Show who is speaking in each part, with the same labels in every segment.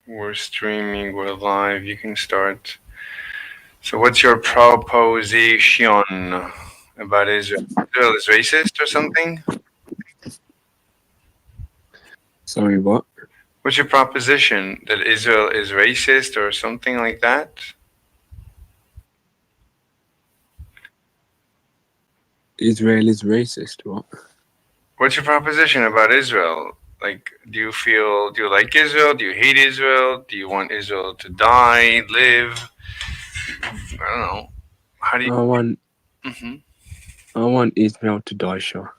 Speaker 1: We're streaming, we're live. You can start. So, what's your proposition about Israel? Israel is racist or something?
Speaker 2: Sorry, what?
Speaker 1: What's your proposition? That Israel is racist or something like that?
Speaker 2: Israel is racist, what?
Speaker 1: What's your proposition about Israel? Like, do you like Israel? Do you hate Israel? Do you want Israel to die, live? I don't know. How do you.
Speaker 2: I want
Speaker 1: Hmm.
Speaker 2: I want Israel to die, sure.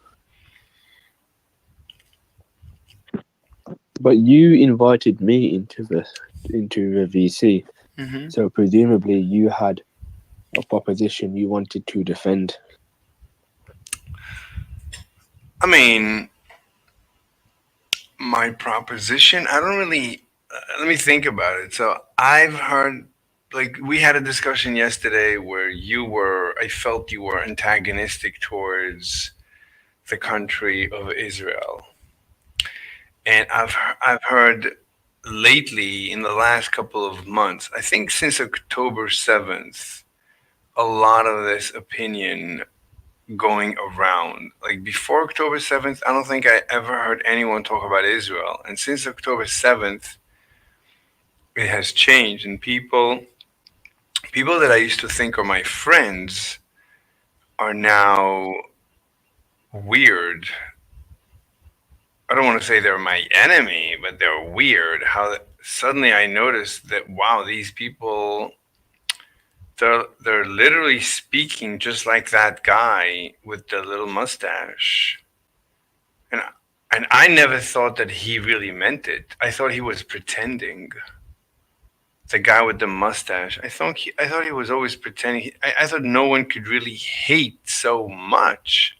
Speaker 2: But you invited me into the VC,
Speaker 1: Hmm.
Speaker 2: so presumably you had a proposition you wanted to defend.
Speaker 1: I mean, my proposition, I don't really. Let me think about it. So, I've heard. Like, we had a discussion yesterday where I felt you were antagonistic towards the country of Israel. And I've heard lately in the last couple of months, I think since October 7th, a lot of this opinion going around. Like before October 7th, I don't think I ever heard anyone talk about Israel. And since October 7th, it has changed. And people that I used to think are my friends are now weird. I don't want to say they're my enemy, but they're weird. How suddenly I noticed that wow, these people they're literally speaking just like that guy with the little mustache. And I never thought that he really meant it. I thought he was pretending. The guy with the mustache. I thought he was always pretending. I thought no one could really hate so much.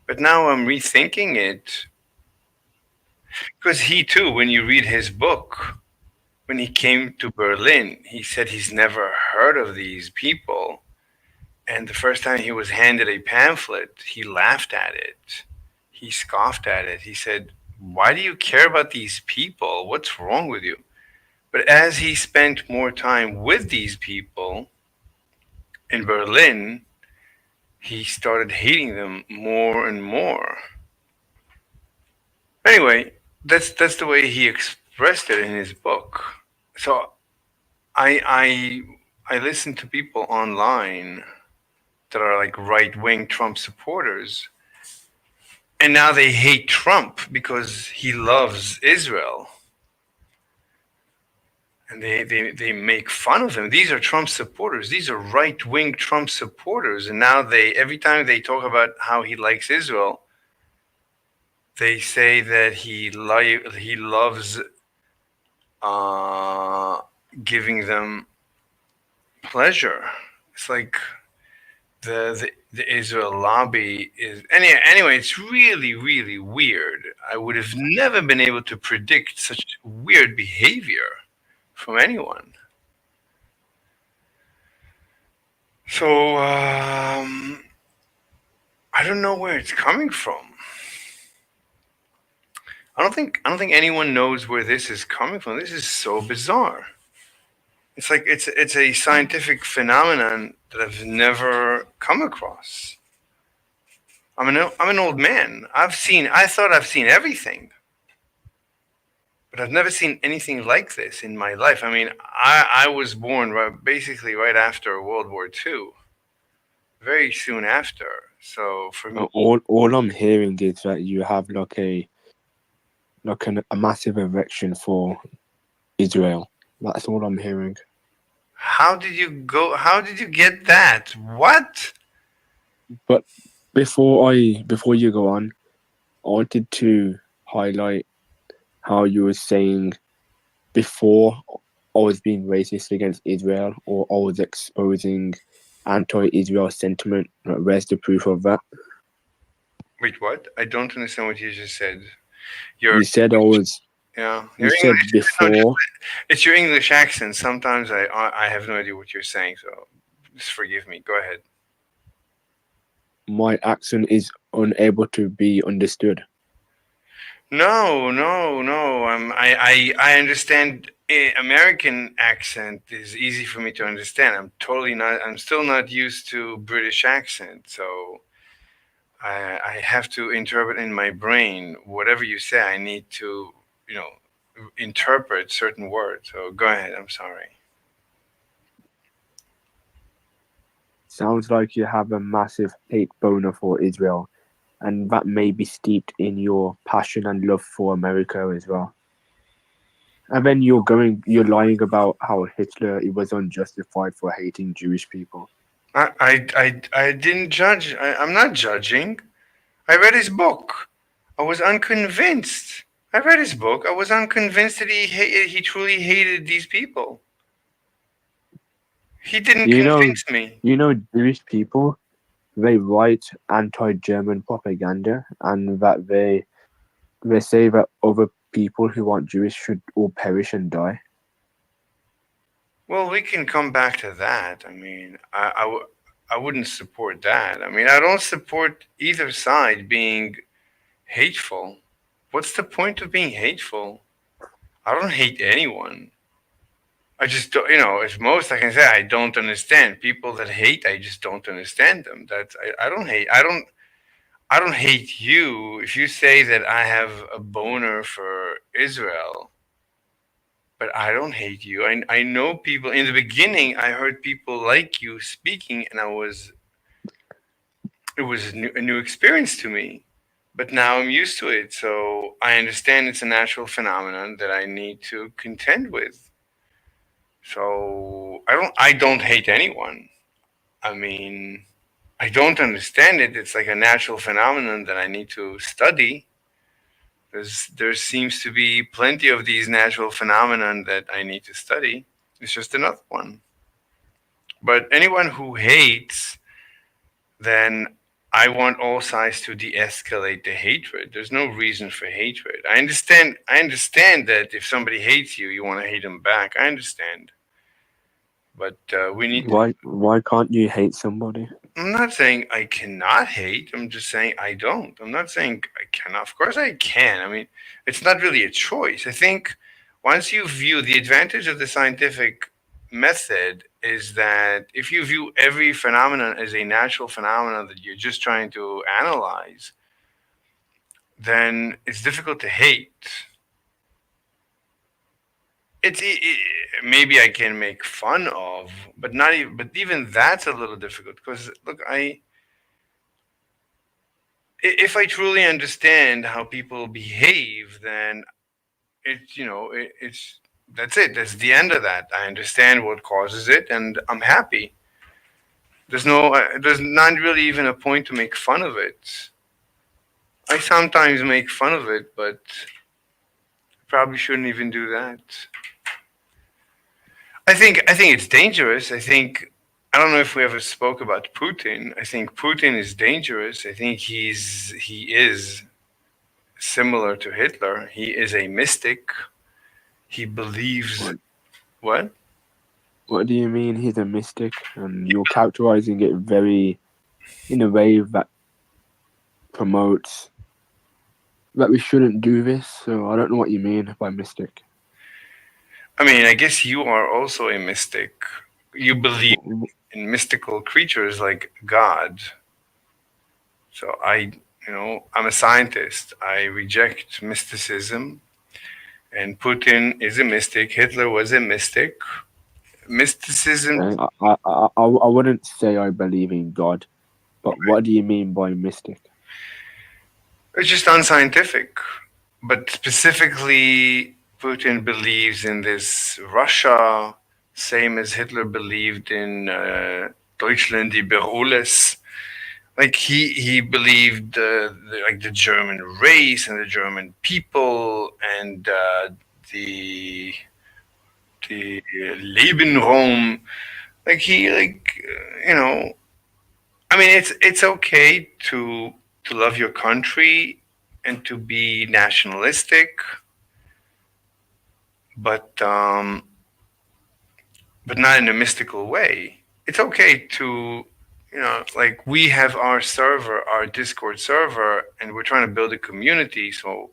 Speaker 1: But now I'm rethinking it because he too, when you read his book, when he came to Berlin, he said he's never heard of these people. And the first time he was handed a pamphlet, he laughed at it. He scoffed at it. He said, "Why do you care about these people? What's wrong with you?" But as he spent more time with these people in Berlin, he started hating them more and more. Anyway, that's the way he expressed it in his book. So I listen to people online that are like right wing Trump supporters, and now they hate Trump because he loves Israel. And they make fun of him. These are Trump supporters. These are right wing Trump supporters. And now every time they talk about how he likes Israel, they say that he loves uh, giving them pleasure. It's like the Israel lobby is anyway. It's really weird. I would have never been able to predict such weird behavior from anyone. So I don't know where it's coming from. I don't think anyone knows where this is coming from. This is so bizarre. It's like it's a scientific phenomenon that I've never come across. I'm an old man. I thought I've seen everything, but I've never seen anything like this in my life. I mean, I was born basically right after World War II, very soon after. So for me,
Speaker 2: All I'm hearing is that you have a massive erection for Israel. That's all I'm hearing.
Speaker 1: how did you get that? What?
Speaker 2: But before you go on, I wanted to highlight how you were saying before I was being racist against Israel or I was exposing anti-Israel sentiment. Where's the proof of that?
Speaker 1: Wait, what? I don't understand what you just said. Your
Speaker 2: You said I was.
Speaker 1: yeah,
Speaker 2: You
Speaker 1: your
Speaker 2: said
Speaker 1: English. No, just
Speaker 2: before
Speaker 1: it's your English accent. Sometimes I have no idea what you're saying. So just forgive me. Go ahead.
Speaker 2: my accent is unable to be understood.
Speaker 1: No. I understand American accent is easy for me to understand. I'm still not used to British accent, so I have to interpret in my brain whatever you say. I need to, you know, interpret certain words. So go ahead. I'm sorry.
Speaker 2: Sounds like you have a massive hate boner for Israel, and that may be steeped in your passion and love for America as well. And then you're lying about how Hitler it was unjustified for hating Jewish people.
Speaker 1: I didn't judge. I'm not judging. I read his book. I was unconvinced. I read his book. I was unconvinced that he truly hated these people. He didn't
Speaker 2: You know,
Speaker 1: convince me.
Speaker 2: Jewish people they write anti-German propaganda, and that they say that other people who aren't Jewish should all perish and die.
Speaker 1: Well, we can come back to that. I mean, I wouldn't support that. I mean, I don't support either side being hateful. What's the point of being hateful? I don't hate anyone. I just don't, if most I can say, I don't understand people that hate. I just don't understand them. I don't hate. I don't hate you if you say that I have a boner for Israel, but I don't hate you. I know people. In the beginning, I heard people like you speaking, and it was a new experience to me. But now I'm used to it, so I understand it's a natural phenomenon that I need to contend with. So I don't hate anyone. I mean, I don't understand it. It's like a natural phenomenon that I need to study. There seems to be plenty of these natural phenomenon that I need to study. It's just another one. But anyone who hates, then I want all sides to de-escalate the hatred. There's no reason for hatred. I understand. I understand that if somebody hates you, you want to hate them back. I understand. But we need to.
Speaker 2: Why can't you hate somebody?
Speaker 1: I'm not saying I cannot hate. I'm just saying I don't. I'm not saying I cannot. Of course, I can. I mean, it's not really a choice. I think once you view the advantage of the scientific method is that if you view every phenomenon as a natural phenomenon that you're just trying to analyze, then it's difficult to hate. Maybe I can make fun of, but not even. But even that's a little difficult because look, if I truly understand how people behave, then it's that's it. That's the end of that. I understand what causes it, and I'm happy. There's not really even a point to make fun of it. I sometimes make fun of it, but probably shouldn't even do that. I think it's dangerous. I don't know if we ever spoke about Putin. I think Putin is dangerous. I think he is similar to Hitler. He is a mystic. He believes
Speaker 2: What
Speaker 1: what?
Speaker 2: What do you mean he's a mystic? And you're characterizing it very in a way that promotes that we shouldn't do this. So I don't know what you mean by mystic.
Speaker 1: I mean, I guess you are also a mystic. You believe in mystical creatures like God. So I'm a scientist. I reject mysticism. And Putin is a mystic. Hitler was a mystic. Mysticism.
Speaker 2: I wouldn't say I believe in God, but what do you mean by mystic?
Speaker 1: It's just unscientific. But specifically, Putin believes in this Russia, same as Hitler believed in Deutschland über alles. Like he believed like the German race and the German people and the the Lebensraum. Like I mean, it's okay to love your country and to be nationalistic, but um, but not in a mystical way. It's okay to like we have our server, our Discord server, and we're trying to build a community. So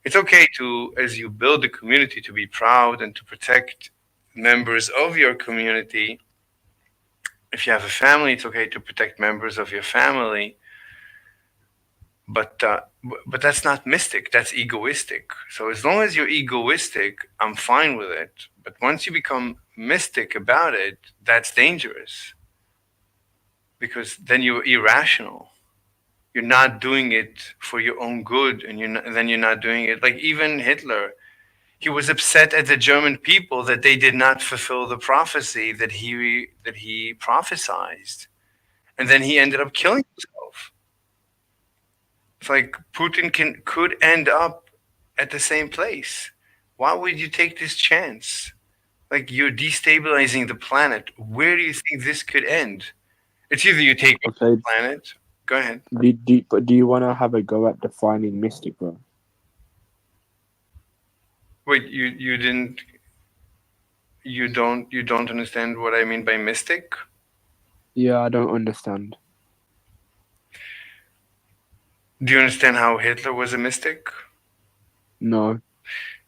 Speaker 1: It's okay to, as you build a community, to be proud and to protect members of your community. If you have a family, it's okay to protect members of your family. But that's not mystic. That's egoistic. So as long as you're egoistic, I'm fine with it. But once you become mystic about it, that's dangerous because then you're irrational. You're not doing it for your own good, and then you're not doing it. Like even Hitler, he was upset at the German people that they did not fulfill the prophecy that he prophesied, and then he ended up killing himself. It's like Putin could end up at the same place. Why would you take this chance? Like you're destabilizing the planet. Where do you think this could end? It's either you take over
Speaker 2: Okay,
Speaker 1: the planet. Go ahead.
Speaker 2: but do you want to have a go at defining mystic, bro?
Speaker 1: Wait, you didn't you don't understand what I mean by mystic?
Speaker 2: Yeah, I don't understand.
Speaker 1: Do you understand how Hitler was a mystic?
Speaker 2: No,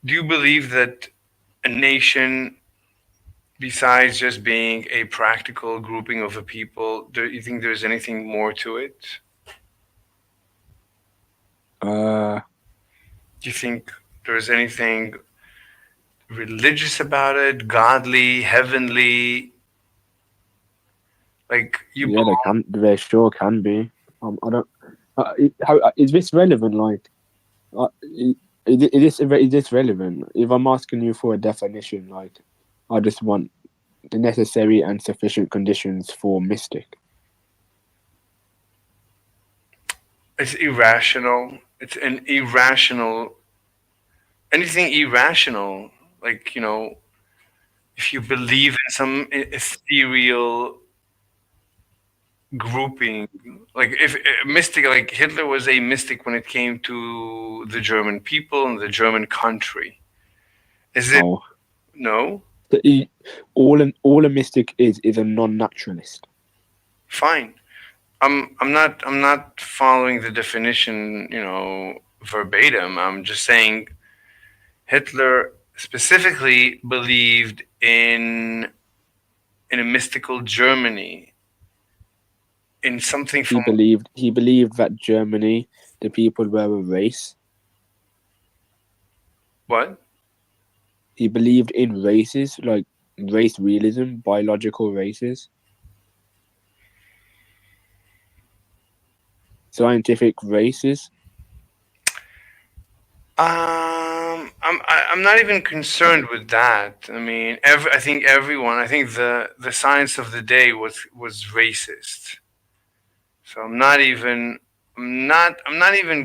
Speaker 1: Do you believe that a nation, besides just being a practical grouping of a people, do you think there's anything more to it?
Speaker 2: uh,
Speaker 1: Do you think there's anything religious about it, godly, heavenly? Like you
Speaker 2: yeah,
Speaker 1: belong.
Speaker 2: there sure can be. I don't. How is this relevant? Like, is this relevant? If I'm asking you for a definition, like, I just want the necessary and sufficient conditions for mystic.
Speaker 1: It's irrational. It's an irrational. Anything irrational, like if you believe in some ethereal grouping, like if a mystic, like Hitler was a mystic when it came to the German people and the German country. Is it
Speaker 2: Oh,
Speaker 1: no?
Speaker 2: all a mystic is a non-naturalist.
Speaker 1: Fine. I'm not following the definition, verbatim. I'm just saying Hitler specifically believed in a mystical Germany, in something from
Speaker 2: He believed that Germany, the people were a race.
Speaker 1: what?
Speaker 2: He believed in races, like race realism, biological races, scientific races.
Speaker 1: I'm not even concerned with that. I mean, I think everyone. I think the science of the day was racist. So I'm not even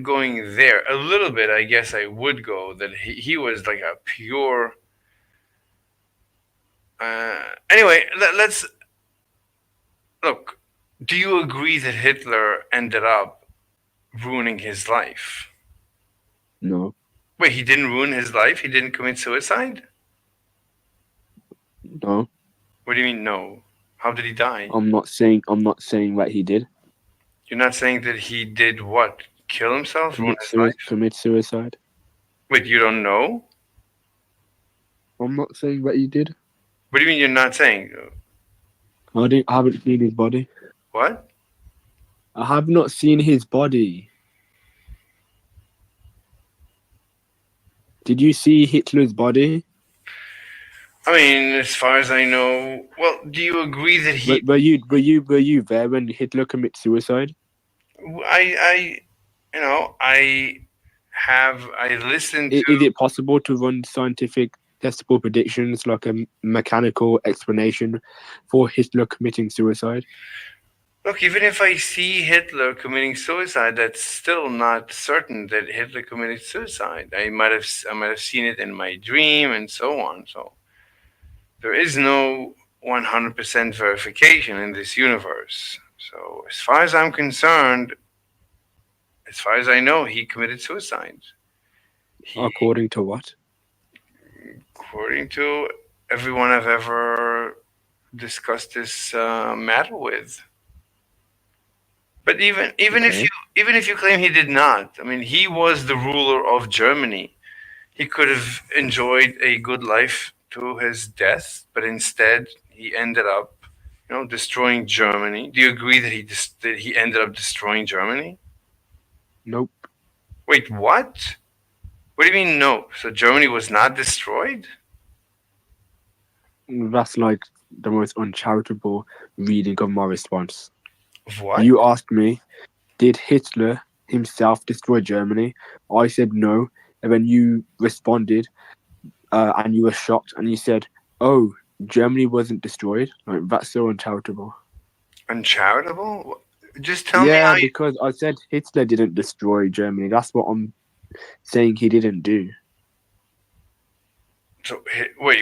Speaker 1: going there. A little bit, I guess I would go that he was like a pure. Anyway, let's look. Do you agree that Hitler ended up ruining his life?
Speaker 2: No,
Speaker 1: Wait, he didn't ruin his life? He didn't commit suicide?
Speaker 2: no.
Speaker 1: What do you mean no? How did he die?
Speaker 2: I'm not saying that he did
Speaker 1: You're not saying that he did what? Kill himself? Ruin his life?
Speaker 2: commit suicide.
Speaker 1: Wait, you don't know?
Speaker 2: I'm not saying that he did.
Speaker 1: What do you mean you're not saying?
Speaker 2: I haven't seen his body.
Speaker 1: What?
Speaker 2: I have not seen his body. Did you see Hitler's body?
Speaker 1: I mean, as far as I know, well, do you agree that he?
Speaker 2: Were you there when Hitler committed suicide?
Speaker 1: I, I listened
Speaker 2: Is
Speaker 1: to.
Speaker 2: it possible to run scientific testable predictions like a mechanical explanation for Hitler committing suicide?
Speaker 1: Look, even if I see Hitler committing suicide, that's still not certain that Hitler committed suicide. I might have seen it in my dream and so on. So there is no 100% verification in this universe. So as far as I'm concerned, as far as I know, he committed suicide. He,
Speaker 2: According to what?
Speaker 1: according to everyone I've ever discussed this matter with. But even if
Speaker 2: Okay.
Speaker 1: you claim he did not, I mean, he was the ruler of Germany. He could have enjoyed a good life to his death, but instead he ended up, destroying Germany. Do you agree that that he ended up destroying Germany?
Speaker 2: Nope.
Speaker 1: Wait, what? What do you mean no? So Germany was not destroyed?
Speaker 2: That's like the most uncharitable reading of my response.
Speaker 1: What?
Speaker 2: You asked me, did Hitler himself destroy Germany? I said no. And then you responded, and you were shocked, and you said, "Oh, Germany wasn't destroyed." Like, that's so uncharitable.
Speaker 1: Uncharitable? Just tell me
Speaker 2: Yeah,
Speaker 1: how you.
Speaker 2: because I said Hitler didn't destroy Germany. That's what I'm saying he didn't do.
Speaker 1: So wait,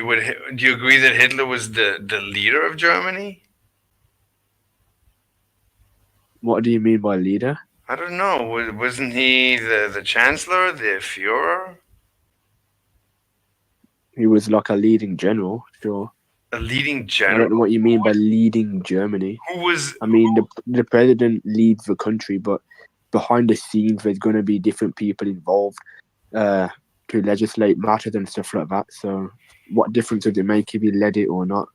Speaker 1: do you agree that Hitler was the leader of Germany?
Speaker 2: What do you mean by leader?
Speaker 1: I don't know. Wasn't he the chancellor, the Führer,
Speaker 2: He was like a leading general, sure.
Speaker 1: a leading
Speaker 2: I don't know
Speaker 1: general?
Speaker 2: what you mean by leading Germany.
Speaker 1: Who was?
Speaker 2: I mean, the president leads the country, but behind the scenes, there's going to be different people involved uh, to legislate matters and stuff like that. So, what difference does it make if he led it or not?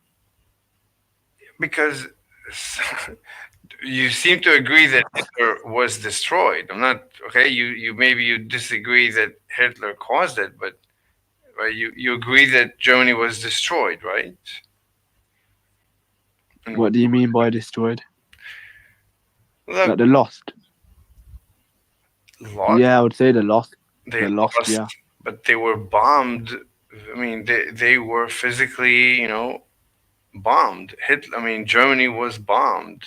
Speaker 1: Because you seem to agree that Hitler was destroyed. I'm not okay. You maybe you disagree that Hitler caused it, but right, you agree that Germany was destroyed, right? And
Speaker 2: What do you mean by destroyed?
Speaker 1: look,
Speaker 2: Like the lost?
Speaker 1: lost.
Speaker 2: Yeah, I would say the lost.
Speaker 1: They
Speaker 2: The lost,
Speaker 1: lost,
Speaker 2: yeah.
Speaker 1: but they were bombed. I mean, they were physically, bombed. I mean, Germany was bombed,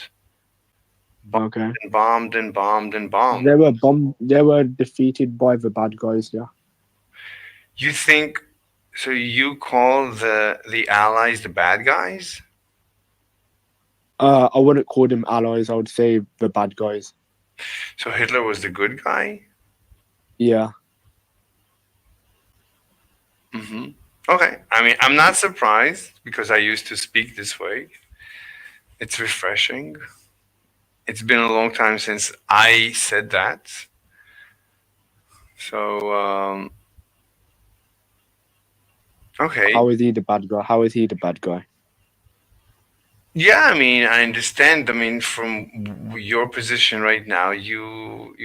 Speaker 2: Okay.
Speaker 1: and bombed and bombed and bombed.
Speaker 2: They were bombed. They were defeated by the bad guys, yeah.
Speaker 1: You think so? You call the Allies the bad guys?
Speaker 2: I wouldn't call them allies. I would say the bad guys.
Speaker 1: So Hitler was the good guy?
Speaker 2: Yeah.
Speaker 1: Hmm. Okay. I mean, I'm not surprised because I used to speak this way. It's refreshing. It's been a long time since I said that. So, okay.
Speaker 2: How is he the bad guy? How is he the bad guy?
Speaker 1: Yeah, I mean, I understand. I mean, from your position right now, you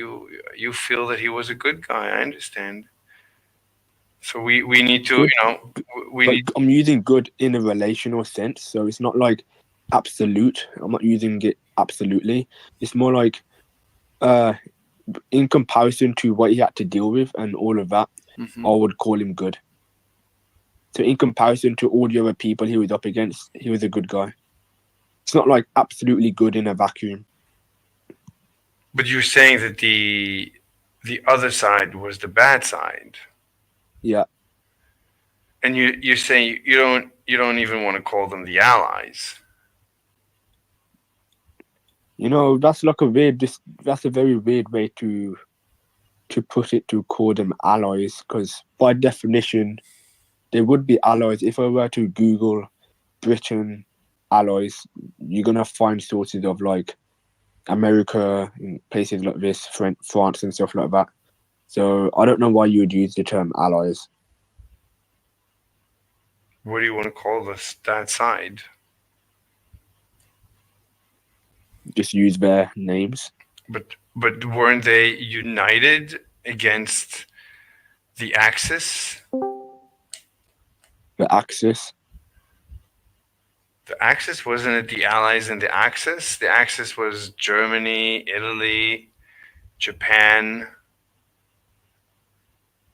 Speaker 1: feel that he was a good guy. I understand. So we need to,
Speaker 2: Good,
Speaker 1: we
Speaker 2: but
Speaker 1: need.
Speaker 2: I'm using good in a relational sense. So it's not like absolute. I'm not using it absolutely. It's more like uh, in comparison to what he had to deal with and all of that,
Speaker 1: Mhm.
Speaker 2: I would call him good. So in comparison to all the other people he was up against, he was a good guy. It's not like absolutely good in a vacuum.
Speaker 1: But you're saying that the other side was the bad side,
Speaker 2: Yeah.
Speaker 1: and you're saying you don't even want to call them the allies.
Speaker 2: That's like a weird. That's a very weird way to put it, to call them allies, because by definition, they would be allies. If I were to Google Britain allies, you're gonna find sources of like America and places like this, France and stuff like that. So I don't know why you would use the term allies.
Speaker 1: What do you want to call that side?
Speaker 2: Just use their names.
Speaker 1: But weren't they united against the Axis?
Speaker 2: The Axis.
Speaker 1: The Axis, wasn't it the Allies and the Axis? The Axis was Germany, Italy, Japan.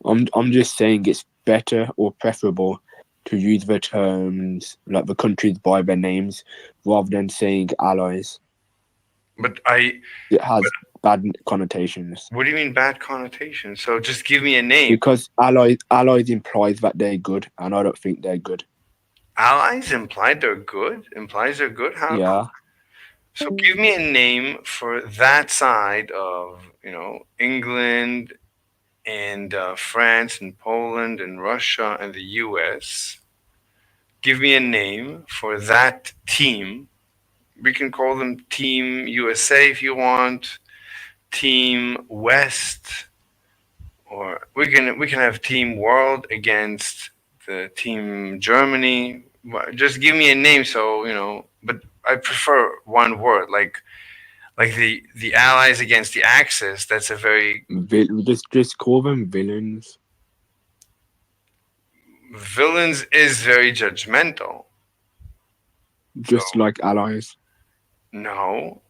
Speaker 2: I'm just saying it's better or preferable to use the terms like the countries by their names rather than saying allies.
Speaker 1: But
Speaker 2: It has bad connotations.
Speaker 1: what do you mean bad connotation? So just give me a name.
Speaker 2: Because allies implies that they're good, and I don't think they're good.
Speaker 1: Allies implied they're good? Implies they're good? How?
Speaker 2: Yeah.
Speaker 1: So give me a name for that side of, England and France and Poland and Russia and the US. Give me a name for that team. We can call them Team USA if you want, Team West, or we can have Team World against the Team Germany. Just give me a name, so But I prefer one word, like the Allies against the Axis. That's a very
Speaker 2: Just call them villains.
Speaker 1: villains is very judgmental. So
Speaker 2: Just like allies.
Speaker 1: no,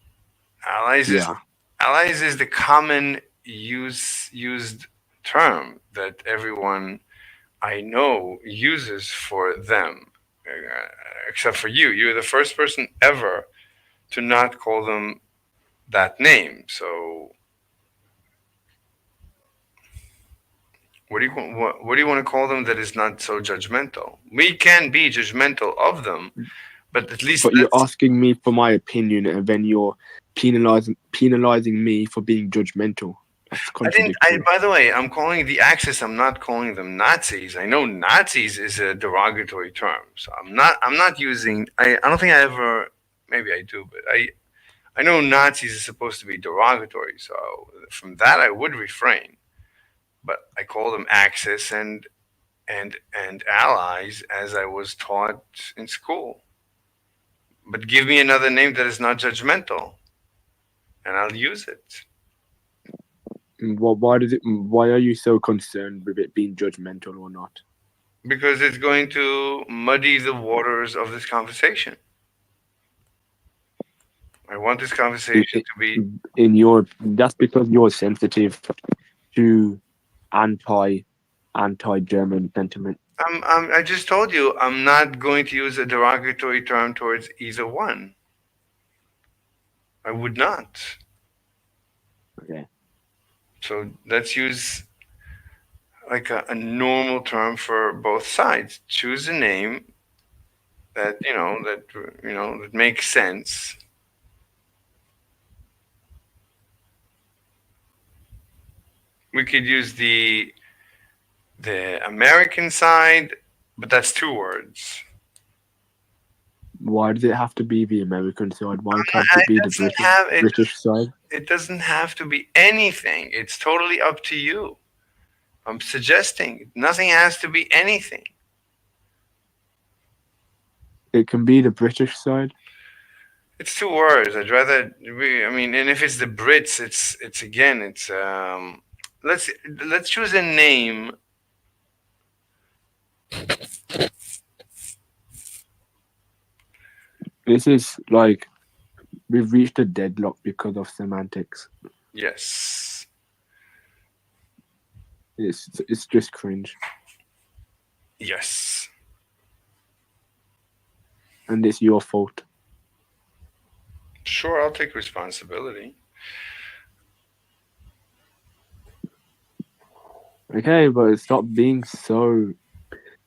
Speaker 1: allies is
Speaker 2: Yeah.
Speaker 1: allies is the common used term that everyone I know uses for them, except for you. You're the first person ever to not call them that name. So what do you want to call them that is not so judgmental? We can be judgmental of them, but at least
Speaker 2: But you're
Speaker 1: let's.
Speaker 2: asking me for my opinion, and then you're penalizing me for being judgmental. That's
Speaker 1: I didn't. I
Speaker 2: contradictory.
Speaker 1: By the way, I'm calling the Axis. I'm not calling them Nazis. I know Nazis is a derogatory term, so I'm not using. I don't think I ever. Maybe I do, but I know Nazis is supposed to be derogatory. So from that, I would refrain. But I call them Axis and allies as I was taught in school. But give me another name that is not judgmental, and I'll use it
Speaker 2: Why are you so concerned with it being judgmental or not?
Speaker 1: because it's going to muddy the waters of this conversation. I want this
Speaker 2: I-
Speaker 1: conversation
Speaker 2: i-
Speaker 1: to be.
Speaker 2: that's because you're sensitive to anti German sentiment.
Speaker 1: I just told you I'm not going to use a derogatory term towards either one. I would not.
Speaker 2: Okay.
Speaker 1: So let's use like a normal term for both sides. Choose a name that makes sense. We could use the American side, but that's two words.
Speaker 2: Why does it have to be the American side? Why can't
Speaker 1: It
Speaker 2: it be the
Speaker 1: doesn't have it.
Speaker 2: British side?
Speaker 1: It doesn't have to be anything. It's totally up to you. I'm suggesting nothing has to be anything.
Speaker 2: It can be the British side.
Speaker 1: It's two words. I mean, and if it's the Brits, it's again, it's let's let's choose a name.
Speaker 2: This is like we've reached a deadlock because of semantics.
Speaker 1: Yes.
Speaker 2: It's just cringe,
Speaker 1: Yes.
Speaker 2: and it's your fault.
Speaker 1: Sure, I'll take responsibility.
Speaker 2: Okay, but stop being so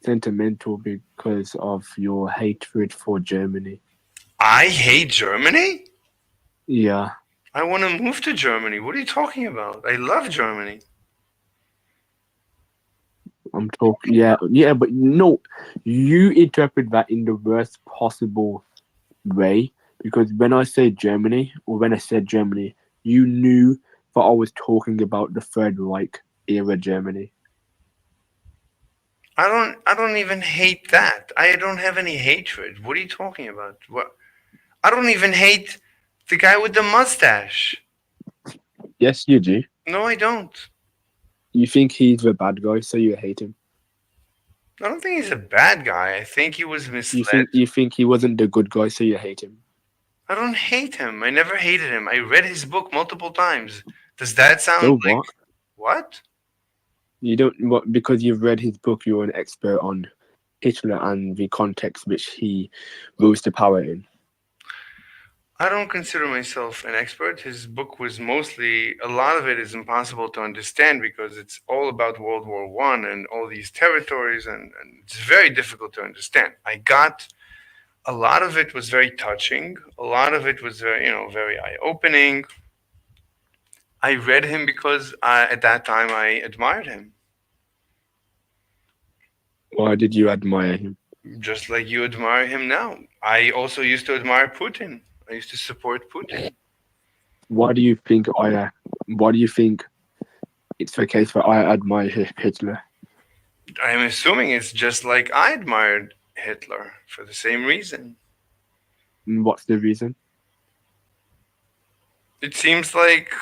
Speaker 2: sentimental because of your hatred for Germany.
Speaker 1: I hate Germany?
Speaker 2: Yeah,
Speaker 1: I want to move to Germany. What are you talking about? I love Germany.
Speaker 2: I'm talking. Yeah, but no, you interpret that in the worst possible way because when I say Germany or when I said Germany, you knew that I was talking about the Third Reich era Germany.
Speaker 1: I don't even hate that. I don't have any hatred. What are you talking about? What? I don't even hate the guy with the mustache.
Speaker 2: Yes, you do.
Speaker 1: No, I don't.
Speaker 2: You think he's the bad guy, so you hate him.
Speaker 1: I don't think he's a bad guy. I think he was misled.
Speaker 2: You think he wasn't the good guy, so you hate him.
Speaker 1: I don't hate him. I never hated him. I read his book multiple times. Does that sound
Speaker 2: So
Speaker 1: like
Speaker 2: what?
Speaker 1: what?
Speaker 2: You don't what because you've read his book. You're an expert on Hitler and the context which he rose to power in.
Speaker 1: I don't consider myself an expert. His book was mostly a lot of it is impossible to understand because it's all about World War One and all these territories, and it's very difficult to understand. I got a lot of it was very touching. A lot of it was very eye opening. I read him because at that time I admired him,
Speaker 2: Why did you admire him?
Speaker 1: just like you admire him now. I also used to admire Putin. I used to support Putin.
Speaker 2: Why do you think it's the case that I admire Hitler.
Speaker 1: I'm assuming it's just like I admired Hitler for the same reason.
Speaker 2: And what's the reason?
Speaker 1: It seems like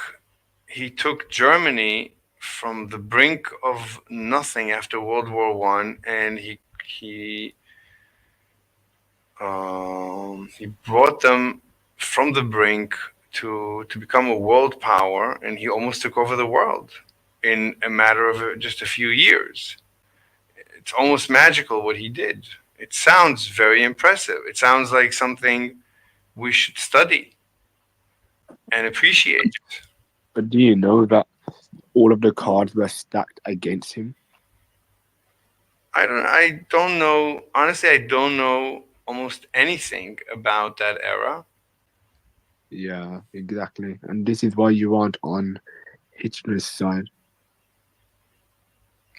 Speaker 1: he took Germany from the brink of nothing after World War One, and he brought them from the brink to become a world power, and he almost took over the world in a matter of just a few years. It's almost magical what he did. It sounds very impressive. It sounds like something we should study and appreciate.
Speaker 2: But do you know that all of the cards were stacked against him?
Speaker 1: I don't know. Honestly, I don't know almost anything about that era.
Speaker 2: Yeah, exactly. And this is why you aren't on Hitler's side,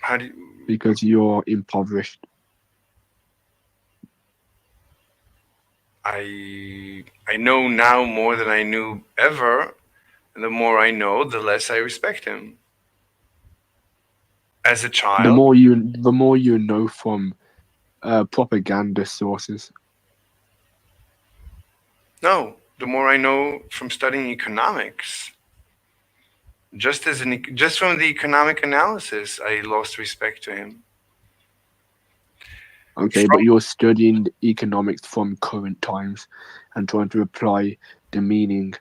Speaker 1: How do
Speaker 2: because you're impoverished.
Speaker 1: I know now more than I knew ever, and the more I know, the less I respect him. As a child,
Speaker 2: The more you know from propaganda sources.
Speaker 1: no, the more I know from studying economics. Just from the economic analysis, I lost respect to him.
Speaker 2: Okay, but
Speaker 1: From
Speaker 2: you're studying economics from current times and trying to apply the meaning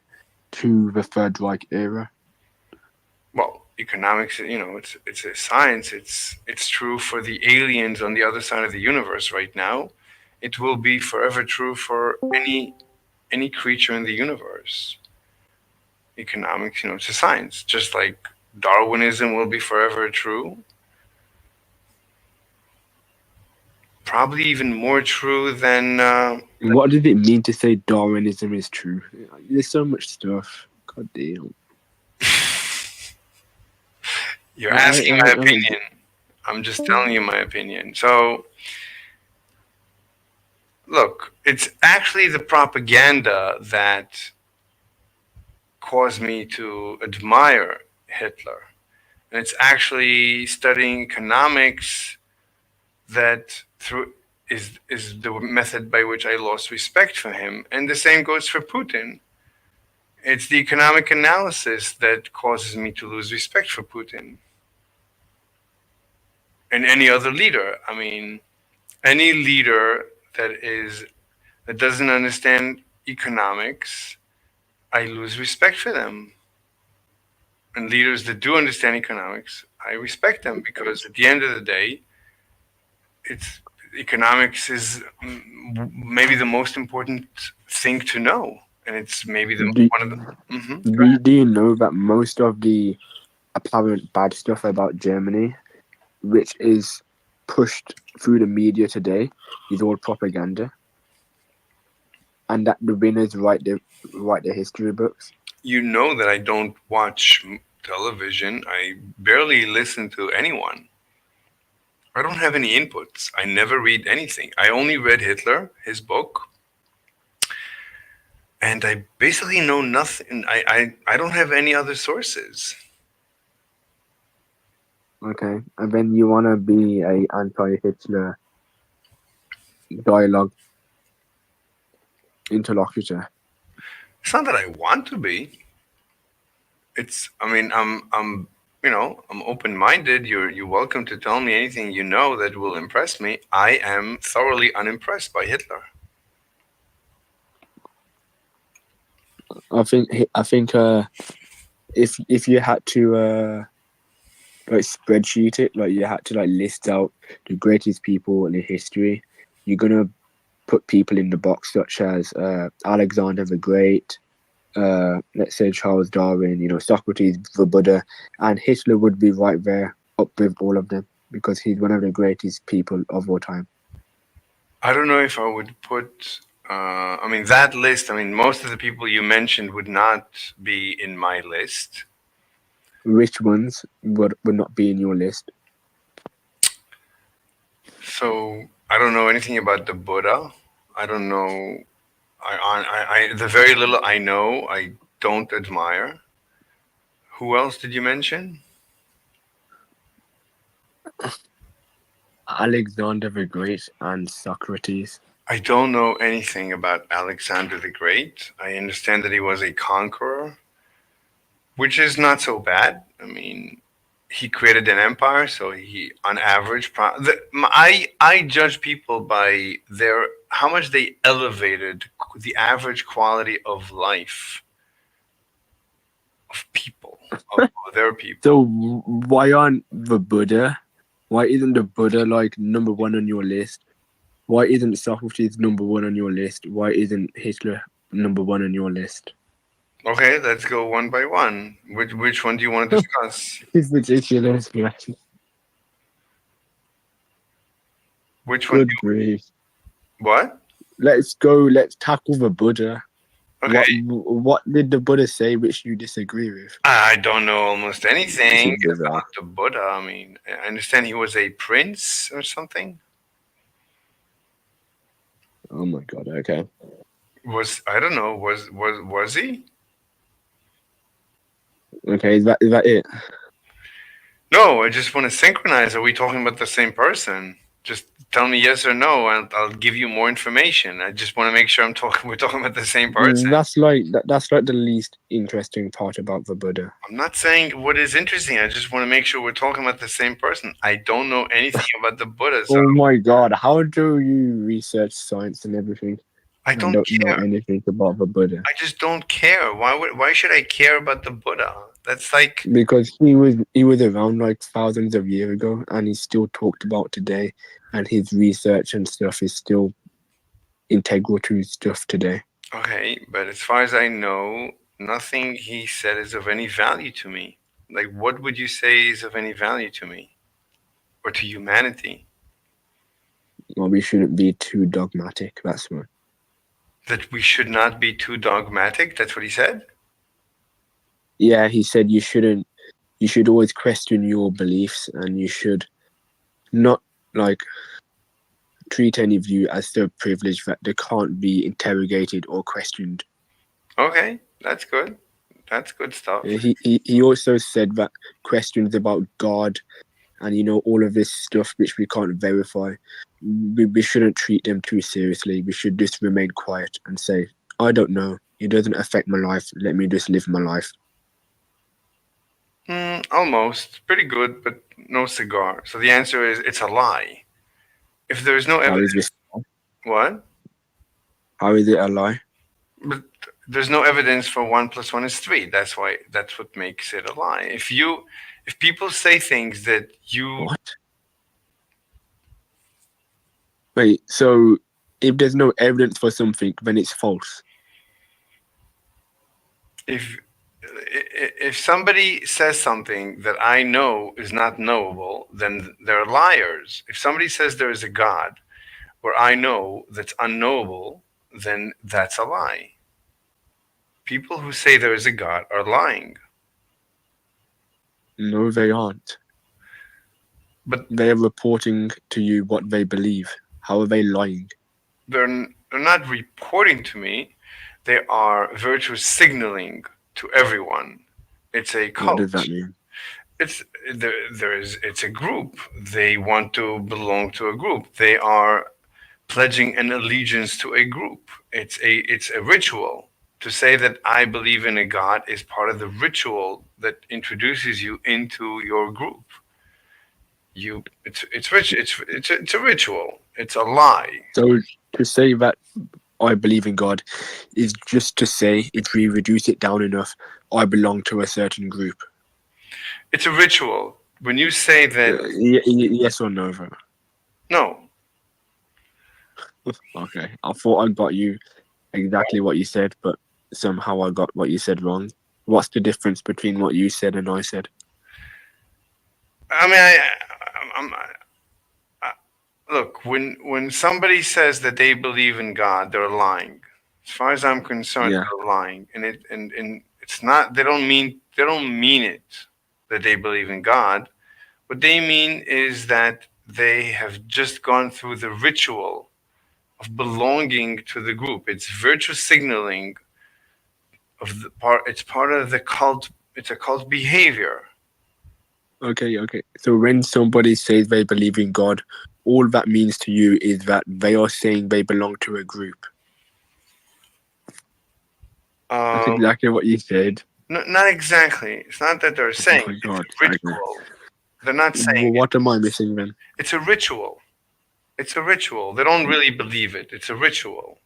Speaker 2: to the Third Reich era.
Speaker 1: well, economics, it's a science. It's true for the aliens on the other side of the universe right now. It will be forever true for any creature in the universe. Economics, it's a science. Just like Darwinism will be forever true. Probably even more true than.
Speaker 2: What does it mean to say Darwinism is true? There's so much stuff. God damn.
Speaker 1: You're asking my
Speaker 2: I don't
Speaker 1: opinion. I'm just telling you my opinion. So, look, it's actually the propaganda that caused me to admire Hitler. And it's actually studying economics that through is the method by which I lost respect for him. And the same goes for Putin. It's the economic analysis that causes me to lose respect for Putin and any other leader. I mean, any leader that doesn't understand economics, I lose respect for them. And leaders that do understand economics, I respect them because at the end of the day, it's economics is maybe the most important thing to know, and it's maybe the
Speaker 2: do,
Speaker 1: one of the.
Speaker 2: do you know that most of the apparent bad stuff about Germany, which is pushed through the media today, is all propaganda? And that the winners write their history books.
Speaker 1: You know that I don't watch television. I barely listen to anyone. I don't have any inputs. I never read anything. I only read Hitler, his book, and I basically know nothing. I don't have any other sources.
Speaker 2: Okay, and then you wanna be a anti-Hitler dialogue interlocutor.
Speaker 1: It's not that I want to be. It's. I mean, I'm open-minded. You're welcome to tell me anything you know that will impress me. I am thoroughly unimpressed by Hitler.
Speaker 2: I think if you had to like spreadsheet it, like you had to like list out the greatest people in history, you're gonna put people in the box such as Alexander the Great, let's say Charles Darwin, Socrates, the Buddha, and Hitler would be right there up with all of them because he's one of the greatest people of all time.
Speaker 1: I don't know if I would put. I mean, that list. I mean, most of the people you mentioned would not be in my list.
Speaker 2: Which ones would not be in your list?
Speaker 1: So I don't know anything about the Buddha. I don't know. The very little I know, I don't admire. Who else did you mention?
Speaker 2: Alexander the Great and Socrates.
Speaker 1: I don't know anything about Alexander the Great. I understand that he was a conqueror, which is not so bad. I mean, he created an empire, so he, on average, I judge people by their how much they elevated the average quality of life of people, of their people.
Speaker 2: So why aren't the Buddha? Why isn't the Buddha like number one on your list? Why isn't Socrates number one on your list? Why isn't Hitler number one on your list?
Speaker 1: Okay, let's go one by one. Which one do you want to discuss?
Speaker 2: It's ridiculous, man.
Speaker 1: Which one?
Speaker 2: Good grief.
Speaker 1: What?
Speaker 2: Let's go. Let's tackle the Buddha.
Speaker 1: Okay.
Speaker 2: What did the Buddha say which you disagree with?
Speaker 1: I don't know almost anything
Speaker 2: This is bizarre.
Speaker 1: about the Buddha. I mean, I understand he was a prince or something.
Speaker 2: Oh my god. Okay.
Speaker 1: I don't know. Was he?
Speaker 2: Okay. Is that it?
Speaker 1: No, I just want to synchronize. Are we talking about the same person? Just tell me yes or no, and I'll give you more information. I just want to make sure we're talking about the same person.
Speaker 2: That's like the least interesting part about the Buddha.
Speaker 1: I'm not saying what is interesting. I just want to make sure we're talking about the same person. I don't know anything about the Buddha, so
Speaker 2: Oh my god! How do you research science and everything?
Speaker 1: I
Speaker 2: and
Speaker 1: don't
Speaker 2: don't
Speaker 1: care.
Speaker 2: know anything about the Buddha
Speaker 1: I just don't care. Why should I care about the Buddha? That's like
Speaker 2: because he was around like thousands of years ago, and he's still talked about today, and his research and stuff is still integral to his stuff today.
Speaker 1: okay, but as far as I know, nothing he said is of any value to me. Like, what would you say is of any value to me or to humanity?
Speaker 2: Well, we shouldn't be too dogmatic. That's what.
Speaker 1: That we should not be too dogmatic. That's what he said.
Speaker 2: Yeah, he said you shouldn't. You should always question your beliefs, and you should not like treat any of you as so privileged that they can't be interrogated or questioned.
Speaker 1: Okay, that's good. That's good stuff.
Speaker 2: He also said that questions about God and all of this stuff which we can't verify, we shouldn't treat them too seriously. We should just remain quiet and say, I don't know. It doesn't affect my life. Let me just live my life.
Speaker 1: Almost. Pretty good, but no cigar. So the answer is it's a lie. If there is no
Speaker 2: How
Speaker 1: evidence.
Speaker 2: is this?
Speaker 1: What?
Speaker 2: How is it a lie?
Speaker 1: But there's no evidence for 1 + 1 is 3. That's what makes it a lie. If people say things that you
Speaker 2: What? Wait, so if there's no evidence for something, then it's false.
Speaker 1: if somebody says something that I know is not knowable, then they're liars. If somebody says there is a God where I know that's unknowable, then that's a lie. People who say there is a God are lying.
Speaker 2: No, they aren't.
Speaker 1: But
Speaker 2: they're reporting to you what they believe. How are they lying?
Speaker 1: They're not reporting to me. They are virtue signaling to everyone. It's a cult.
Speaker 2: What does that mean?
Speaker 1: It's a group. They want to belong to a group. They are pledging an allegiance to a group. It's a ritual. To say that I believe in a God is part of the ritual that introduces you into your group. It's a ritual. It's a lie.
Speaker 2: So to say that I believe in God is just to say, if we reduce it down enough, I belong to a certain group.
Speaker 1: It's a ritual. When you say that,
Speaker 2: yes or no, bro?
Speaker 1: No.
Speaker 2: Okay, I thought I got you exactly what you said, but somehow I got what you said wrong. What's the difference between what you said and I said?
Speaker 1: I mean, look, when somebody says that they believe in God, they're lying. As far as I'm concerned, they're lying, and it's not. They don't mean it that they believe in God. What they mean is that they have just gone through the ritual of belonging to the group. It's virtue signaling of the part. It's part of the cult. It's a cult behavior.
Speaker 2: Okay. So when somebody says they believe in God, all that means to you is that they are saying they belong to a group. That's
Speaker 1: Um,
Speaker 2: exactly what you said.
Speaker 1: not exactly. It's not that they're
Speaker 2: Oh
Speaker 1: saying
Speaker 2: my
Speaker 1: it. It's
Speaker 2: God.
Speaker 1: a ritual. They're not saying
Speaker 2: Well,
Speaker 1: it.
Speaker 2: what am I missing then?
Speaker 1: It's a ritual. It's a ritual. They don't really believe it. It's a ritual.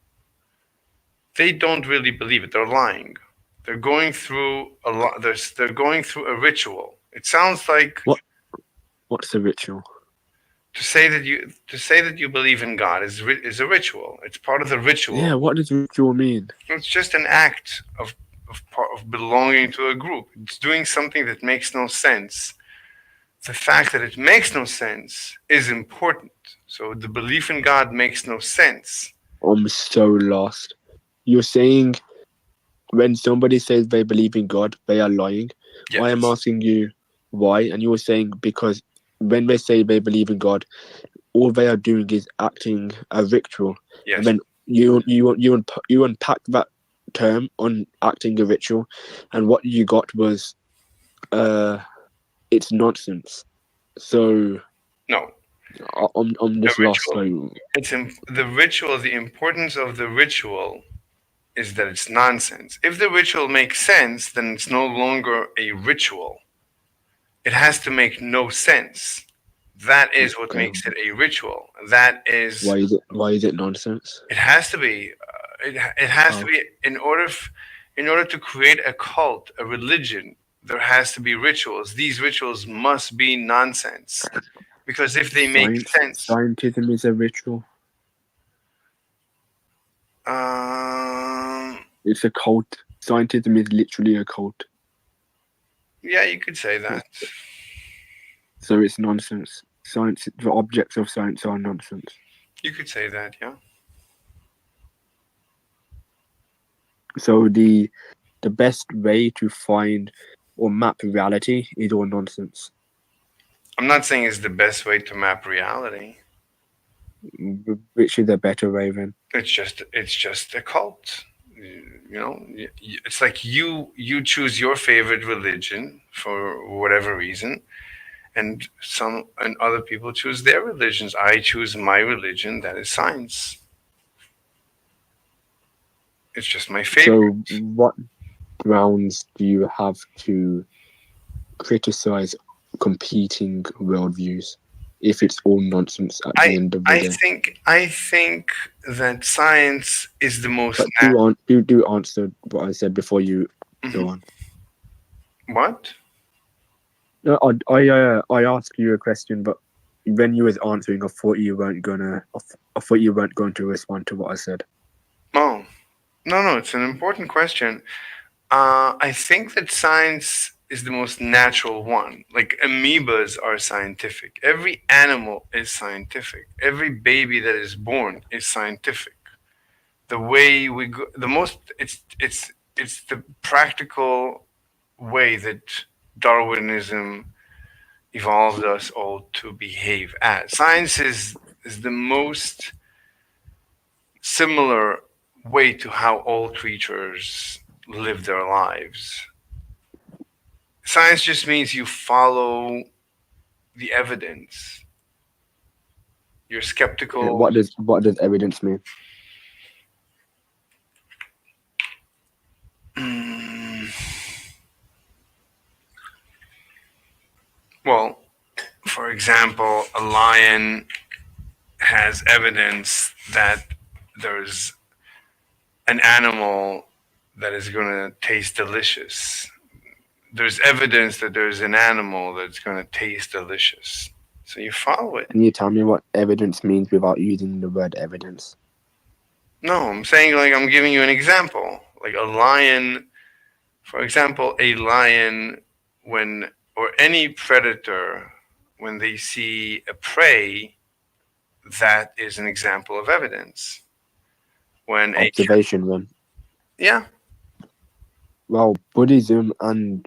Speaker 1: They don't really believe it. They're lying. They're going through a lot. They're going through a ritual. It sounds like
Speaker 2: What's the ritual?
Speaker 1: to say that you believe in God is a ritual. It's part of the ritual.
Speaker 2: Yeah, what does ritual mean?
Speaker 1: It's just an act of belonging to a group. It's doing something that makes no sense. The fact that it makes no sense is important. So the belief in God makes no sense.
Speaker 2: I'm so lost. You're saying when somebody says they believe in God, they are lying. I am
Speaker 1: Yes.
Speaker 2: asking you why, and you were saying because when they say they believe in God, all they are doing is acting a ritual.
Speaker 1: Yes.
Speaker 2: And then you unpack that term on acting a ritual, and what you got was it's nonsense. So
Speaker 1: No.
Speaker 2: I'm
Speaker 1: The
Speaker 2: just lost.
Speaker 1: ritual. The ritual. The importance of the ritual is that it's nonsense. If the ritual makes sense, then it's no longer a ritual. It has to make no sense. That is what
Speaker 2: Okay,
Speaker 1: makes it a ritual. That is.
Speaker 2: why is it nonsense?
Speaker 1: It has to be. It has to
Speaker 2: Oh,
Speaker 1: be in order to create a cult, a religion. There has to be rituals. These rituals must be nonsense because if they make sense,
Speaker 2: scientism is a ritual.
Speaker 1: um,
Speaker 2: It's a cult. Scientism is literally a cult.
Speaker 1: yeah, you could say that.
Speaker 2: So it's nonsense. Science, the objects of science are nonsense.
Speaker 1: You could say that. Yeah.
Speaker 2: So the best way to find or map reality is all nonsense.
Speaker 1: I'm not saying it's the best way to map reality.
Speaker 2: Which is a better way then?
Speaker 1: It's just a cult. You know, it's like you choose your favorite religion for whatever reason, and other people choose their religions. I choose my religion, that is science. It's just my favorite.
Speaker 2: So what grounds do you have to criticize competing worldviews if it's all nonsense at the
Speaker 1: I
Speaker 2: end of the day?
Speaker 1: I think that science is the most
Speaker 2: But do answer what I said before you go on.
Speaker 1: what?
Speaker 2: No, I asked you a question, but when you was answering, I thought you weren't going to respond to what I said.
Speaker 1: Oh, no, it's an important question. I think that science is the most natural one. Like amoebas are scientific. Every animal is scientific. Every baby that is born is scientific. The way we go, the most it's the practical way that Darwinism evolved us all to behave as. Science is the most similar way to how all creatures live their lives. Science just means you follow the evidence. You're
Speaker 2: Okay,
Speaker 1: skeptical.
Speaker 2: what does evidence mean?
Speaker 1: Mm, well, for example, a lion has evidence that there's an animal that is going to taste delicious. There's evidence that there's an animal that's going to taste delicious. So you follow it.
Speaker 2: Can you tell me what evidence means without using the word evidence?
Speaker 1: No, I'm saying like I'm giving you an example. Like a lion, for example, a lion when or any predator when they see a prey, that is an example of evidence. When a
Speaker 2: Observation then.
Speaker 1: yeah,
Speaker 2: Well, Buddhism and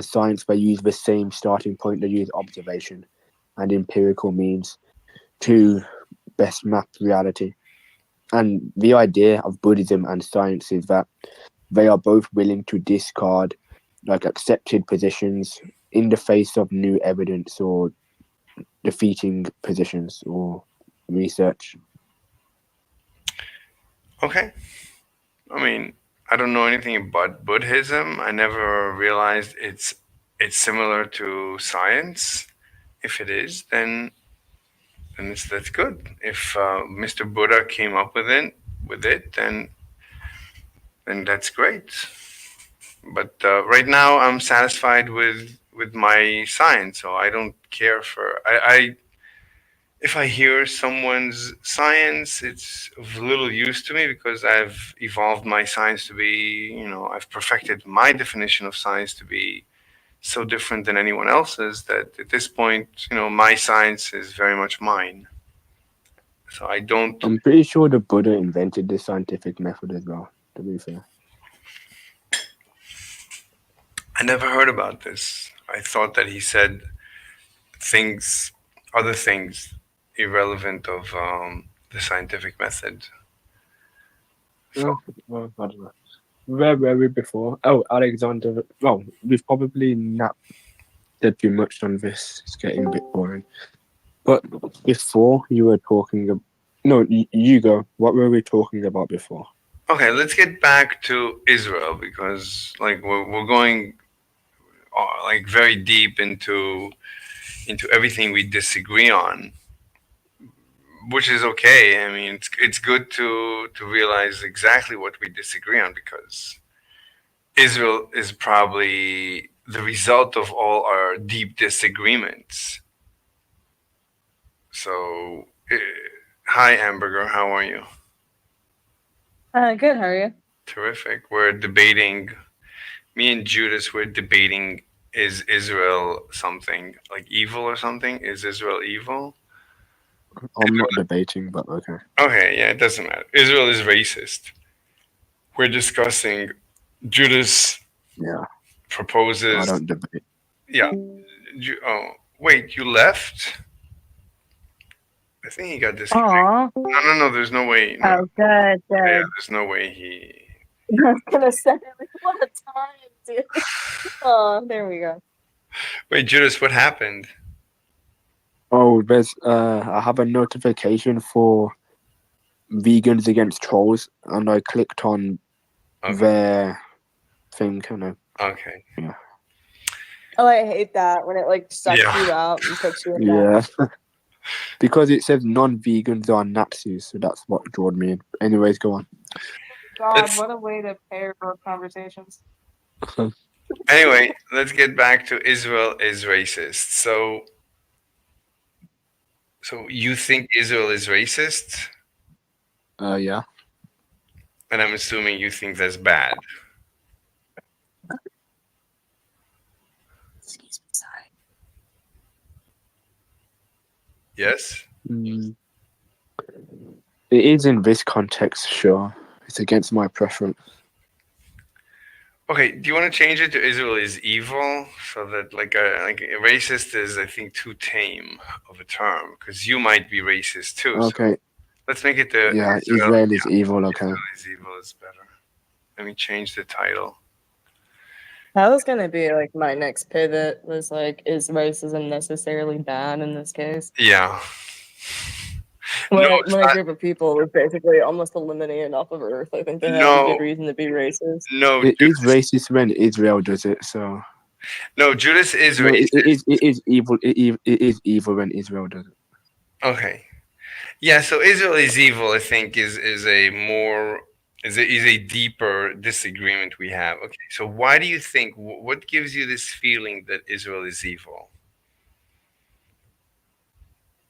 Speaker 2: science, they use the same starting point. They use observation and empirical means to best map reality. And the idea of Buddhism and science is that they are both willing to discard like accepted positions in the face of new evidence or defeating positions or research.
Speaker 1: Okay. I mean, I don't know anything about Buddhism. I never realized it's similar to science. If it is, then that's good. If Mr. Buddha came up with it, then that's great. But right now, I'm satisfied with my science, so I don't care for I if I hear someone's science, it's of little use to me because I've evolved my science to be, I've perfected my definition of science to be so different than anyone else's that at this point, my science is very much mine. So I don't.
Speaker 2: I'm pretty sure the Buddha invented the scientific method as well, to be fair.
Speaker 1: I never heard about this. I thought that he said things, other things, irrelevant of the scientific method. So,
Speaker 2: Well, I don't know. Where were we before? Oh, Alexander. Well, we've probably not said too much on this. It's getting a bit boring. But before you were talking. No, you go. What were we talking about before?
Speaker 1: okay, let's get back to Israel because, like, we're going like very deep into everything we disagree on, which is okay. I mean, it's good to realize exactly what we disagree on because Israel is probably the result of all our deep disagreements. So, hi, Amberger, how are you?
Speaker 3: Good, how are you?
Speaker 1: Terrific. We're debating, me and Judas were debating, is Israel something like evil or something? Is Israel evil?
Speaker 2: I'm not debating, but okay.
Speaker 1: Okay, yeah, it doesn't matter. Israel is racist. We're discussing Judas
Speaker 2: Yeah, I
Speaker 1: proposes.
Speaker 2: don't debate.
Speaker 1: Yeah. Oh, wait, you left? I think he got disconnected.
Speaker 3: Aw.
Speaker 1: No, there's no way. No,
Speaker 3: Oh, good,
Speaker 1: yeah,
Speaker 3: good.
Speaker 1: there's no way he.
Speaker 3: I was gonna say, like, what a time, dude. Oh, there we go.
Speaker 1: Wait, Judas, what happened?
Speaker 2: Oh, there's I have a notification for Vegans Against Trolls, and I clicked on
Speaker 1: Okay.
Speaker 2: their thing. I know.
Speaker 1: Okay.
Speaker 3: Oh, I hate that when it like sucks
Speaker 1: Yeah.
Speaker 3: you out and puts you in that.
Speaker 2: Yeah, because it says non-vegans are Nazis, so that's what drawed me in. Anyways, go on.
Speaker 3: God,
Speaker 1: Let's-
Speaker 3: what a way to pair both conversations.
Speaker 1: Anyway, let's get back to Israel is racist. So you think Israel is racist?
Speaker 2: Yeah.
Speaker 1: And I'm assuming you think that's bad.
Speaker 3: Excuse me, sorry.
Speaker 1: Yes?
Speaker 2: Mm. It is in this context, sure. It's against my preference.
Speaker 1: Okay, do you want to change it to Israel is evil so that like a racist is I think too tame of a term because you might be racist too. So
Speaker 2: Okay.
Speaker 1: let's make it the
Speaker 2: Yeah, Israel is evil. Okay.
Speaker 1: Israel is evil is better. Let me change the title.
Speaker 3: That was gonna be like my next pivot was like, is racism necessarily bad in this case?
Speaker 1: Yeah.
Speaker 3: When,
Speaker 1: No,
Speaker 3: I,
Speaker 1: it's
Speaker 3: when a
Speaker 1: not.
Speaker 3: group of people was basically almost eliminated off of Earth, I think they have
Speaker 1: No.
Speaker 3: a good reason to be racist.
Speaker 1: No,
Speaker 2: It is racist when Israel does it. So
Speaker 1: no, Judas is
Speaker 2: no,
Speaker 1: racist.
Speaker 2: it is evil. It is evil when Israel does it.
Speaker 1: Okay. Yeah, so Israel is evil, I think, is a more is a deeper disagreement we have. Okay, so why do you think what gives you this feeling that Israel is evil?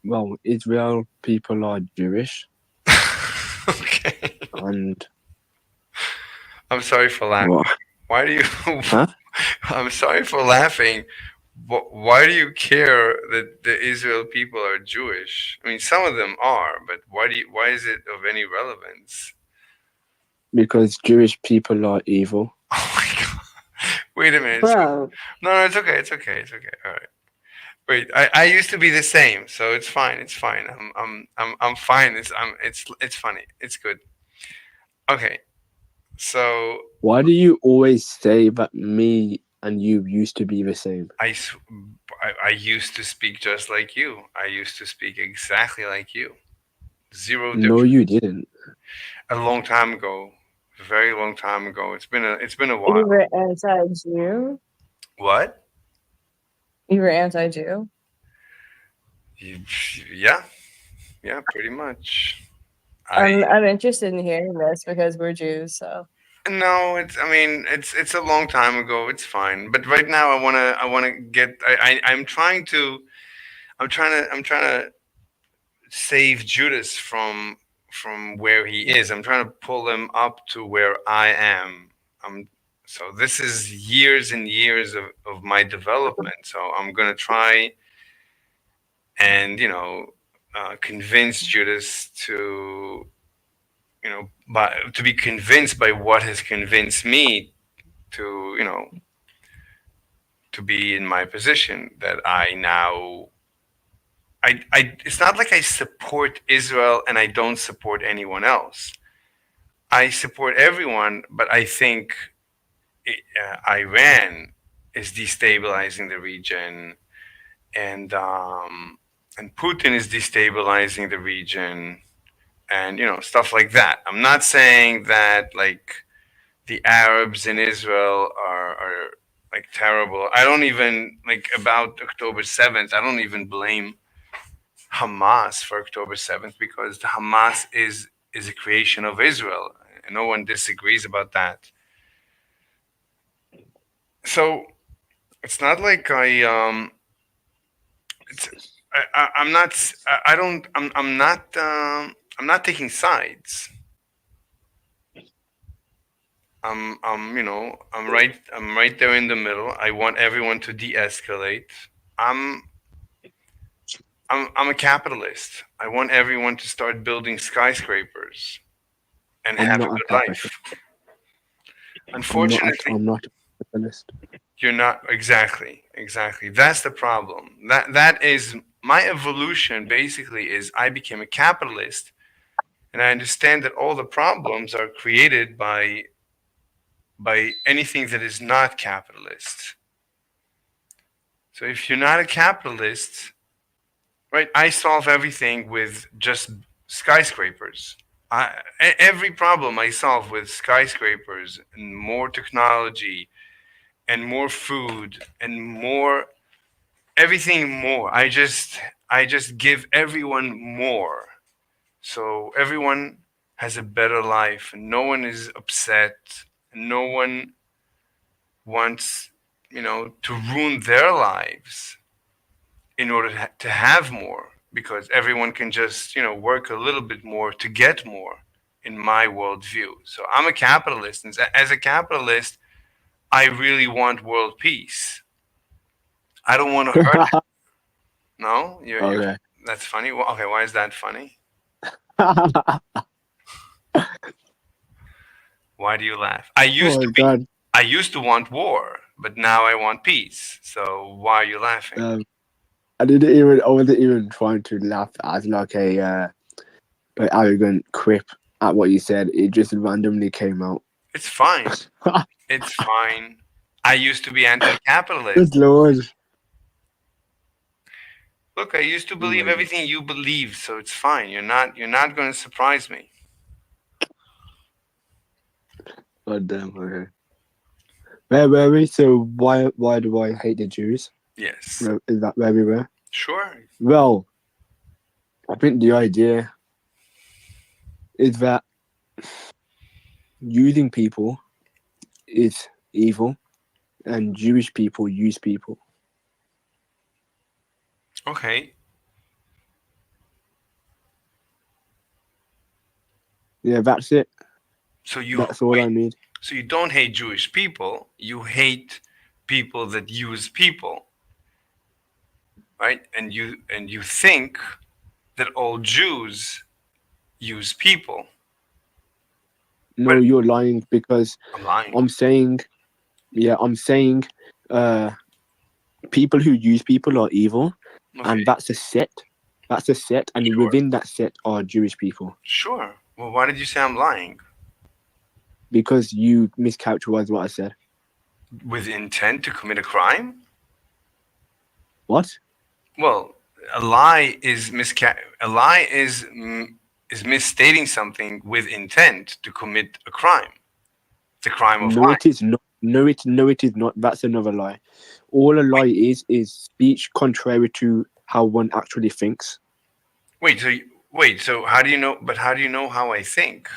Speaker 2: Well, Israel people are Jewish,
Speaker 1: Okay.
Speaker 2: and
Speaker 1: I'm sorry for laughing.
Speaker 2: what?
Speaker 1: Why do you
Speaker 2: Huh?
Speaker 1: I'm sorry for laughing. Why do you care that the Israel people are Jewish? I mean, some of them are, but why is it of any relevance?
Speaker 2: Because Jewish people are evil.
Speaker 1: Oh my god. Wait a minute.
Speaker 3: Bro,
Speaker 1: No, it's okay. It's okay. It's okay. All right. Wait, I used to be the same, so it's fine. It's fine. I'm fine. It's funny. It's good. Okay. So
Speaker 2: Why do you always say that me and you used to be the same.
Speaker 1: I used to speak just like you. I used to speak exactly like you. Zero
Speaker 2: No,
Speaker 1: different.
Speaker 2: you didn't.
Speaker 1: A long time ago, a very long time ago. It's been a
Speaker 3: You
Speaker 1: while.
Speaker 3: were anti-Jew.
Speaker 1: What?
Speaker 3: You were anti-Jew.
Speaker 1: You- Yeah, yeah, pretty much.
Speaker 3: I'm interested in hearing this because we're Jews. So
Speaker 1: No, I mean, it's a long time ago. It's fine. But right now, I wanna get. I'm trying to save Judas from where he is. I'm trying to pull him up to where I am. So this is years and years of my development. So I'm gonna try and convince Judas to to be convinced by what has convinced me to to be in my position that I now it's not like I support Israel and I don't support anyone else. I support everyone, but I think Iran is destabilizing the region, and Putin is destabilizing the region, and stuff like that. I'm not saying that like the Arabs in Israel are like terrible. I don't even like about October 7th. I don't even blame Hamas for October 7th because the Hamas is a creation of Israel, and no one disagrees about that. So it's not like I'm not I don't I'm not taking sides. I'm right there in the middle. I want everyone to de-escalate. I'm I'm a capitalist. I want everyone to start building skyscrapers and
Speaker 2: I'm
Speaker 1: have a
Speaker 2: not a
Speaker 1: good
Speaker 2: capitalist.
Speaker 1: life. Unfortunately,
Speaker 2: I'm not a capitalist.
Speaker 1: you're not exactly. That's the problem. That is my evolution. Basically, is I became a capitalist, and I understand that all the problems are created by anything that is not capitalist. So if you're not a capitalist, right, I solve everything with just skyscrapers. Every problem I solve with skyscrapers and more technology and more food and more everything more. I just give everyone more. So everyone has a better life and no one is upset and no one wants, to ruin their lives in order to have more because everyone can just, work a little bit more to get more in my worldview. So I'm a capitalist. And as a capitalist, I really want world peace. I don't want to hurt. No,
Speaker 2: Okay.
Speaker 1: that's funny. Well, okay, why is that funny? Why do you laugh?
Speaker 2: Oh God.
Speaker 1: I used to want war, but now I want peace. So why are you laughing?
Speaker 2: I wasn't even trying to laugh as like a like arrogant quip at what you said. It just randomly came out.
Speaker 1: It's fine. It's fine. I used to be anti-capitalist.
Speaker 2: Good Lord.
Speaker 1: Look, I used to
Speaker 2: Oh
Speaker 1: believe
Speaker 2: my
Speaker 1: everything you believe, so it's fine. You're not going to surprise me.
Speaker 2: God damn. Okay. Where were we? So why do I hate the Jews?
Speaker 1: Yes.
Speaker 2: Is that where we were?
Speaker 1: Sure.
Speaker 2: Well, I think the idea is that using people is evil, and Jewish people use people.
Speaker 1: Okay.
Speaker 2: Yeah, that's it.
Speaker 1: So you
Speaker 2: That's all I need.
Speaker 1: So you don't hate Jewish people, you hate people that use people. Right? And you think that all Jews use people.
Speaker 2: No,
Speaker 1: But
Speaker 2: you're lying because
Speaker 1: I'm lying.
Speaker 2: I'm saying people who use people are evil,
Speaker 1: Okay.
Speaker 2: and that's a set. That's a set, and
Speaker 1: Sure.
Speaker 2: within that set are Jewish people.
Speaker 1: Sure. Well, why did you say I'm lying?
Speaker 2: Because you mischaracterized what I said.
Speaker 1: with intent to commit a crime?
Speaker 2: What?
Speaker 1: Well, a lie is is misstating something with intent to commit a crime. It's a crime of
Speaker 2: No,
Speaker 1: lying.
Speaker 2: it is not. No, it is not. That's another lie. All a lie is speech contrary to how one actually thinks.
Speaker 1: So how do you know? But how do you know how I think?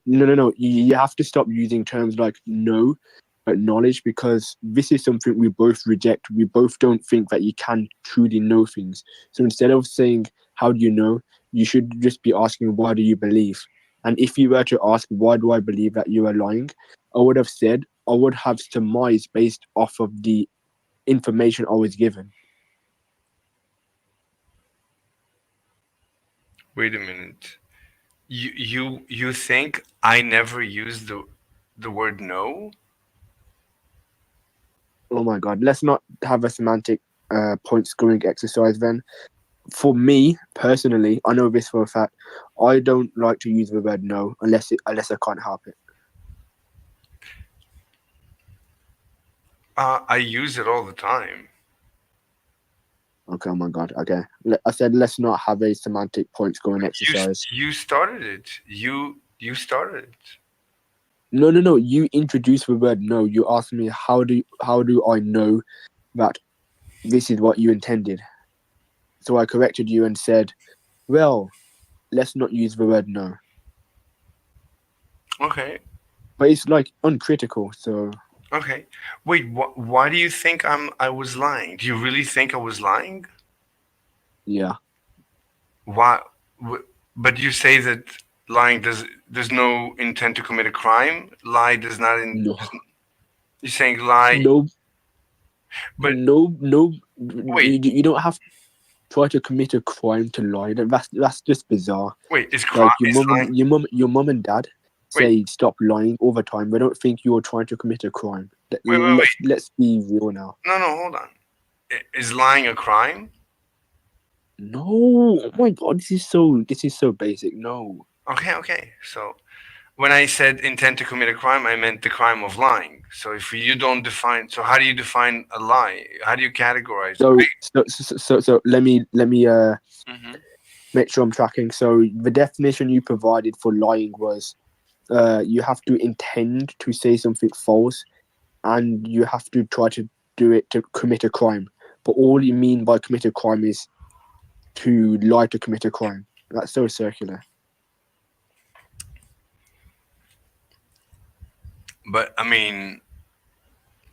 Speaker 2: No. You have to stop using terms like know, knowledge, because this is something we both reject. We both don't think that you can truly know things. So instead of saying how do you know, you should just be asking why do you believe. And if you were to ask why do I believe that you are lying, I would have said I would have surmised based off of the information I was given.
Speaker 1: Wait a minute. You think I never used the word no?
Speaker 2: Oh my god, let's not have a semantic point scoring exercise then. For me personally, I know this for a fact. I don't like to use the word no unless I can't help it.
Speaker 1: I use it all the time.
Speaker 2: Okay, oh my god. Okay, I said let's not have a semantic point scoring exercise.
Speaker 1: You started it. You started it.
Speaker 2: No. You introduced the word no. You asked me how do I know that this is what you intended. So I corrected you and said, well, let's not use the word no.
Speaker 1: Okay.
Speaker 2: But it's like uncritical. So
Speaker 1: Okay. Wait. Why do you think I was lying? Do you really think I was lying?
Speaker 2: yeah.
Speaker 1: Why? But you say that lying there's no intent to commit a crime. Lie does not.
Speaker 2: No.
Speaker 1: You're saying lie,
Speaker 2: No.
Speaker 1: but
Speaker 2: No.
Speaker 1: wait.
Speaker 2: You don't have to try to commit a crime to lie. That's just bizarre.
Speaker 1: Wait. Is crime
Speaker 2: Like
Speaker 1: is lying?
Speaker 2: your mum and dad
Speaker 1: Wait.
Speaker 2: say stop lying all the time. They don't think you're trying to commit a crime.
Speaker 1: Wait.
Speaker 2: Let's be real now.
Speaker 1: No. Hold on. Is lying a crime?
Speaker 2: No, oh my god, this is so basic. No,
Speaker 1: Okay. So when I said intent to commit a crime, I meant the crime of lying. So if you don't define, so how do you define a lie? How do you categorize
Speaker 2: so let me
Speaker 1: Mhm.
Speaker 2: make sure I'm tracking. So the definition you provided for lying was you have to intend to say something false, and you have to try to do it to commit a crime. But all you mean by commit a crime is to lie to commit a crime. That's so circular.
Speaker 1: But I mean,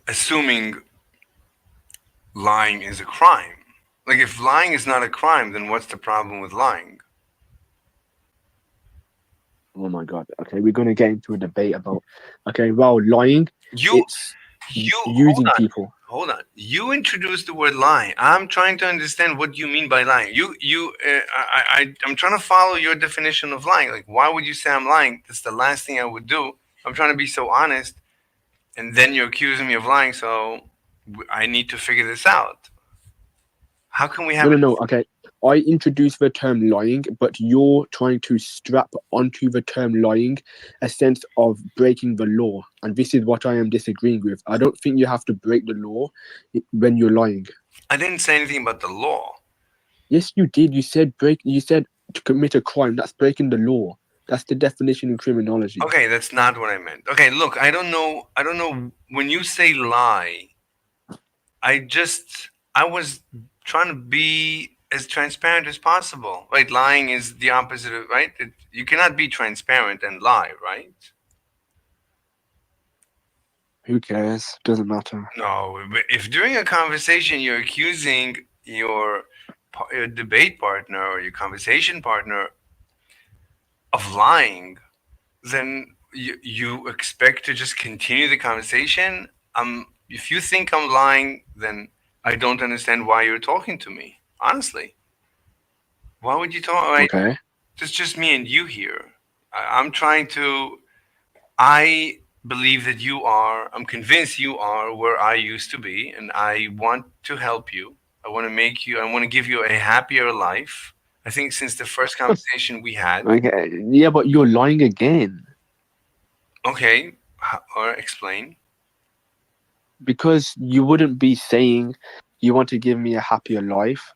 Speaker 1: assuming lying is a crime. Like if lying is not a crime, then what's the problem with lying?
Speaker 2: Oh my god. Okay, we're gonna get into a debate about. Okay, well, lying.
Speaker 1: You
Speaker 2: It's
Speaker 1: you
Speaker 2: using people.
Speaker 1: hold on. You introduced the word lying. I'm trying to understand what you mean by lying. I'm trying to follow your definition of lying. Like, why would you say I'm lying? That's the last thing I would do. I'm trying to be so honest, and then you're accusing me of lying. So I need to figure this out. How can we have
Speaker 2: No. Okay, I introduced the term lying, but you're trying to strap onto the term lying a sense of breaking the law, and this is what I am disagreeing with. I don't think you have to break the law when you're lying.
Speaker 1: I didn't say anything about the law.
Speaker 2: Yes, you did. You said break. You said to commit a crime. That's breaking the law. That's the definition in criminology.
Speaker 1: Okay, that's not what I meant. Okay, look, I don't know. When you say lie, I was trying to be as transparent as possible. Right? Lying is the opposite of right. You cannot be transparent and lie, right?
Speaker 2: Who cares? Doesn't matter.
Speaker 1: No, but if during a conversation you're accusing your debate partner or your conversation partner of lying, then you expect to just continue the conversation. If you think I'm lying, then I don't understand why you're talking to me. Honestly, why would you talk? Right?
Speaker 2: Okay.
Speaker 1: It's just me and you here. I'm trying to. I believe that you are. I'm convinced you are where I used to be, and I want to help you. I want to make you. I want to give you a happier life. I think since the first conversation we had.
Speaker 2: Okay. Yeah, but you're lying again.
Speaker 1: Okay, Or explain.
Speaker 2: Because you wouldn't be saying you want to give me a happier life.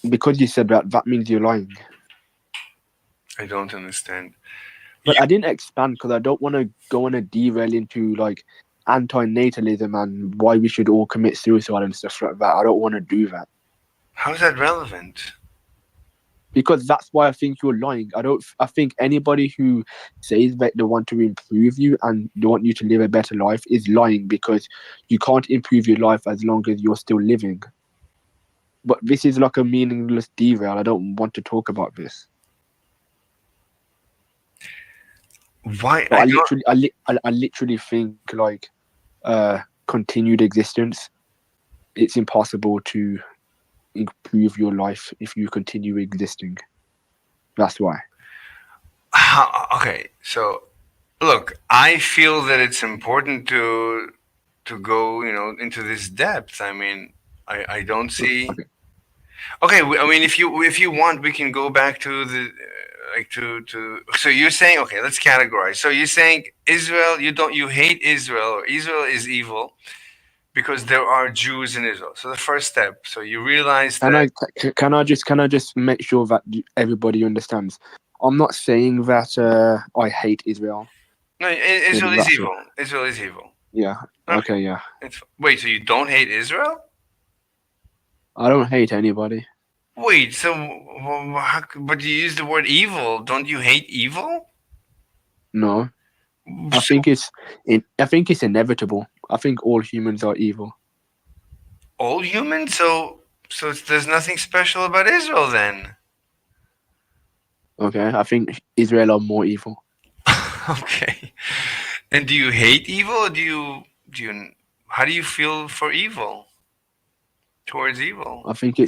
Speaker 2: Because you said that, that means you're lying.
Speaker 1: I don't understand.
Speaker 2: But I didn't expand because I don't want to go on a derail into like anti-natalism and why we should all commit suicide and stuff like that. I don't want to do that
Speaker 1: How is that relevant?
Speaker 2: because that's why I think you're lying. I think anybody who says that they want to improve you and they want you to live a better life is lying because you can't improve your life as long as you're still living. But this is like a meaningless derail. I don't want to talk about this.
Speaker 1: Why?
Speaker 2: But I literally think like continued existence. It's impossible to improve your life if you continue existing. That's why.
Speaker 1: Okay, so look, I feel that it's important to go, into this depth. I mean, I don't see.
Speaker 2: Okay.
Speaker 1: Okay, I mean, if you want, we can go back to the like to. So you're saying, okay, let's categorize. So you're saying Israel, you hate Israel, or Israel is evil because there are Jews in Israel. So the first step. So you realize that.
Speaker 2: Can I just make sure that everybody understands? I'm not saying that I hate Israel.
Speaker 1: No,
Speaker 2: Maybe
Speaker 1: Israel is
Speaker 2: that's it.
Speaker 1: evil. Israel is evil.
Speaker 2: Yeah. Okay. Yeah.
Speaker 1: Wait, so you don't hate Israel?
Speaker 2: I don't hate anybody.
Speaker 1: Wait, so but you use the word evil. Don't you hate evil?
Speaker 2: No. I
Speaker 1: So
Speaker 2: think it's inevitable. I think all humans are evil.
Speaker 1: all humans. There's nothing special about Israel then.
Speaker 2: Okay. I think Israel are more evil.
Speaker 1: Okay. And do you hate evil? Or do you how do you feel for evil? Towards evil?
Speaker 2: I think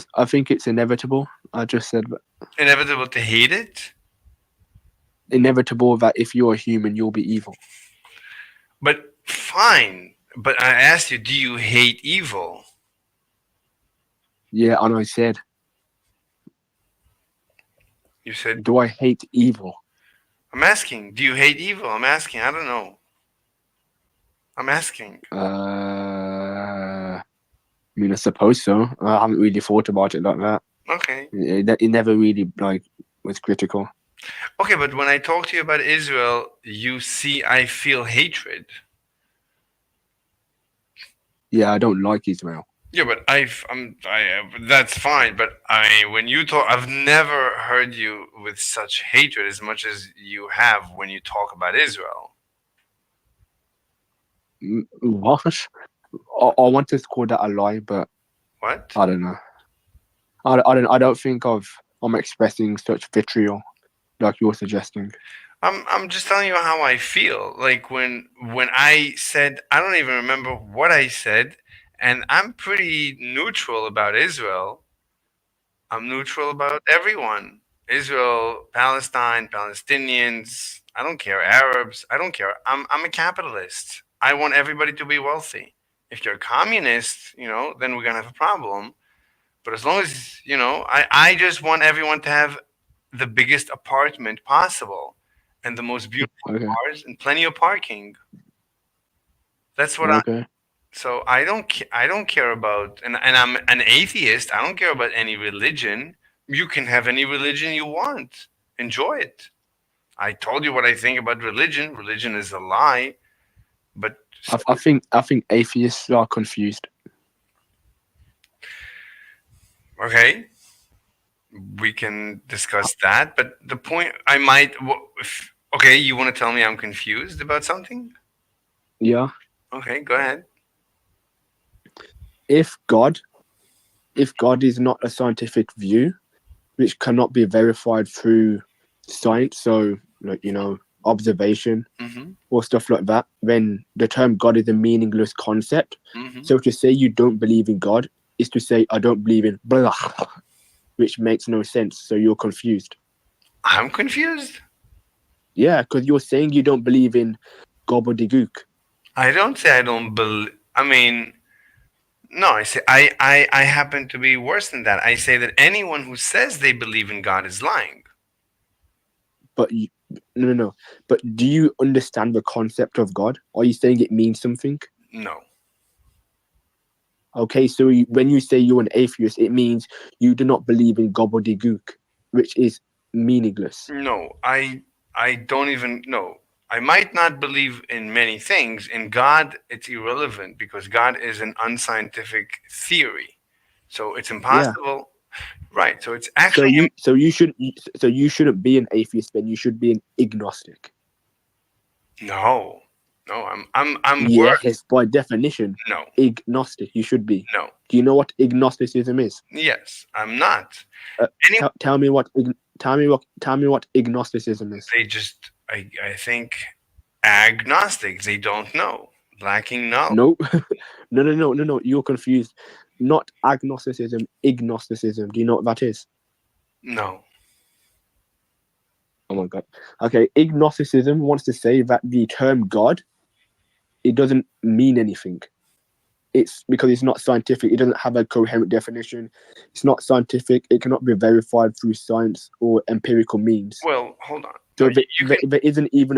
Speaker 2: it's inevitable. I just said that.
Speaker 1: Inevitable to hate it?
Speaker 2: Inevitable that if you're a human, you'll be evil.
Speaker 1: But fine. But I asked you, do you hate evil?
Speaker 2: Yeah, and I said,
Speaker 1: You said
Speaker 2: do I hate evil?
Speaker 1: I'm asking, do you hate evil? I'm asking, I don't know. I'm asking.
Speaker 2: I mean, I suppose so. I haven't really thought about it like that.
Speaker 1: Okay.
Speaker 2: It never really like was critical.
Speaker 1: Okay, but when I talk to you about Israel, you see I feel hatred.
Speaker 2: Yeah, I don't like Israel.
Speaker 1: Yeah, but that's fine. But I mean, when you talk, I've never heard you with such hatred as much as you have when you talk about Israel.
Speaker 2: What? I want to call that a lie, but
Speaker 1: What?
Speaker 2: I don't know. I don't think I'm expressing such vitriol like you're suggesting.
Speaker 1: I'm just telling you how I feel. Like when I said, I don't even remember what I said, and I'm pretty neutral about Israel. I'm neutral about everyone. Israel, Palestine, Palestinians. I don't care. Arabs. I don't care. I'm a capitalist. I want everybody to be wealthy. If you're a communist, then we're gonna have a problem. But as long as I just want everyone to have the biggest apartment possible and the most beautiful
Speaker 2: Okay.
Speaker 1: cars and plenty of parking. That's what
Speaker 2: Okay.
Speaker 1: So I don't care about, and I'm an atheist. I don't care about any religion. You can have any religion you want. Enjoy it. I told you what I think about religion. Religion is a lie. But
Speaker 2: I think atheists are confused.
Speaker 1: okay, we can discuss that. But the point I might okay, you want to tell me I'm confused about something?
Speaker 2: Yeah.
Speaker 1: Okay, go ahead.
Speaker 2: If God is not a scientific view, which cannot be verified through science, so like observation
Speaker 1: Mm-hmm.
Speaker 2: or stuff like that, then the term God is a meaningless concept.
Speaker 1: Mm-hmm.
Speaker 2: So to say you don't believe in God is to say I don't believe in blah, which makes no sense. So you're confused.
Speaker 1: I'm confused.
Speaker 2: Yeah, because you're saying you don't believe in gobbledygook.
Speaker 1: I don't say I don't believe. I mean, no, I say I happen to be worse than that. I say that anyone who says they believe in God is lying.
Speaker 2: But no. But do you understand the concept of God? Are you saying it means something?
Speaker 1: No.
Speaker 2: Okay, so when you say you're an atheist, it means you do not believe in gobbledygook, which is meaningless.
Speaker 1: No, I don't even know. I might not believe in many things. In God, it's irrelevant because God is an unscientific theory. So it's
Speaker 2: Yeah.
Speaker 1: impossible. Right. So it's
Speaker 2: So
Speaker 1: actually
Speaker 2: you shouldn't be an atheist. Then you should be an agnostic.
Speaker 1: no. No, I'm worse.
Speaker 2: Yes, by definition,
Speaker 1: No.
Speaker 2: agnostic. You should be.
Speaker 1: No.
Speaker 2: Do you know what agnosticism is?
Speaker 1: Yes, I'm not. Any
Speaker 2: Tell me what agnosticism is.
Speaker 1: they just I think agnostic. They don't know. Lacking knowledge.
Speaker 2: No, no. You're confused. Not agnosticism, agnosticism. Do you know what that is?
Speaker 1: No.
Speaker 2: Oh my god. Okay, agnosticism wants to say that the term God, it doesn't mean anything. It's because it's not scientific. It doesn't have a coherent definition. It's not scientific. It cannot be verified through science or empirical means.
Speaker 1: Well, hold on.
Speaker 2: So
Speaker 1: No, you can,
Speaker 2: there isn't even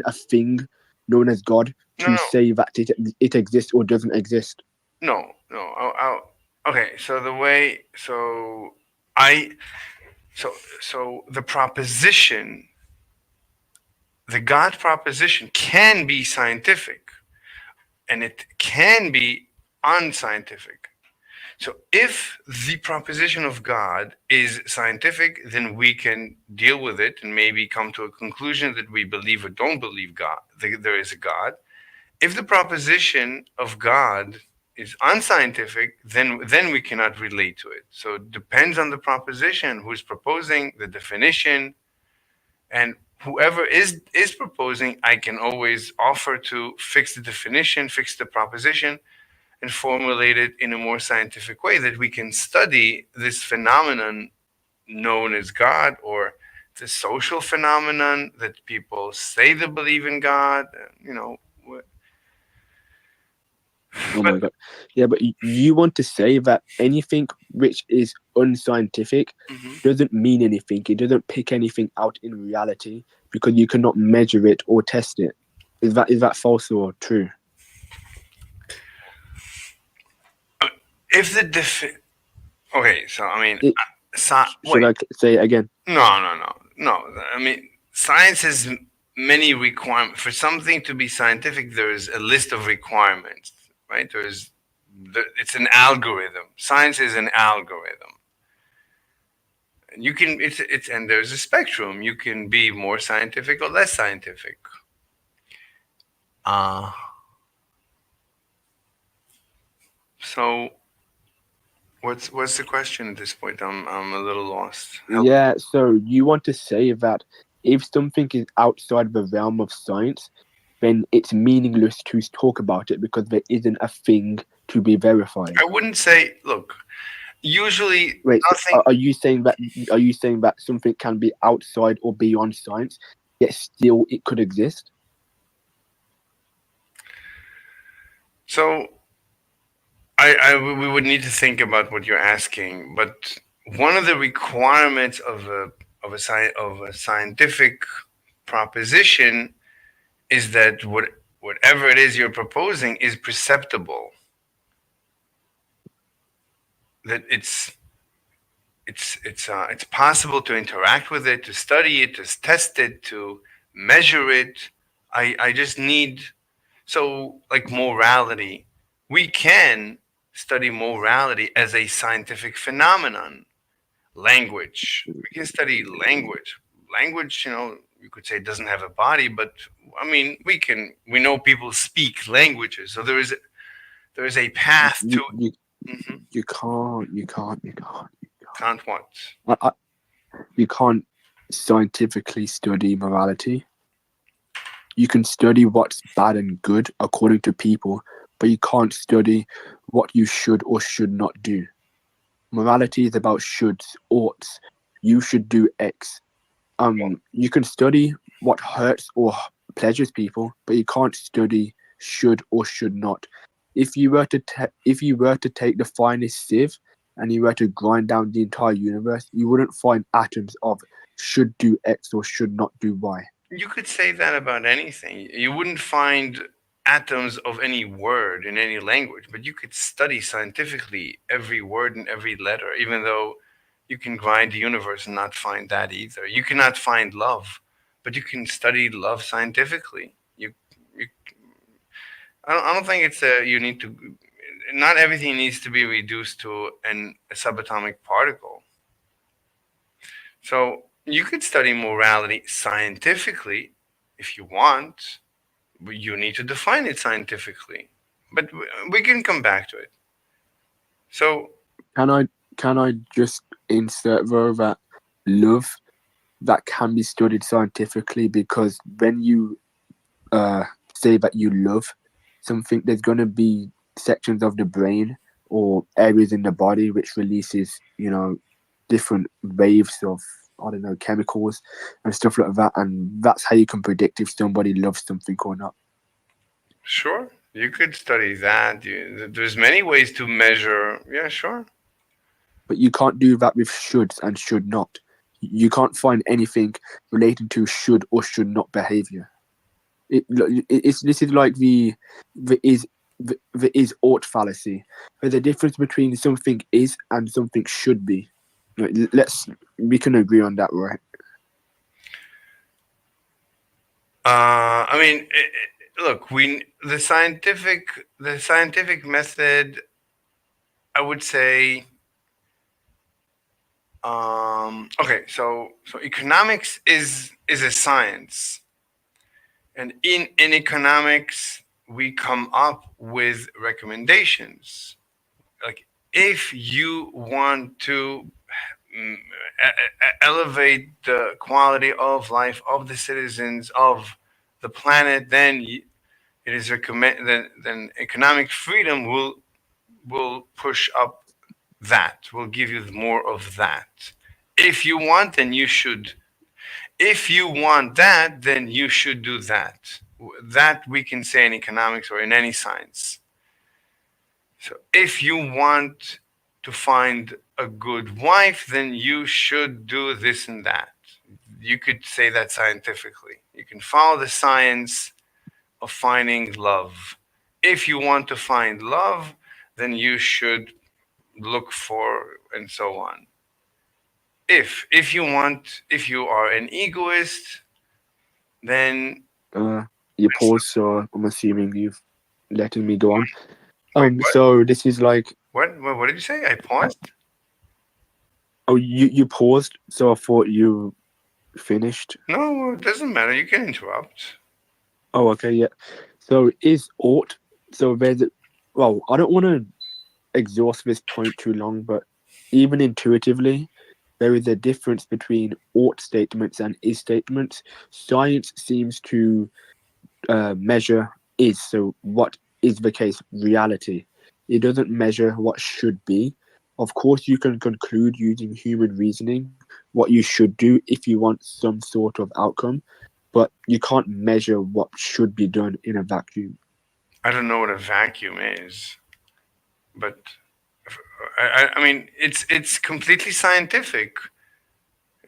Speaker 2: a thing known as God to
Speaker 1: No.
Speaker 2: say that it exists or doesn't exist.
Speaker 1: no. Okay, so the proposition, the God proposition can be scientific and it can be unscientific. So if the proposition of God is scientific, then we can deal with it and maybe come to a conclusion that we believe or don't believe God, there is a God. If the proposition of God is unscientific, then we cannot relate to it. So it depends on the proposition, who's proposing the definition, and whoever is proposing, I can always offer to fix the definition, fix the proposition, and formulate it in a more scientific way that we can study this phenomenon known as God, or the social phenomenon that people say they believe in God, you know.
Speaker 2: Oh my god. Yeah, but you want to say that anything which is unscientific
Speaker 1: Mhm.
Speaker 2: doesn't mean anything. It doesn't pick anything out in reality because you cannot measure it or test it. Is that false or true?
Speaker 1: If the okay, so I mean,
Speaker 2: Should I say it again?
Speaker 1: No. I mean, science has many requirements. For something to be scientific, there is a list of requirements, right? It's an algorithm. Science is an algorithm. And you can, and there's a spectrum. You can be more scientific or less scientific. So what's the question at this point? I'm a little lost.
Speaker 2: Yeah, so you want to say that if something is outside the realm of science, then it's meaningless to talk about it because there isn't a thing to be verified.
Speaker 1: I wouldn't say. Look, usually
Speaker 2: Wait,
Speaker 1: nothing.
Speaker 2: are you saying that something can be outside or beyond science, yet still it could exist?
Speaker 1: So we would need to think about what you're asking, but one of the requirements of a scientific proposition is that whatever it is you're proposing is perceptible. That it's possible to interact with it, to study it, to test it, to measure it. I just need, so like morality, we can study morality as a scientific phenomenon. Language, we can study language. Language, you could say it doesn't have a body, but I mean, we know people speak languages, so there is a path to.
Speaker 2: You can't
Speaker 1: Can't what?
Speaker 2: You can't scientifically study morality. You can study what's bad and good according to people, but you can't study what you should or should not do. Morality is about shoulds, oughts. You should do X. You can study what hurts or pleasures people, but you can't study should or should not. If you were to take the finest sieve and you were to grind down the entire universe, you wouldn't find atoms of should do X or should not do Y.
Speaker 1: You could say that about anything. You wouldn't find atoms of any word in any language, but you could study scientifically every word and every letter, even though you can grind the universe and not find that either. You cannot find love, but you can study love scientifically. You I don't think it's a you need to. Not everything needs to be reduced to a subatomic particle. So you could study morality scientifically if you want. But you need to define it scientifically. But we can come back to it. So
Speaker 2: Can I just insert though that love that can be studied scientifically, because when you say that you love something, there's going to be sections of the brain or areas in the body which releases, different waves of, I don't know, chemicals and stuff like that, and that's how you can predict if somebody loves something or not.
Speaker 1: sure, you could study that. There's many ways to measure. Yeah, sure.
Speaker 2: But you can't do that with shoulds and should not. You can't find anything relating to should or should not behavior. This is like the is ought fallacy. There's a difference between something is and something should be. We can agree on that, right?
Speaker 1: I mean, look, the scientific method. I would say. Okay, so economics is a science, and in economics we come up with recommendations. Like if you want to elevate the quality of life of the citizens of the planet, then it is recommend then economic freedom will push up that, will give you more of that. If you want, then you should. If you want that, then you should do that. That we can say in economics or in any science. So if you want to find a good wife, then you should do this and that. You could say that scientifically. You can follow the science of finding love. If you want to find love, then you should look for and so on. If you are an egoist, then
Speaker 2: You pause, so I'm assuming you've letting me go on.
Speaker 1: Wait, what?
Speaker 2: So this is like,
Speaker 1: What did you say? I paused.
Speaker 2: oh, you paused, so I thought you finished.
Speaker 1: No, it doesn't matter. You can interrupt.
Speaker 2: Oh, okay, yeah. So is ought. So well, I don't want to exhaust this point too long, but even intuitively, there is a difference between ought statements and is statements. Science seems to measure is. So what is the case? Reality. It doesn't measure what should be. Of course, you can conclude using human reasoning what you should do if you want some sort of outcome, but you can't measure what should be done in a vacuum.
Speaker 1: I don't know what a vacuum is, but I mean it's completely scientific.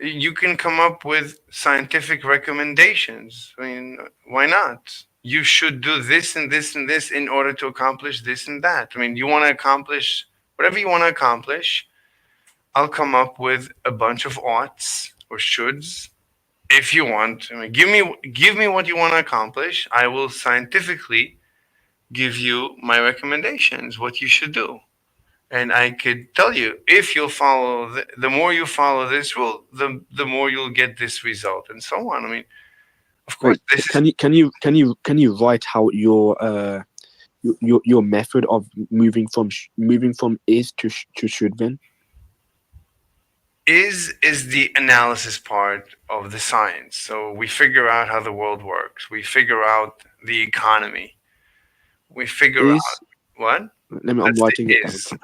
Speaker 1: You can come up with scientific recommendations. I mean, why not? You should do this and this and this in order to accomplish this and that. I mean, you want to accomplish whatever you want to accomplish. I'll come up with a bunch of oughts or shoulds. If you want, I mean, give me what you want to accomplish. I will scientifically give you my recommendations, what you should do. And I could tell you, if you'll follow the more you follow this rule, the more you'll get this result, and so on. I mean, of course,
Speaker 2: Wait, can you write out your method of moving from is to should then?
Speaker 1: Is the analysis part of the science. So we figure out how the world works. We figure out the economy. We figure
Speaker 2: Is,
Speaker 1: out what?
Speaker 2: I'm
Speaker 1: That's
Speaker 2: writing
Speaker 1: the
Speaker 2: it
Speaker 1: is.
Speaker 2: down.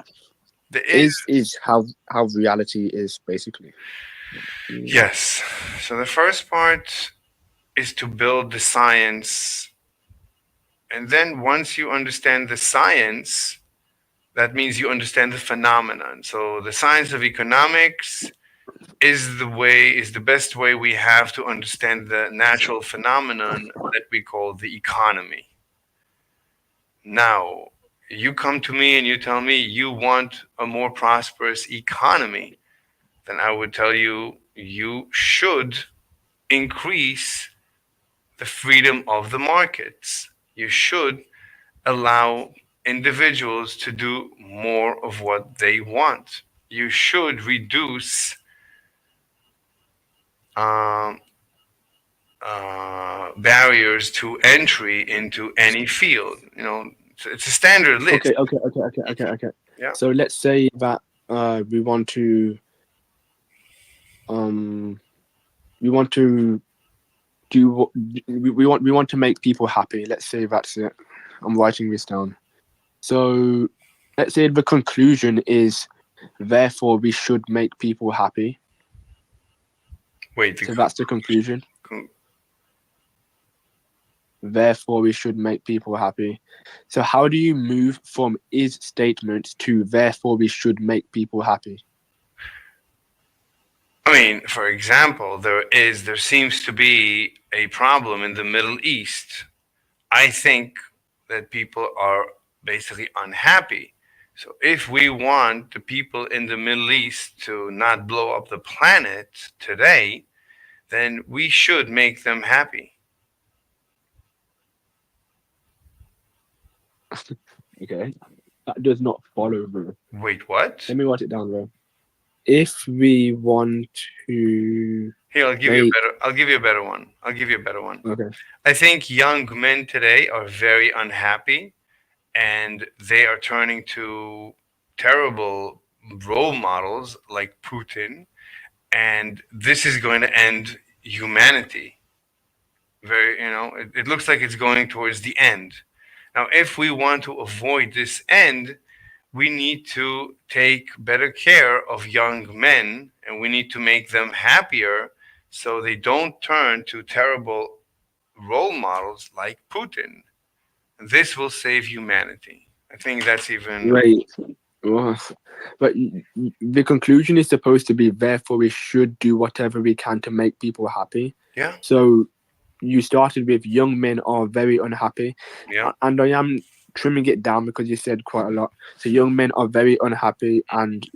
Speaker 1: The
Speaker 2: Is how reality is, basically.
Speaker 1: Yes. So the first part is to build the science. And then once you understand the science, that means you understand the phenomenon. So the science of economics is the best way we have to understand the natural phenomenon that we call the economy. Now, you come to me and you tell me you want a more prosperous economy, then I would tell you you should increase the freedom of the markets. You should allow individuals to do more of what they want. You should reduce um, barriers to entry into any field. It's a standard list.
Speaker 2: Okay.
Speaker 1: Yeah.
Speaker 2: So let's say that we want to um we want to do what we want to make people happy. Let's say that's it. I'm writing this down. So let's say the conclusion is therefore we should make people happy.
Speaker 1: Wait.
Speaker 2: So that's the conclusion.
Speaker 1: con-
Speaker 2: Therefore we should make people happy. So how do you move from is statements to therefore we should make people happy?
Speaker 1: I mean, for example, there seems to be a problem in the Middle East. I think that people are basically unhappy. So if we want the people in the Middle East to not blow up the planet today, then we should make them happy.
Speaker 2: Okay. That does not follow, bro.
Speaker 1: Wait, what?
Speaker 2: Let me write it down, bro. If we want to
Speaker 1: Here, I'll give you a better one.
Speaker 2: okay.
Speaker 1: I think young men today are very unhappy and they are turning to terrible role models like Putin, and this is going to end humanity. It looks like it's going towards the end. Now, if we want to avoid this end, we need to take better care of young men and we need to make them happier so they don't turn to terrible role models like Putin. This will save humanity. I think that's even.
Speaker 2: Right. Well, but the conclusion is supposed to be therefore we should do whatever we can to make people happy.
Speaker 1: Yeah.
Speaker 2: So you started with young men are very unhappy.
Speaker 1: Yeah.
Speaker 2: And I am trimming it down because you said quite a lot. So young men are very unhappy, and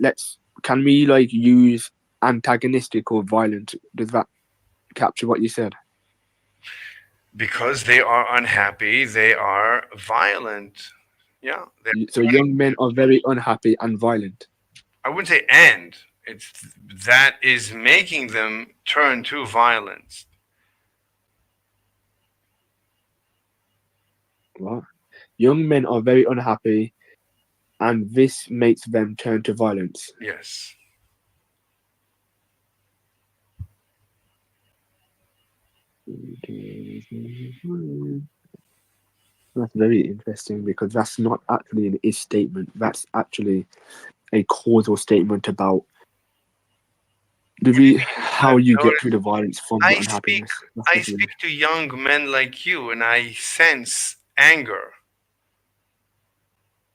Speaker 2: can we like use antagonistic or violent? Does that capture what you said?
Speaker 1: Because they are unhappy, they are violent. Yeah.
Speaker 2: So young men are very unhappy and violent.
Speaker 1: I wouldn't say end. It's that is making them turn to violence.
Speaker 2: What? Young men are very unhappy, and this makes them turn to violence.
Speaker 1: Yes.
Speaker 2: That's very interesting because that's not actually an is statement. That's actually a causal statement about how you get through the violence from the unhappiness.
Speaker 1: I speak to young men like you, and I sense anger,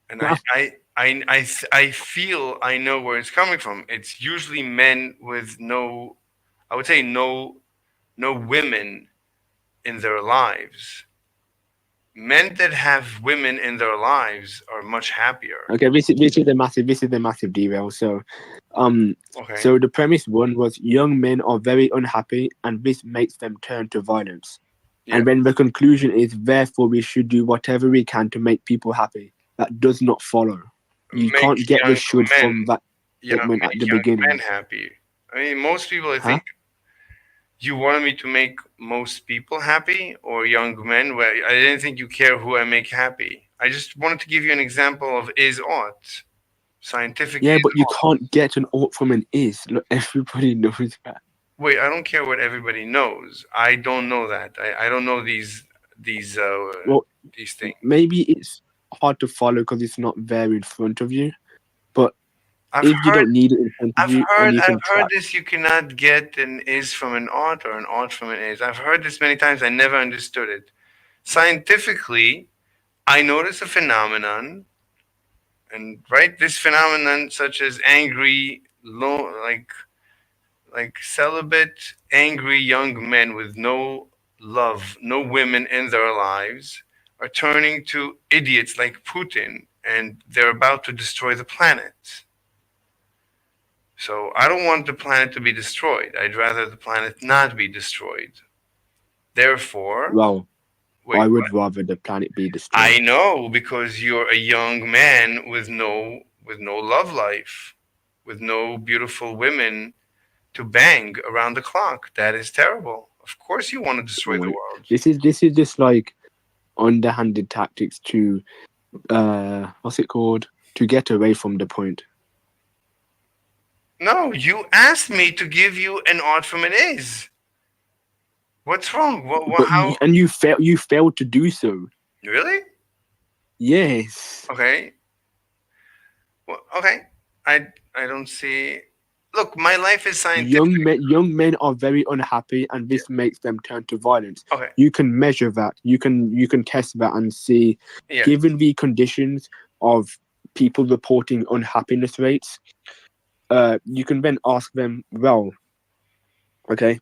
Speaker 1: and I feel I know where it's coming from. It's usually men with no, I would say no women in their lives. Men that have women in their lives are much happier.
Speaker 2: Okay, this is the massive derail. So,
Speaker 1: Okay.
Speaker 2: So the premise one was young men are very unhappy, and this makes them turn to violence.
Speaker 1: Yeah.
Speaker 2: And then the conclusion is therefore we should do whatever we can to make people happy. That does not follow. You can't get the should from that statement at the beginning.
Speaker 1: Men happy. I mean, most people. I think you wanted me to make most people happy or young men. Well, I didn't think you care who I make happy. I just wanted to give you an example of is ought. Scientific.
Speaker 2: Yeah, but you can't get an ought from an is. Look, everybody knows that.
Speaker 1: Wait, I don't care what everybody knows. I don't know that. I don't know these things.
Speaker 2: Maybe it's hard to follow because it's not there in front of you. But you don't need it in front of you,
Speaker 1: I've heard this. You cannot get an is from an ought or an ought from an is. I've heard this many times. I never understood it. Scientifically, I notice a phenomenon, and this phenomenon, such as angry, like celibate, angry young men with no love, no women in their lives, are turning to idiots like Putin, and they're about to destroy the planet. So I don't want the planet to be destroyed. I'd rather the planet not be destroyed. Therefore,
Speaker 2: Well,
Speaker 1: wait,
Speaker 2: I
Speaker 1: what?
Speaker 2: would rather the planet be
Speaker 1: I
Speaker 2: destroyed.
Speaker 1: know because you're a young man with no love life, with no beautiful women to bang around the clock. That is terrible. Of course, you want to destroy the
Speaker 2: Well,
Speaker 1: world.
Speaker 2: this is just like underhanded tactics to what's it called, to get away from the point.
Speaker 1: No, you asked me to give you an odd from an is. What's wrong?
Speaker 2: But
Speaker 1: How?
Speaker 2: you failed to do so.
Speaker 1: Really?
Speaker 2: Yes.
Speaker 1: Okay. Well, okay. I don't see. Look, my life is scientific.
Speaker 2: Young men are very unhappy, and
Speaker 1: Yeah.
Speaker 2: this makes them turn to violence.
Speaker 1: Okay.
Speaker 2: You can measure that. You can test that and see,
Speaker 1: Yeah.
Speaker 2: given the conditions of people reporting unhappiness rates, you can then ask them, well, okay,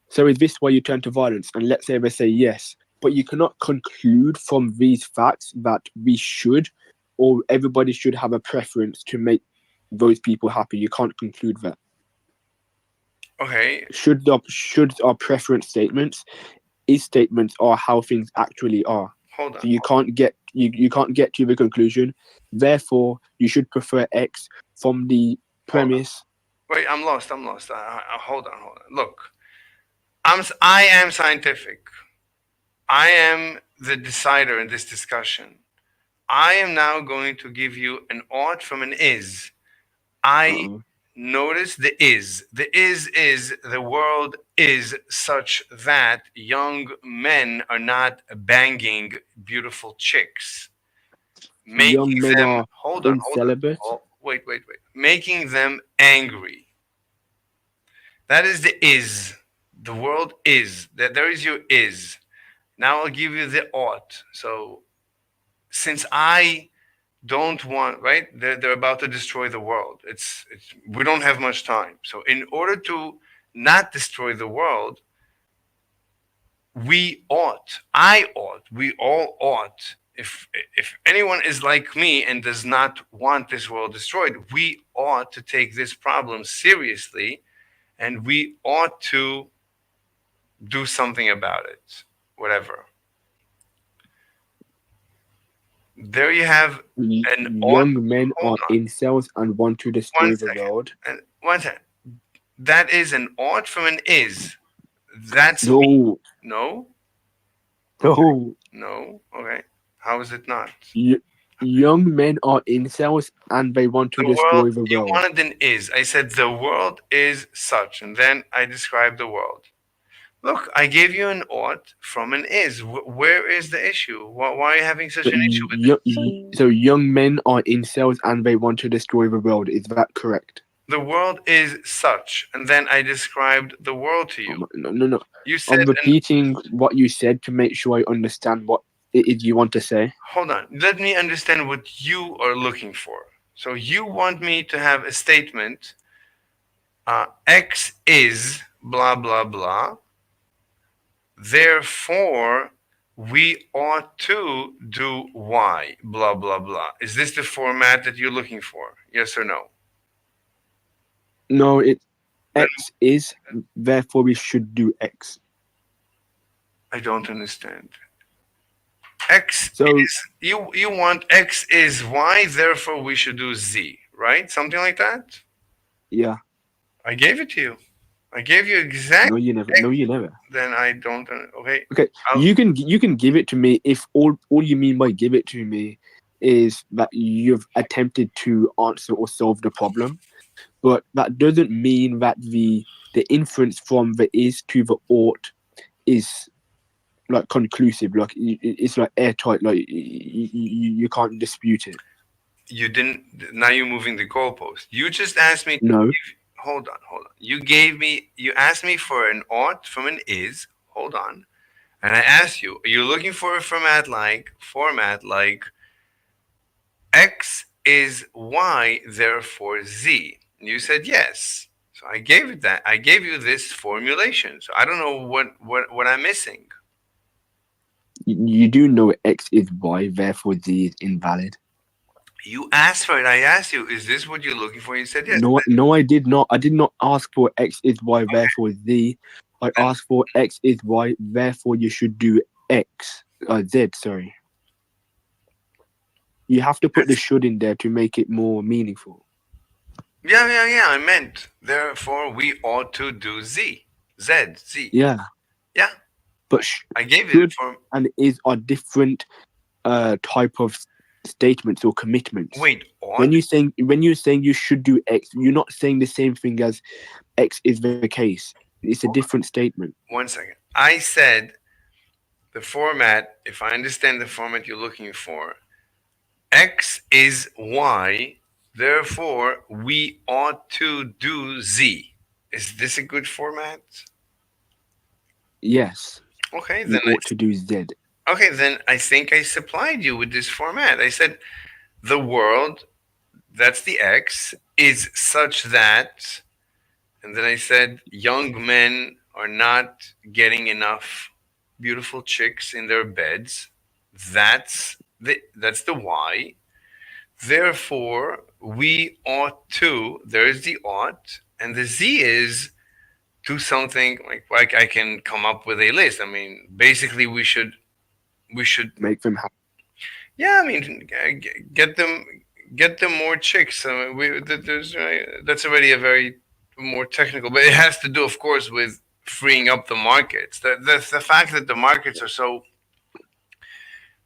Speaker 2: so is this why you turn to violence? And let's say they say yes, but you cannot conclude from these facts that we should, or everybody should have a preference to make those people happy. You can't conclude that.
Speaker 1: Okay.
Speaker 2: Should our preference statements, is statements are how things actually are.
Speaker 1: Hold
Speaker 2: So
Speaker 1: on.
Speaker 2: you can't get to the conclusion. Therefore, you should prefer X from the
Speaker 1: Hold on.
Speaker 2: premise.
Speaker 1: Wait, I'm lost. I'm lost. Hold on. Hold on. Look, I am scientific. I am the decider in this discussion. I am now going to give you an ought from an is. I
Speaker 2: Uh-oh.
Speaker 1: notice the is. The is the world is such that young men are not banging beautiful chicks,
Speaker 2: Young
Speaker 1: making
Speaker 2: men
Speaker 1: them
Speaker 2: are
Speaker 1: hold on.
Speaker 2: uncelibate.
Speaker 1: Oh, wait. Making them angry. That is the is. The world is. That there is your is. Now I'll give you the ought. So since I don't want, right, they're about to destroy the world. It's we don't have much time. So in order to not destroy the world, we all ought, if anyone is like me and does not want this world destroyed, we ought to take this problem seriously, and we ought to do something about it, whatever. There you have an ought.
Speaker 2: Young men
Speaker 1: Hold
Speaker 2: are
Speaker 1: on
Speaker 2: incels and want to
Speaker 1: one
Speaker 2: destroy the
Speaker 1: second.
Speaker 2: world.
Speaker 1: And one second. That is an ought from an is. That's me.
Speaker 2: No,
Speaker 1: No?
Speaker 2: no.
Speaker 1: No? Okay. How is it not?
Speaker 2: Young men are incels and they want to
Speaker 1: The world,
Speaker 2: destroy the
Speaker 1: you
Speaker 2: world.
Speaker 1: wanted an is. I said the world is such, and then I described the world. Look, I gave you an ought from an is. Where is the issue? Why are you having such
Speaker 2: But
Speaker 1: an issue with it?
Speaker 2: so young men are incels and they want to destroy the world. Is that correct?
Speaker 1: The world is such, and then I described the world to you.
Speaker 2: No.
Speaker 1: You said,
Speaker 2: I'm repeating what you said to make sure I understand what it is you want to say.
Speaker 1: hold on, let me understand what you are looking for. So you want me to have a statement, X is blah, blah, blah. Therefore, we ought to do Y, blah, blah, blah. Is this the format that you're looking for? Yes or no?
Speaker 2: No, it
Speaker 1: Then
Speaker 2: X is, therefore we should do X.
Speaker 1: I don't understand. X
Speaker 2: So
Speaker 1: is, you want X is Y, therefore we should do Z, right? Something like that?
Speaker 2: yeah,
Speaker 1: I gave it to you. I gave you exact.
Speaker 2: no, you never. No, you never.
Speaker 1: Then I don't. Okay.
Speaker 2: Okay,
Speaker 1: I'll-
Speaker 2: you can give it to me if all you mean by give it to me is that you've attempted to answer or solve the problem, but that doesn't mean that the inference from the is to the ought is like conclusive. Like it's like airtight. Like you can't dispute it.
Speaker 1: You didn't. Now you're moving the goalpost. You just asked me.
Speaker 2: No,
Speaker 1: Hold on. You gave me. You asked me for an ought from an is. Hold on. And I asked you, are you looking for a format like X is Y, therefore Z? And you said yes. So I gave it that. I gave you this formulation. So I don't know what I'm missing.
Speaker 2: You do know X is Y, therefore Z is invalid.
Speaker 1: You asked for it. I asked you, is this what you're looking for? You said yes.
Speaker 2: No, I did not. I did not ask for X is Y, therefore Z. I asked for X is Y, therefore you should do Z. Sorry. You have to put the should in there to make it more meaningful.
Speaker 1: Yeah. I meant, therefore, we ought to do Z. Z.
Speaker 2: Yeah.
Speaker 1: Yeah.
Speaker 2: But
Speaker 1: I gave you the
Speaker 2: should
Speaker 1: form.
Speaker 2: and is are different type of statements or commitments.
Speaker 1: Wait, ought?
Speaker 2: When you're saying you should do X, you're not saying the same thing as X is the case. It's a different statement.
Speaker 1: 1 second. I said the format, if I understand the format you're looking for, X is Y, therefore we ought to do Z. Is this a good format?
Speaker 2: Yes.
Speaker 1: Okay,
Speaker 2: You
Speaker 1: then
Speaker 2: ought to do Z.
Speaker 1: okay, then I think I supplied you with this format. I said the world, that's the X, is such that, and then I said young men are not getting enough beautiful chicks in their beds. That's the Y. Therefore, we ought to. There is the ought, and the Z is do something like I can come up with a list. I mean, basically, we should.
Speaker 2: Make them happy.
Speaker 1: Yeah, I mean, get them more chicks. I mean, that's already a very more technical, but it has to do, of course, with freeing up the markets. The fact that the markets are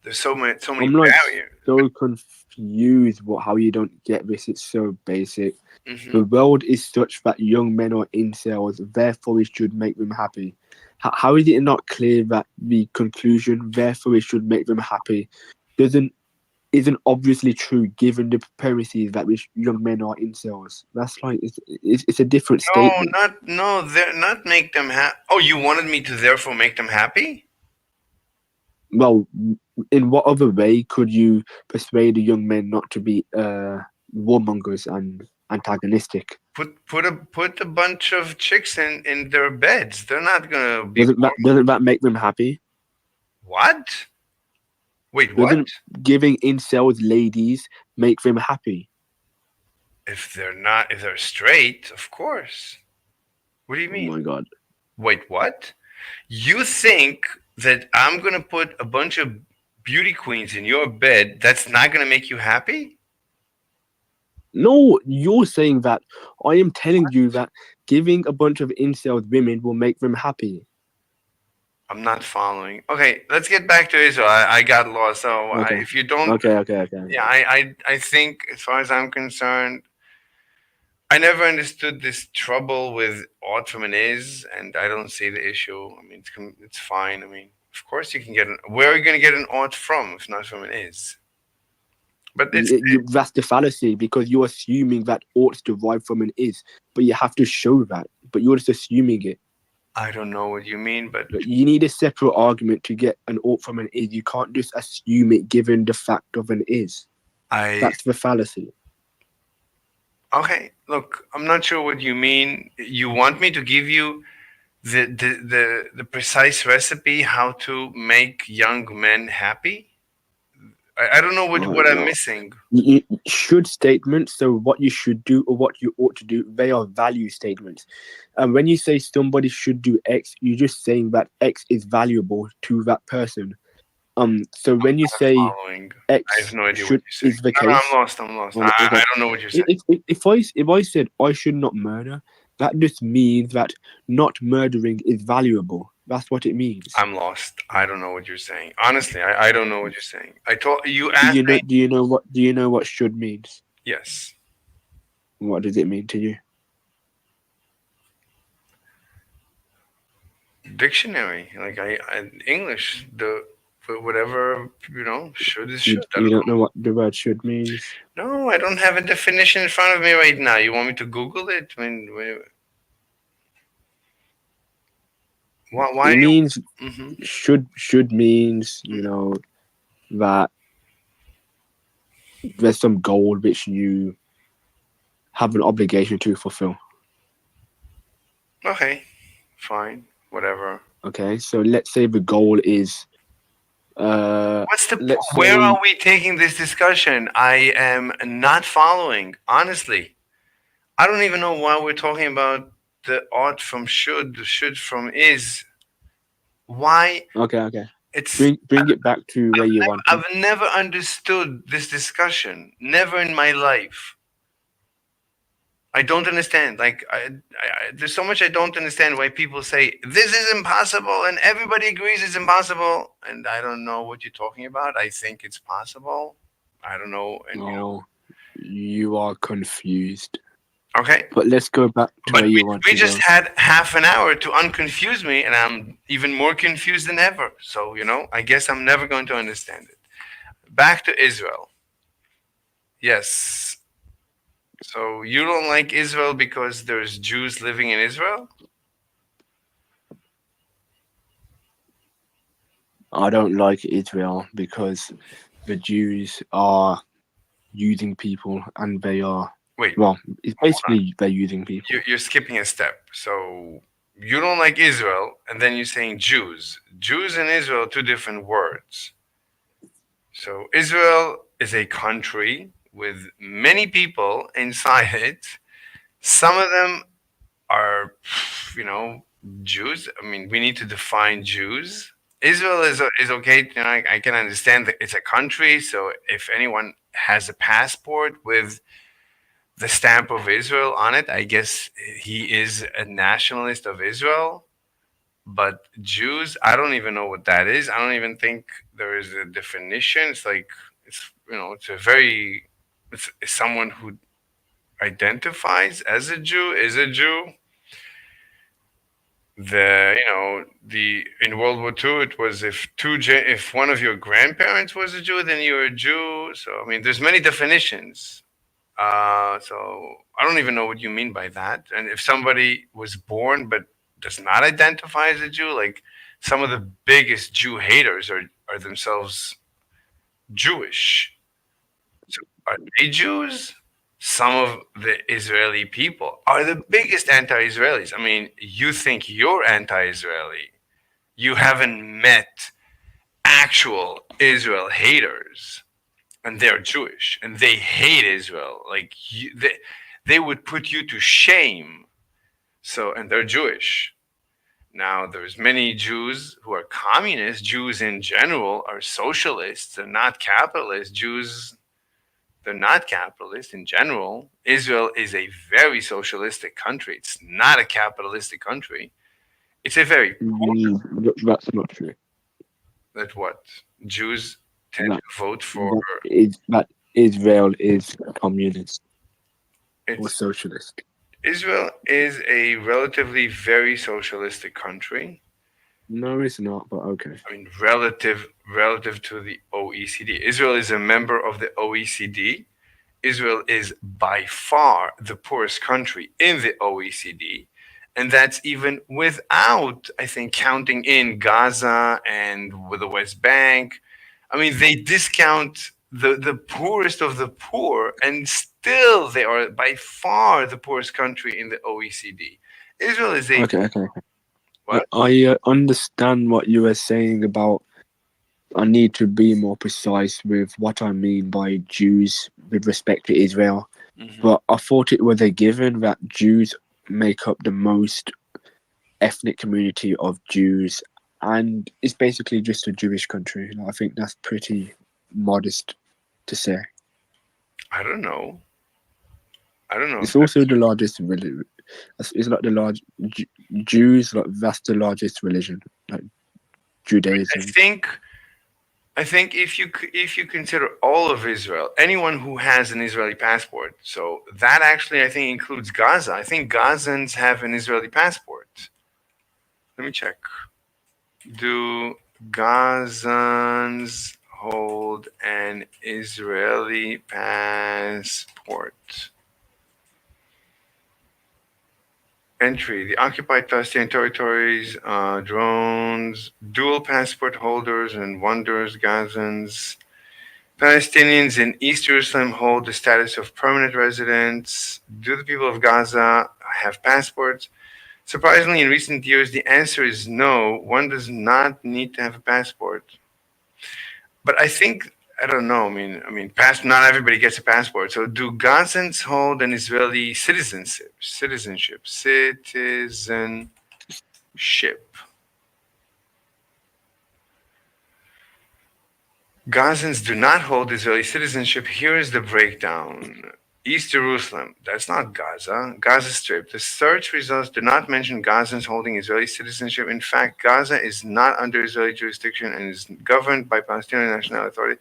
Speaker 1: there's so many
Speaker 2: I'm like
Speaker 1: barriers.
Speaker 2: so confused how you don't get this. It's so basic.
Speaker 1: Mhm.
Speaker 2: The world is such that young men are incels, therefore it should make them happy. How is it not clear that the conclusion, therefore it should make them happy, isn't obviously true given the premises that young men are incels? That's like it's a different statement.
Speaker 1: They're not make them happy. Oh, you wanted me to therefore make them happy?
Speaker 2: Well, in what other way could you persuade a young men not to be warmongers and antagonistic?
Speaker 1: Put a bunch of chicks in their beds. They're not gonna be.
Speaker 2: Doesn't that make them happy?
Speaker 1: What? Wait, what?
Speaker 2: Doesn't giving incels ladies make them happy?
Speaker 1: If they're straight, of course. What do you mean?
Speaker 2: Oh my god.
Speaker 1: Wait, what? You think that I'm gonna put a bunch of beauty queens in your bed? That's not gonna make you happy?
Speaker 2: No, you're saying that. I am telling you that giving a bunch of incels women will make them happy.
Speaker 1: I'm not following. Okay, let's get back to Israel. I got lost. So
Speaker 2: Okay.
Speaker 1: if you don't,
Speaker 2: Okay.
Speaker 1: yeah, I think as far as I'm concerned, I never understood this trouble with ought from an is, and I don't see the issue. I mean, it's fine. I mean, of course you can get where are you going to get an ought from if not from an is? But
Speaker 2: That's the fallacy because you're assuming that oughts derived from an is, but you have to show that. But you're just assuming it.
Speaker 1: I don't know what you mean, but
Speaker 2: You need a separate argument to get an ought from an is. You can't just assume it given the fact of an is. That's the fallacy.
Speaker 1: Okay, look, I'm not sure what you mean. You want me to give you the precise recipe how to make young men happy? I don't know what I'm missing.
Speaker 2: Should statements, so what you should do or what you ought to do, they are value statements. And when you say somebody should do X, you're just saying that X is valuable to that person. So when you say X
Speaker 1: I have no idea
Speaker 2: should,
Speaker 1: what you're saying.
Speaker 2: is the case.
Speaker 1: I'm lost. I don't know what you're saying.
Speaker 2: If I said I should not murder, that just means that not murdering is valuable. That's what it means.
Speaker 1: I'm lost. I don't know what you're saying. Honestly, I don't know what you're saying. I told you asked me.
Speaker 2: Do you know what should means?
Speaker 1: Yes.
Speaker 2: What does it mean to you?
Speaker 1: Dictionary, like I English, whatever should is should.
Speaker 2: You don't know what the word should means?
Speaker 1: No, I don't have a definition in front of me right now. You want me to Google it? Why?
Speaker 2: It means
Speaker 1: Mm-hmm.
Speaker 2: should means that there's some goal which you have an obligation to fulfill.
Speaker 1: Okay, fine, whatever.
Speaker 2: Okay, so let's say the goal is,
Speaker 1: What's the
Speaker 2: let's
Speaker 1: where
Speaker 2: say,
Speaker 1: are we taking this discussion? I am not following, honestly. I don't even know why we're talking about the art from should, the should from is. Why
Speaker 2: okay,
Speaker 1: it's
Speaker 2: bring it back to where you wanted.
Speaker 1: I've never understood this discussion. Never in my life. I don't understand. Like, there's so much I don't understand why people say this is impossible, and everybody agrees it's impossible, and I don't know what you're talking about. I think it's possible. I don't know, and
Speaker 2: Oh, you are confused.
Speaker 1: okay.
Speaker 2: But let's go back to
Speaker 1: But
Speaker 2: where you want
Speaker 1: we
Speaker 2: to
Speaker 1: just
Speaker 2: go.
Speaker 1: had half an hour to unconfuse me, and I'm even more confused than ever. So I guess I'm never going to understand it. Back to Israel. Yes. So you don't like Israel because there's Jews living in Israel?
Speaker 2: I don't like Israel because the Jews are using people, and they are,
Speaker 1: Wait,
Speaker 2: well, it's
Speaker 1: hold on.
Speaker 2: basically they're using people.
Speaker 1: You're skipping a step. So you don't like Israel, and then you're saying Jews. Jews and Israel are two different words. So Israel is a country with many people inside it. Some of them are, you know, Jews. I mean, we need to define Jews. Israel is okay. I can understand that it's a country. So if anyone has a passport with the stamp of Israel on it, I guess he is a nationalist of Israel. But Jews, I don't even know what that is. I don't even think there is a definition. It's like it's a very it's someone who identifies as a Jew is a Jew. The in World War II it was if one of your grandparents was a Jew, then you're a Jew. So I mean, there's many definitions. So I don't even know what you mean by that. And if somebody was born but does not identify as a Jew, like some of the biggest Jew haters are themselves Jewish. So are they Jews? Some of the Israeli people are the biggest anti-Israelis. I mean, you think you're anti-Israeli. You haven't met actual Israel haters, and they're Jewish, and they hate Israel. Like they would put you to shame. So, and they're Jewish. Now, there's many Jews who are communists. Jews in general are socialists. They're not capitalists. Jews, they're not capitalist in general. Israel is a very socialistic country. It's not a capitalistic country. It's a very poor.
Speaker 2: That's not true.
Speaker 1: That what Jews tend
Speaker 2: That
Speaker 1: to vote for.
Speaker 2: that Israel is communist or
Speaker 1: It's
Speaker 2: socialist.
Speaker 1: Israel is a relatively very socialistic country.
Speaker 2: No, it's not. But okay.
Speaker 1: I mean, relative to the OECD. Israel is a member of the OECD. Israel is by far the poorest country in the OECD. And that's even without, I think, counting in Gaza and with the West Bank. I mean, they discount the poorest of the poor, and still they are by far the poorest country in the OECD. Israel is a
Speaker 2: Okay.
Speaker 1: what?
Speaker 2: I understand what you were saying about. I need to be more precise with what I mean by Jews with respect to Israel.
Speaker 1: Mhm.
Speaker 2: But I thought it was a given that Jews make up the most ethnic community of Jews, and it's basically just a Jewish country. I think that's pretty modest to say.
Speaker 1: I don't know. I don't know.
Speaker 2: It's also the largest religion. It's like the large Jews. Like that's the largest religion, like
Speaker 1: I
Speaker 2: Judaism.
Speaker 1: think if you consider all of Israel, anyone who has an Israeli passport, so that actually I think includes Gaza. I think Gazans have an Israeli passport. Let me check. Do Gazans hold an Israeli passport? Entry: the occupied Palestinian territories, drones, dual passport holders, and wonders Gazans. Palestinians in East Jerusalem hold the status of permanent residents. Do the people of Gaza have passports? Surprisingly, in recent years, the answer is no. One does not need to have a passport. But I think I don't know. Not everybody gets a passport. So, do Gazans hold an Israeli citizenship? Citizenship. Gazans do not hold Israeli citizenship. Here is the breakdown. East Jerusalem, that's not Gaza. Gaza Strip. The search results do not mention Gazans holding Israeli citizenship. In fact, Gaza is not under Israeli jurisdiction and is governed by Palestinian National Authority.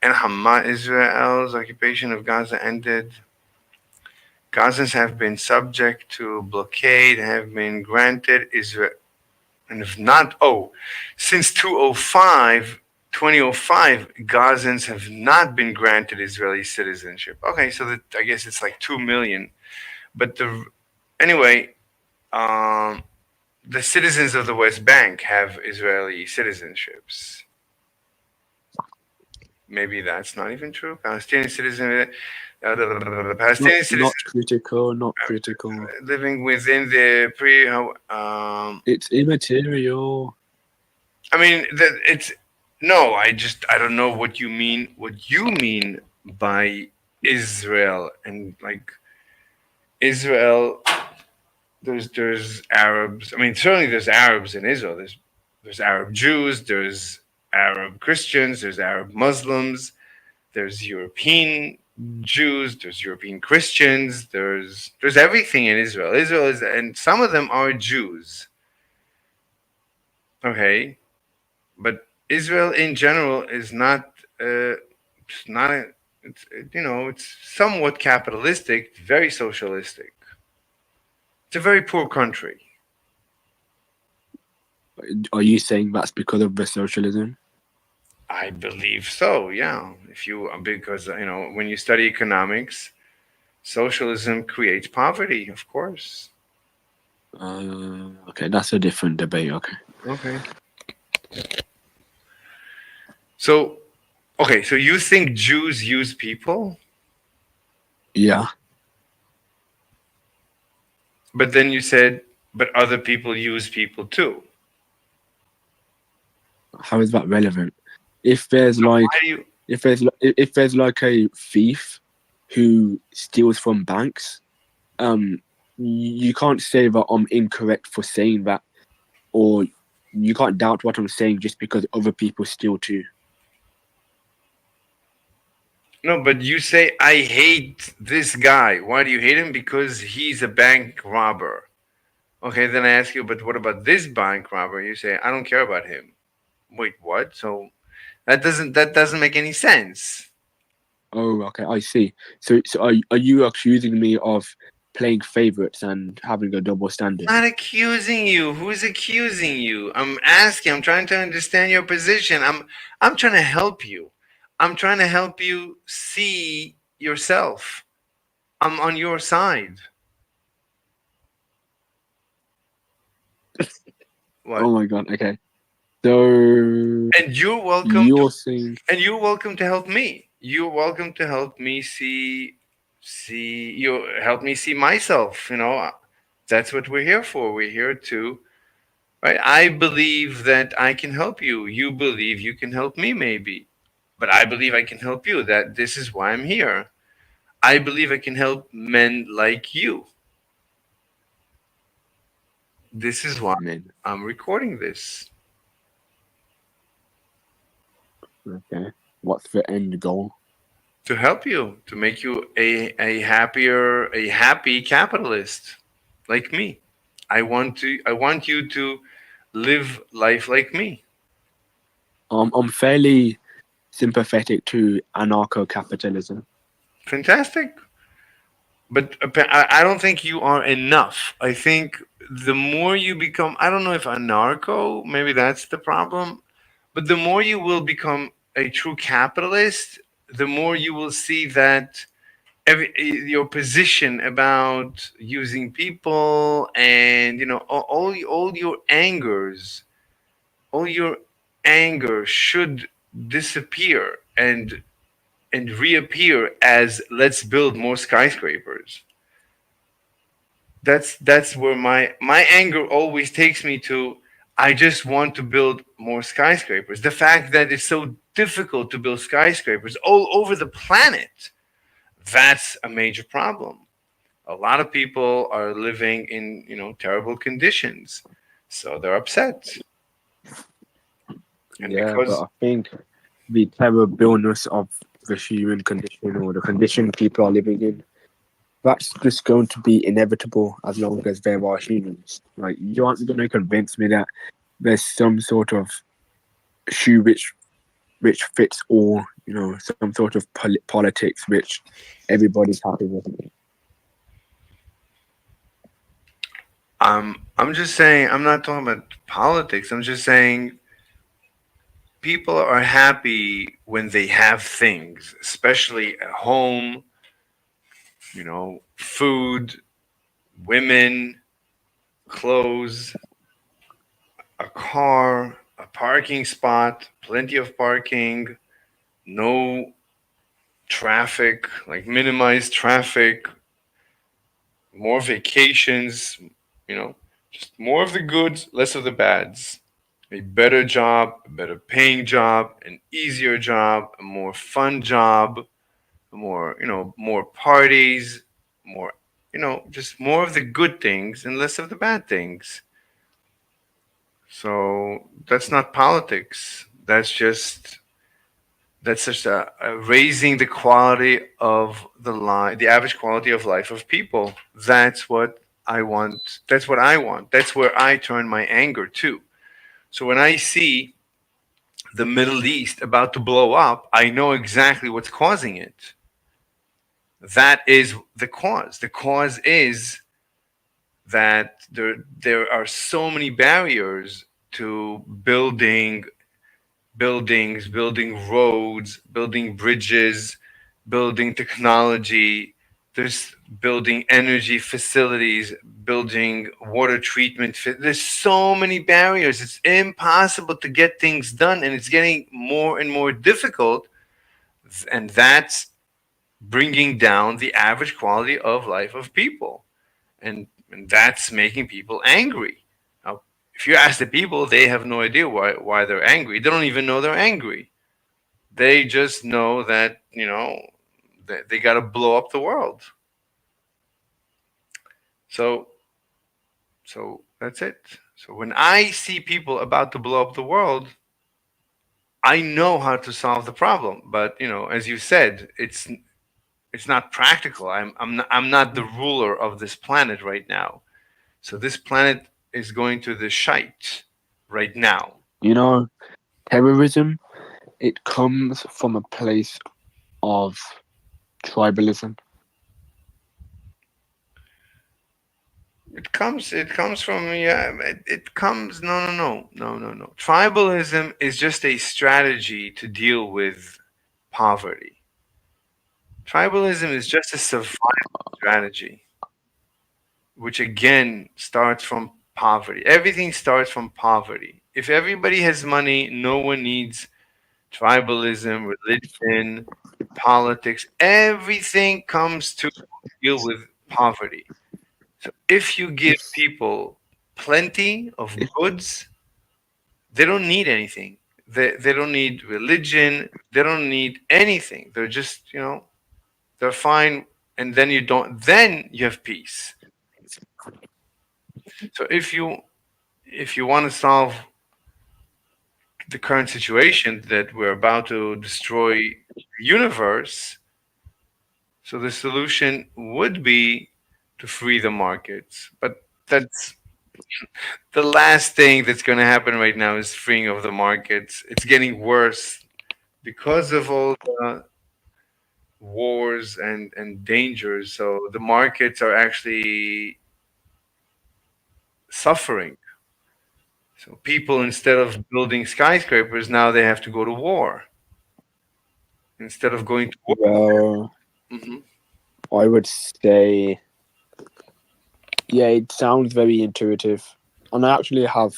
Speaker 1: And Hamas, Israel's occupation of Gaza ended. Gazans have been subject to blockade, have been granted Israel, and if not, since 2005, Gazans have not been granted Israeli citizenship. Okay, so that I guess it's like 2 million. But anyway, the citizens of the West Bank have Israeli citizenships. Maybe that's not even true. Palestinian citizen, the Palestinian citizen
Speaker 2: Not critical, not critical.
Speaker 1: living within the pre.
Speaker 2: It's immaterial.
Speaker 1: I mean, it's no. I don't know what you mean. What you mean by Israel and like Israel? There's Arabs. I mean, certainly there's Arabs in Israel. There's Arab Jews. There's Arab Christians. There's Arab Muslims. There's European Jews. There's European Christians. There's everything in Israel. Israel is, and some of them are Jews. Okay, but Israel in general is not. It's not. It's it's somewhat capitalistic, very socialistic. It's a very poor country.
Speaker 2: Are you saying that's because of the socialism?
Speaker 1: I believe so. Yeah, because when you study economics, socialism creates poverty, of course.
Speaker 2: Okay, that's a different debate. Okay.
Speaker 1: Okay. So you think Jews use people?
Speaker 2: Yeah.
Speaker 1: But then you said, but other people use people too.
Speaker 2: How is that relevant? If there's like if there's like a thief who steals from banks, you can't say that I'm incorrect for saying that, or you can't doubt what I'm saying just because other people steal too.
Speaker 1: No, but you say, I hate this guy. Why do you hate him? Because he's a bank robber. Okay, then I ask you, but what about this bank robber? You say, I don't care about him. Wait, what? So that doesn't make any sense.
Speaker 2: Oh, okay, I see. So are you accusing me of playing favorites and having a double standard?
Speaker 1: I'm not accusing you. Who's accusing you? I'm asking. I'm trying to understand your position. I'm trying to help you. I'm trying to help you see yourself. I'm on your side. What?
Speaker 2: Oh my god. Okay. So.
Speaker 1: And you're welcome.
Speaker 2: You're saying.
Speaker 1: And you're welcome to help me. You're welcome to help me see. Help me see myself. That's what we're here for. We're here to. Right? I believe that I can help you. You believe you can help me, maybe. But I believe I can help you. That this is why I'm here. I believe I can help men like you. This is why I'm recording this.
Speaker 2: Okay. What's the end goal?
Speaker 1: To help you, to make you a happy capitalist like me. I want you to live life like me.
Speaker 2: I'm fairly sympathetic to anarcho-capitalism.
Speaker 1: Fantastic. But I don't think you are enough. I think the more you become, I don't know if anarcho, maybe that's the problem, but the more you will become a true capitalist, the more you will see that your position about using people and all your all your anger should disappear and reappear as let's build more skyscrapers. That's where my anger always takes me to. I just want to build more skyscrapers. The fact that it's so difficult to build skyscrapers all over the planet, that's a major problem. A lot of people are living in, terrible conditions, so they're upset. And
Speaker 2: Yeah, but
Speaker 1: because
Speaker 2: I think the terribleness of the human condition or the condition people are living in, that's just going to be inevitable as long as there are humans. Like, you aren't going to convince me that there's some sort of shoe which fits all, some sort of politics which everybody's happy with.
Speaker 1: I'm just saying, I'm not talking about politics. I'm just saying people are happy when they have things, especially at home, food, women, clothes, a car, a parking spot, plenty of parking, no traffic, like minimized traffic, more vacations, you know, just more of the goods, less of the bads. A better job, a better paying job, an easier job, a more fun job, more, more parties, more, just more of the good things and less of the bad things. So that's not politics. That's just a raising the quality of the average quality of life of people. That's what I want. That's what I want. That's where I turn my anger to. So when I see the Middle East about to blow up, I know exactly what's causing it. That is the cause. The cause is that there are so many barriers to buildings, building roads, building bridges, building technology. There's building energy facilities, building water treatment. There's so many barriers. It's impossible to get things done, and it's getting more and more difficult. And that's bringing down the average quality of life of people. And that's making people angry. Now, if you ask the people, they have no idea why they're angry. They don't even know they're angry. They just know that, they got to blow up the world. So, so that's it. So when I see people about to blow up the world, I know how to solve the problem. But as you said, it's not practical. I'm not the ruler of this planet right now. So this planet is going to the shite right now.
Speaker 2: You know, terrorism, it comes from a place of tribalism.
Speaker 1: It comes from, yeah, it comes, no. Tribalism is just a strategy to deal with poverty. Tribalism is just a survival strategy, which again starts from poverty. Everything starts from poverty. If everybody has money, no one needs tribalism, religion, politics. Everything comes to deal with poverty. So if you give people plenty of goods, they don't need anything. They don't need religion. They don't need anything. They're just, they're fine. And then you have peace. So if you want to solve the current situation that we're about to destroy the universe, so the solution would be to free the markets. But that's the last thing that's going to happen right now is freeing of the markets. It's getting worse because of all the wars and dangers. So the markets are actually suffering. So people, instead of building skyscrapers, now they have to go to war instead of going to war.
Speaker 2: Well,
Speaker 1: Hmm.
Speaker 2: I would say, yeah, it sounds very intuitive. And I actually have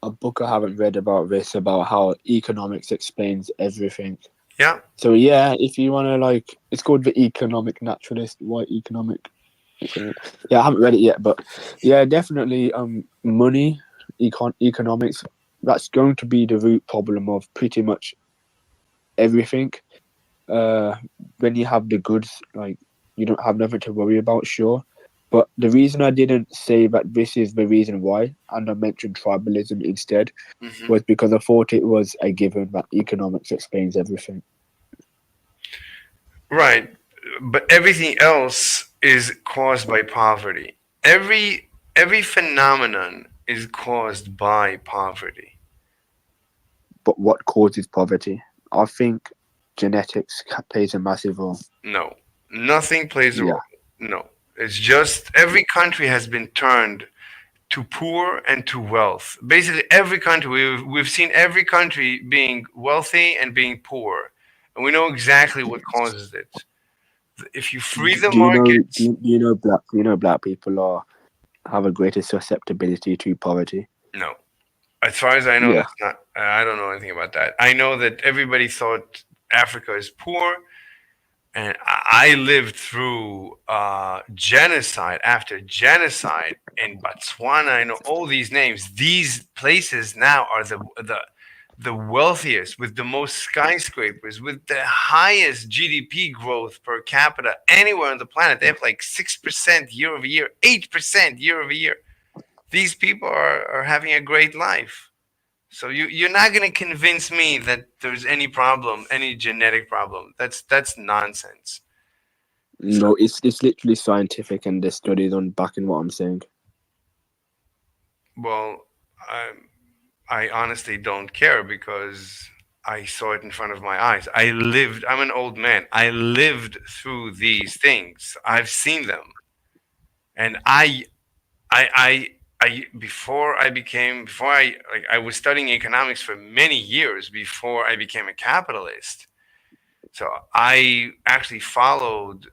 Speaker 2: a book I haven't read about this, about how economics explains everything.
Speaker 1: Yeah.
Speaker 2: So, yeah, if you want to, it's called The Economic Naturalist. Why economic? Yeah, I haven't read it yet, but yeah, definitely. Money, economics. That's going to be the root problem of pretty much everything. Uh, when you have the goods, like you don't have nothing to worry about, sure. But the reason I didn't say that this is the reason why, and I mentioned tribalism instead,
Speaker 1: Hmm.
Speaker 2: was because I thought it was a given that economics explains everything.
Speaker 1: Right. But everything else is caused by poverty. Every phenomenon is caused by poverty.
Speaker 2: But what causes poverty? I think genetics plays a massive role.
Speaker 1: No. Nothing plays a
Speaker 2: Yeah,
Speaker 1: role. No. It's just every country has been turned to poor and to wealth. Basically, every country we've seen every country being wealthy and being poor, and we know exactly what causes it. If you free the
Speaker 2: do you know?
Speaker 1: markets,
Speaker 2: Do you know black people are have a greater susceptibility to poverty?
Speaker 1: no. As far as I know,
Speaker 2: Yeah,
Speaker 1: that's not. I don't know anything about that. I know that everybody thought Africa is poor, and I lived through genocide after genocide in Botswana. I know all these names. These places now are the wealthiest, with the most skyscrapers, with the highest GDP growth per capita anywhere on the planet. They have like 6% year over year, 8% year over year. These people are having a great life. So you're not going to convince me that there's any problem, any genetic problem. That's nonsense. So,
Speaker 2: no, it's literally scientific, and there's studies on backing what I'm saying.
Speaker 1: well, I honestly don't care because I saw it in front of my eyes. I'm an old man. I lived through these things. I've seen them. And before I, like, I was studying economics for many years before I became a capitalist. So I actually followed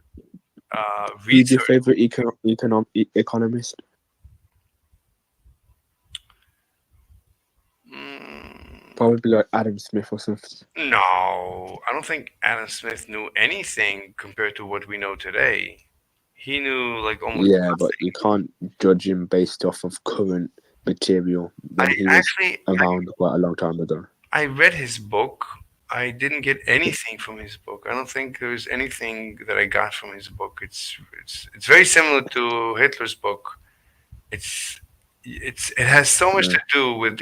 Speaker 2: Who's your
Speaker 1: research.
Speaker 2: favorite economist?
Speaker 1: Mm,
Speaker 2: Probably like Adam Smith or something.
Speaker 1: no, I don't think Adam Smith knew anything compared to what we know today. He knew like almost
Speaker 2: Yeah, but you
Speaker 1: nothing.
Speaker 2: can't judge him based off of current material when
Speaker 1: I
Speaker 2: he was
Speaker 1: actually
Speaker 2: around quite a long time ago.
Speaker 1: I read his book. I didn't get anything from his book. I don't think there's anything that I got from his book. It's very similar to Hitler's book. It's it has so much
Speaker 2: Yeah.
Speaker 1: to do with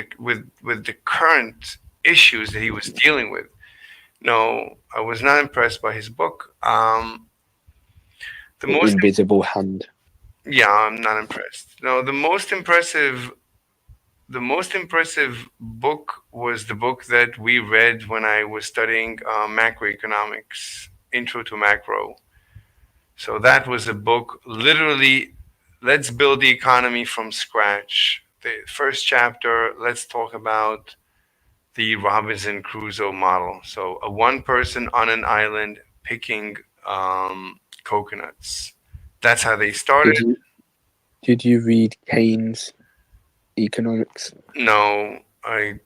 Speaker 1: the current issues that he was dealing with. No, I was not impressed by his book. The
Speaker 2: The
Speaker 1: most
Speaker 2: Invisible Hand.
Speaker 1: Yeah, I'm not impressed. No, the most impressive book was the book that we read when I was studying macroeconomics, Intro to Macro. So that was a book, literally, let's build the economy from scratch. The first chapter, let's talk about the Robinson Crusoe model. So a one person on an island picking coconuts. That's how they
Speaker 2: Did
Speaker 1: started.
Speaker 2: you read Keynes Economics?
Speaker 1: No, I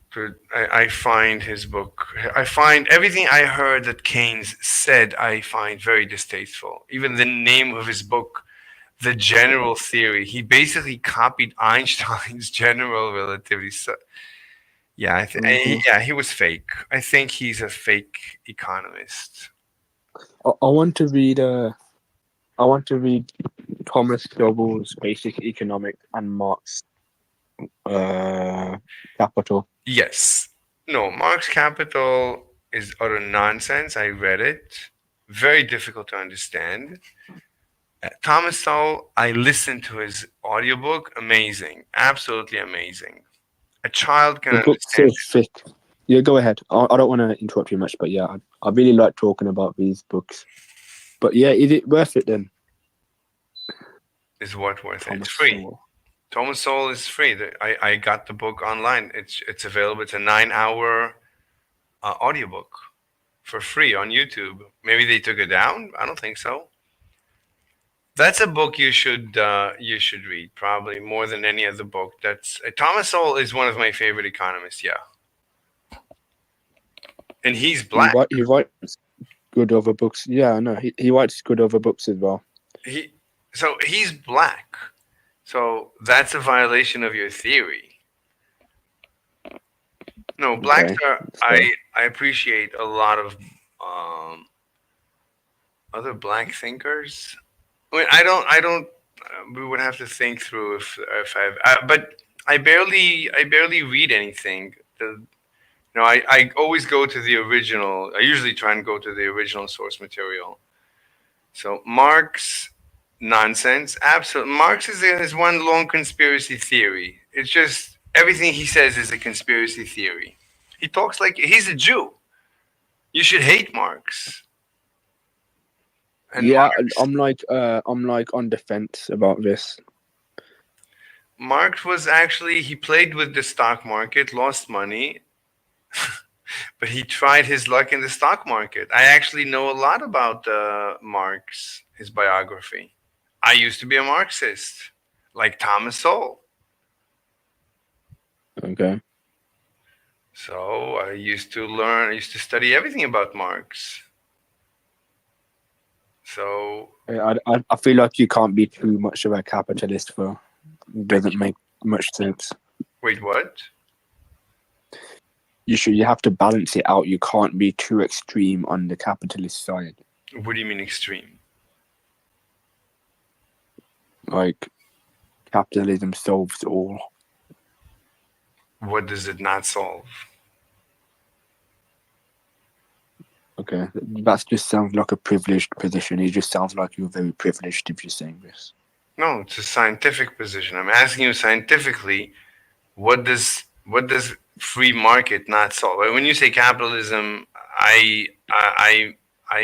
Speaker 1: find his book. I find everything I heard that Keynes said. I find very distasteful. Even the name of his book, The General Theory. He basically copied Einstein's general relativity. So, yeah,
Speaker 2: Mhm.
Speaker 1: yeah, he was fake. I think he's a fake economist.
Speaker 2: I want to read. I want to read Thomas Doble's Basic Economic and Marx Capital.
Speaker 1: Yes. No, Marx Capital is utter nonsense. I read it. Very difficult to understand. Thomas Sowell, I listened to his audiobook. Amazing. Absolutely amazing. A child can
Speaker 2: The book's so
Speaker 1: understand
Speaker 2: thick. Yeah, go ahead. I don't want to interrupt you much, but yeah, I really like talking about these books. But yeah, is it worth it then,
Speaker 1: it. Is what worth it? It's
Speaker 2: Thomas
Speaker 1: free.
Speaker 2: Sowell?
Speaker 1: Thomas Sowell is free. I got the book online. It's available. It's a 9 hour audiobook for free on YouTube. Maybe they took it down. I don't think so. That's a book you should read probably more than any other book. That's Thomas Sowell is one of my favorite economists. Yeah, and he's black.
Speaker 2: He writes good other books. Yeah, I know. He writes good other books as well.
Speaker 1: He So he's black. So that's a violation of your theory. No, blacks
Speaker 2: Okay.
Speaker 1: are.
Speaker 2: So
Speaker 1: I appreciate a lot of um, other black thinkers. I mean, I don't. We would have to think through if I've. But I barely read anything. I always go to the original. I usually try and go to the original source material. So Marx nonsense. Absolutely, Marx is one long conspiracy theory. It's just everything he says is a conspiracy theory. He talks like he's a Jew. You should hate Marx. And
Speaker 2: yeah,
Speaker 1: Marx,
Speaker 2: I'm like on the fence about this.
Speaker 1: Marx was actually he played with the stock market, lost money, but he tried his luck in the stock market. I actually know a lot about Marx, his biography. I used to be a Marxist, like Thomas Sowell.
Speaker 2: Okay.
Speaker 1: So I used to learn, I used to study everything about Marx. So,
Speaker 2: I feel like you can't be too much of a capitalist, though. It doesn't make much sense.
Speaker 1: wait, what?
Speaker 2: You have to balance it out. You can't be too extreme on the capitalist side.
Speaker 1: What do you mean extreme?
Speaker 2: Like capitalism solves all.
Speaker 1: What does it not solve?
Speaker 2: Okay, that just sounds like a privileged position. It just sounds like you're very privileged if you're saying this.
Speaker 1: No, it's a scientific position. I'm asking you scientifically, what does free market not solve? When you say capitalism, I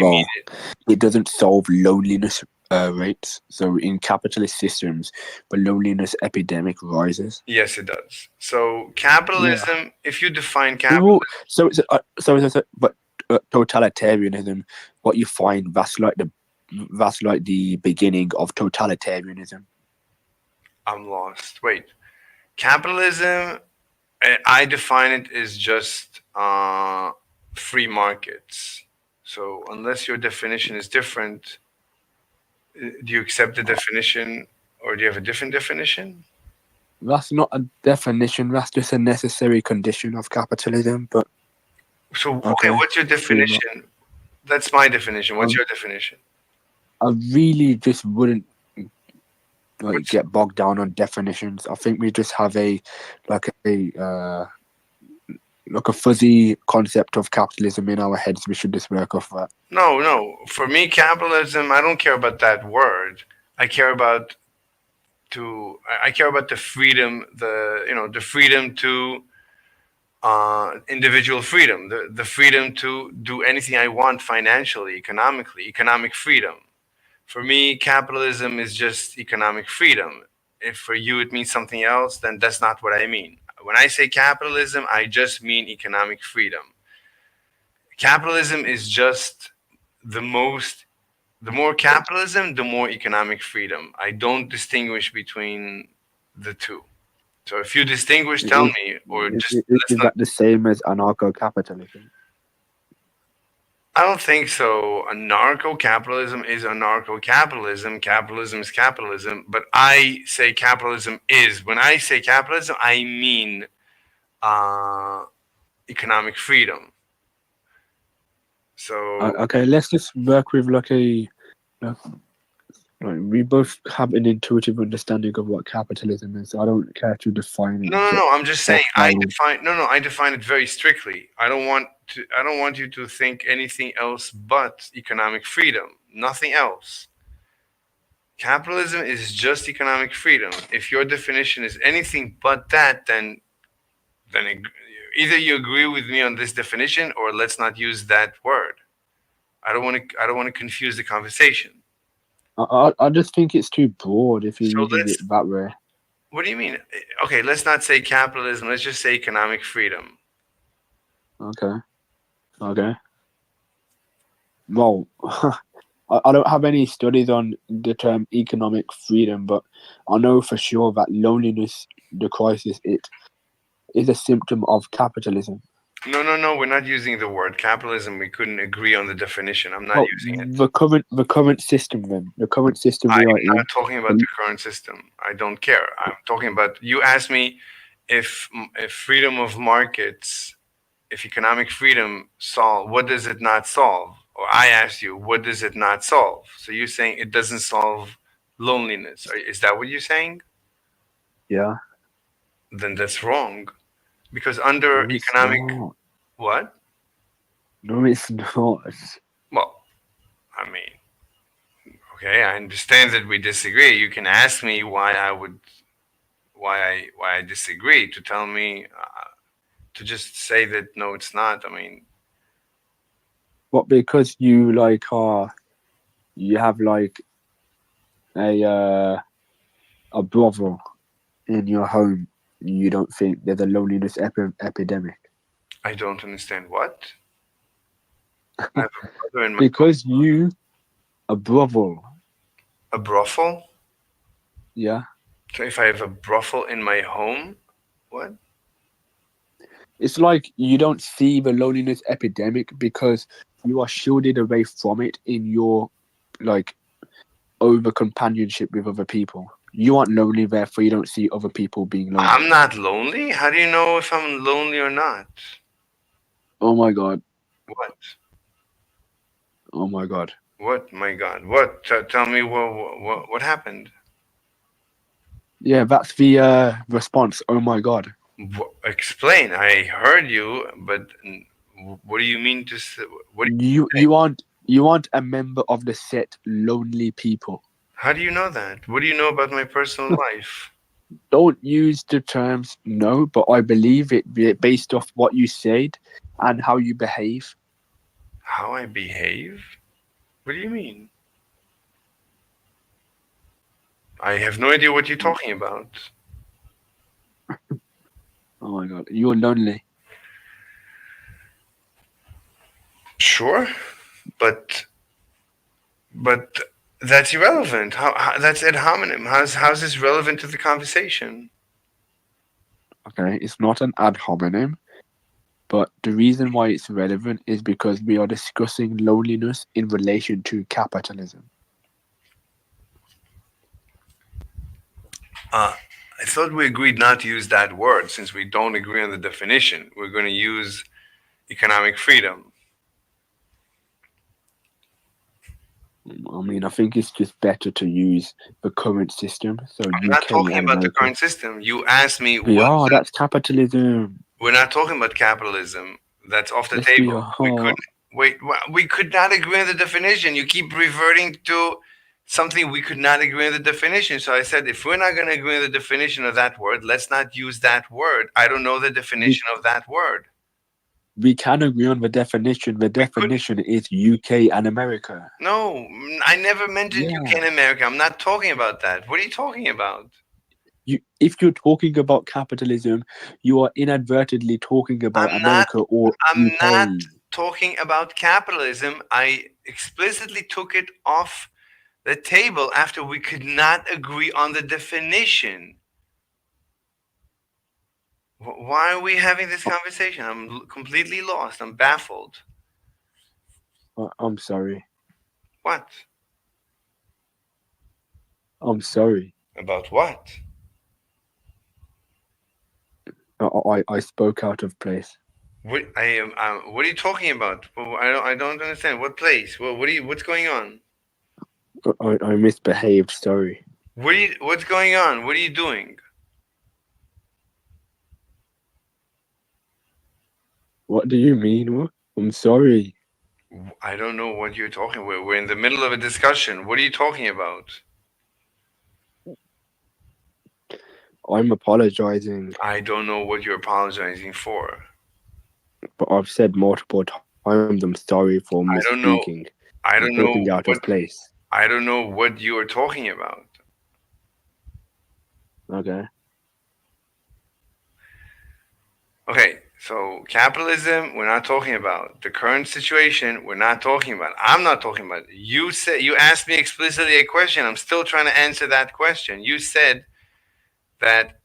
Speaker 2: Well,
Speaker 1: mean it.
Speaker 2: it doesn't solve loneliness rates. So in capitalist systems, the loneliness epidemic rises.
Speaker 1: Yes, it does. So capitalism, if you define
Speaker 2: Well,
Speaker 1: capitalism,
Speaker 2: but totalitarianism, what you find that's like the beginning of totalitarianism.
Speaker 1: I'm lost. Wait, capitalism, I define it as just free markets. So unless your definition is different, do you accept the definition, or do you have a different definition?
Speaker 2: That's not a definition. That's just a necessary condition of capitalism. But
Speaker 1: So okay,
Speaker 2: okay,
Speaker 1: what's your definition? That's my definition. What's your definition?
Speaker 2: I really just wouldn't
Speaker 1: What's,
Speaker 2: get bogged down on definitions. I think we just have a fuzzy concept of capitalism in our heads. We should just work off that.
Speaker 1: no. For me, capitalism. I don't care about that word. I care about I care about the freedom. The freedom to individual freedom. The freedom to do anything I want financially, economically, economic freedom. For me, capitalism is just economic freedom. If for you it means something else, then that's not what I mean. When I say capitalism, I just mean economic freedom. Capitalism is just the more capitalism, the more economic freedom. I don't distinguish between the two. So if you distinguish, tell me, or just let's
Speaker 2: Is
Speaker 1: not.
Speaker 2: that the same as anarcho-capitalism?
Speaker 1: I don't think so. Anarcho-capitalism is anarcho-capitalism. Capitalism is capitalism. But I say capitalism is. When I say capitalism, I mean economic freedom. So
Speaker 2: Okay, let's just work with we both have an intuitive understanding of what capitalism is. I don't care to define it.
Speaker 1: no. I'm just saying I
Speaker 2: Well,
Speaker 1: define. No. I define it very strictly. I don't want you to think anything else but economic freedom. Nothing else. Capitalism is just economic freedom. If your definition is anything but that, then either you agree with me on this definition, or let's not use that word. I don't want to confuse the conversation.
Speaker 2: I just think it's too broad if you're
Speaker 1: So
Speaker 2: using
Speaker 1: let's.
Speaker 2: it that way.
Speaker 1: What do you mean? Okay, let's not say capitalism. Let's just say economic freedom.
Speaker 2: Okay. Well, I don't have any studies on the term economic freedom, but I know for sure that loneliness, the crisis, it is a symptom of capitalism.
Speaker 1: No. We're not using the word capitalism. We couldn't agree on the definition. I'm not
Speaker 2: Well,
Speaker 1: using it.
Speaker 2: the current system then. The current system
Speaker 1: I'm
Speaker 2: we are
Speaker 1: not
Speaker 2: in.
Speaker 1: talking about the current system. I don't care. I'm talking about, you asked me if freedom of markets, if economic freedom solve, what does it not solve? Or I asked you, what does it not solve? So you're saying it doesn't solve loneliness. Is that what you're saying?
Speaker 2: Yeah.
Speaker 1: Then that's wrong. Because under
Speaker 2: No, it's
Speaker 1: economic,
Speaker 2: not.
Speaker 1: what?
Speaker 2: No, it's not.
Speaker 1: Well, I mean, okay, I understand that we disagree. You can ask me why I disagree, to tell me, to just say that no, it's not. I mean,
Speaker 2: But because you like are, you have like a brother in your home, you don't think there's a loneliness epidemic
Speaker 1: I don't understand what. I have a brother in my,
Speaker 2: because you a brother.
Speaker 1: a brothel.
Speaker 2: Yeah.
Speaker 1: So if I have a brothel in my home, what?
Speaker 2: It's like you don't see the loneliness epidemic because you are shielded away from it in your like over companionship with other people. You aren't lonely, therefore you don't see other people being lonely.
Speaker 1: I'm not lonely. How do you know if I'm lonely or not?
Speaker 2: Oh my god.
Speaker 1: What?
Speaker 2: Oh my god.
Speaker 1: What? My God. What? Tell me what happened?
Speaker 2: Yeah, that's the response. Oh my god.
Speaker 1: Explain. I heard you, but what do you mean to say? What do
Speaker 2: You aren't a member of the set lonely people.
Speaker 1: How do you know that? What do you know about my personal life?
Speaker 2: Don't use the terms no, but I believe it based off what you said and how you behave.
Speaker 1: How I behave? What do you mean? I have no idea what you're talking about.
Speaker 2: Oh my god, you're lonely.
Speaker 1: Sure, but that's irrelevant. That's ad hominem. How's this relevant to the conversation?
Speaker 2: Okay, it's not an ad hominem, but the reason why it's relevant is because we are discussing loneliness in relation to capitalism.
Speaker 1: I thought we agreed not to use that word since we don't agree on the definition. We're going to use economic freedom.
Speaker 2: I mean, I think it's just better to use the current system. So
Speaker 1: I'm not
Speaker 2: UK
Speaker 1: talking
Speaker 2: and
Speaker 1: about the
Speaker 2: America.
Speaker 1: current system. You asked me
Speaker 2: We
Speaker 1: what.
Speaker 2: are. That's capitalism.
Speaker 1: We're not talking about capitalism. That's off the
Speaker 2: Yes, we
Speaker 1: table. We
Speaker 2: are.
Speaker 1: could wait. We could not agree on the definition. You keep reverting to something we could not agree on the definition. So I said, if we're not going to agree on the definition of that word, let's not use that word. I don't know the definition of that word.
Speaker 2: We can agree on the definition. The definition is UK and America.
Speaker 1: No, I never mentioned
Speaker 2: Yeah.
Speaker 1: UK and America. I'm not talking about that. What are you talking about?
Speaker 2: If you're talking about capitalism, you are inadvertently talking about America or
Speaker 1: I'm
Speaker 2: UK.
Speaker 1: not talking about capitalism. I explicitly took it off the table after we could not agree on the definition. Why are we having this conversation? I'm completely lost. I'm baffled.
Speaker 2: I'm sorry.
Speaker 1: What?
Speaker 2: I'm sorry.
Speaker 1: About what?
Speaker 2: I spoke out of place.
Speaker 1: What I am? What are you talking about? I don't understand. What place? What's going on?
Speaker 2: I misbehaved. Sorry.
Speaker 1: What's going on? What are you doing?
Speaker 2: What do you mean? I'm sorry.
Speaker 1: I don't know what you're talking about. We're in the middle of a discussion. What are you talking about?
Speaker 2: I'm apologizing,
Speaker 1: I don't know what you're apologizing for.
Speaker 2: but I've said multiple times I'm sorry for
Speaker 1: I don't know.
Speaker 2: misspeaking.
Speaker 1: I don't
Speaker 2: Talking
Speaker 1: know
Speaker 2: out of place.
Speaker 1: I don't know what you are talking about.
Speaker 2: Okay.
Speaker 1: Okay, so capitalism, we're not talking about. The current situation, we're not talking about. I'm not talking about. You said, you asked me explicitly a question. I'm still trying to answer that question. You said that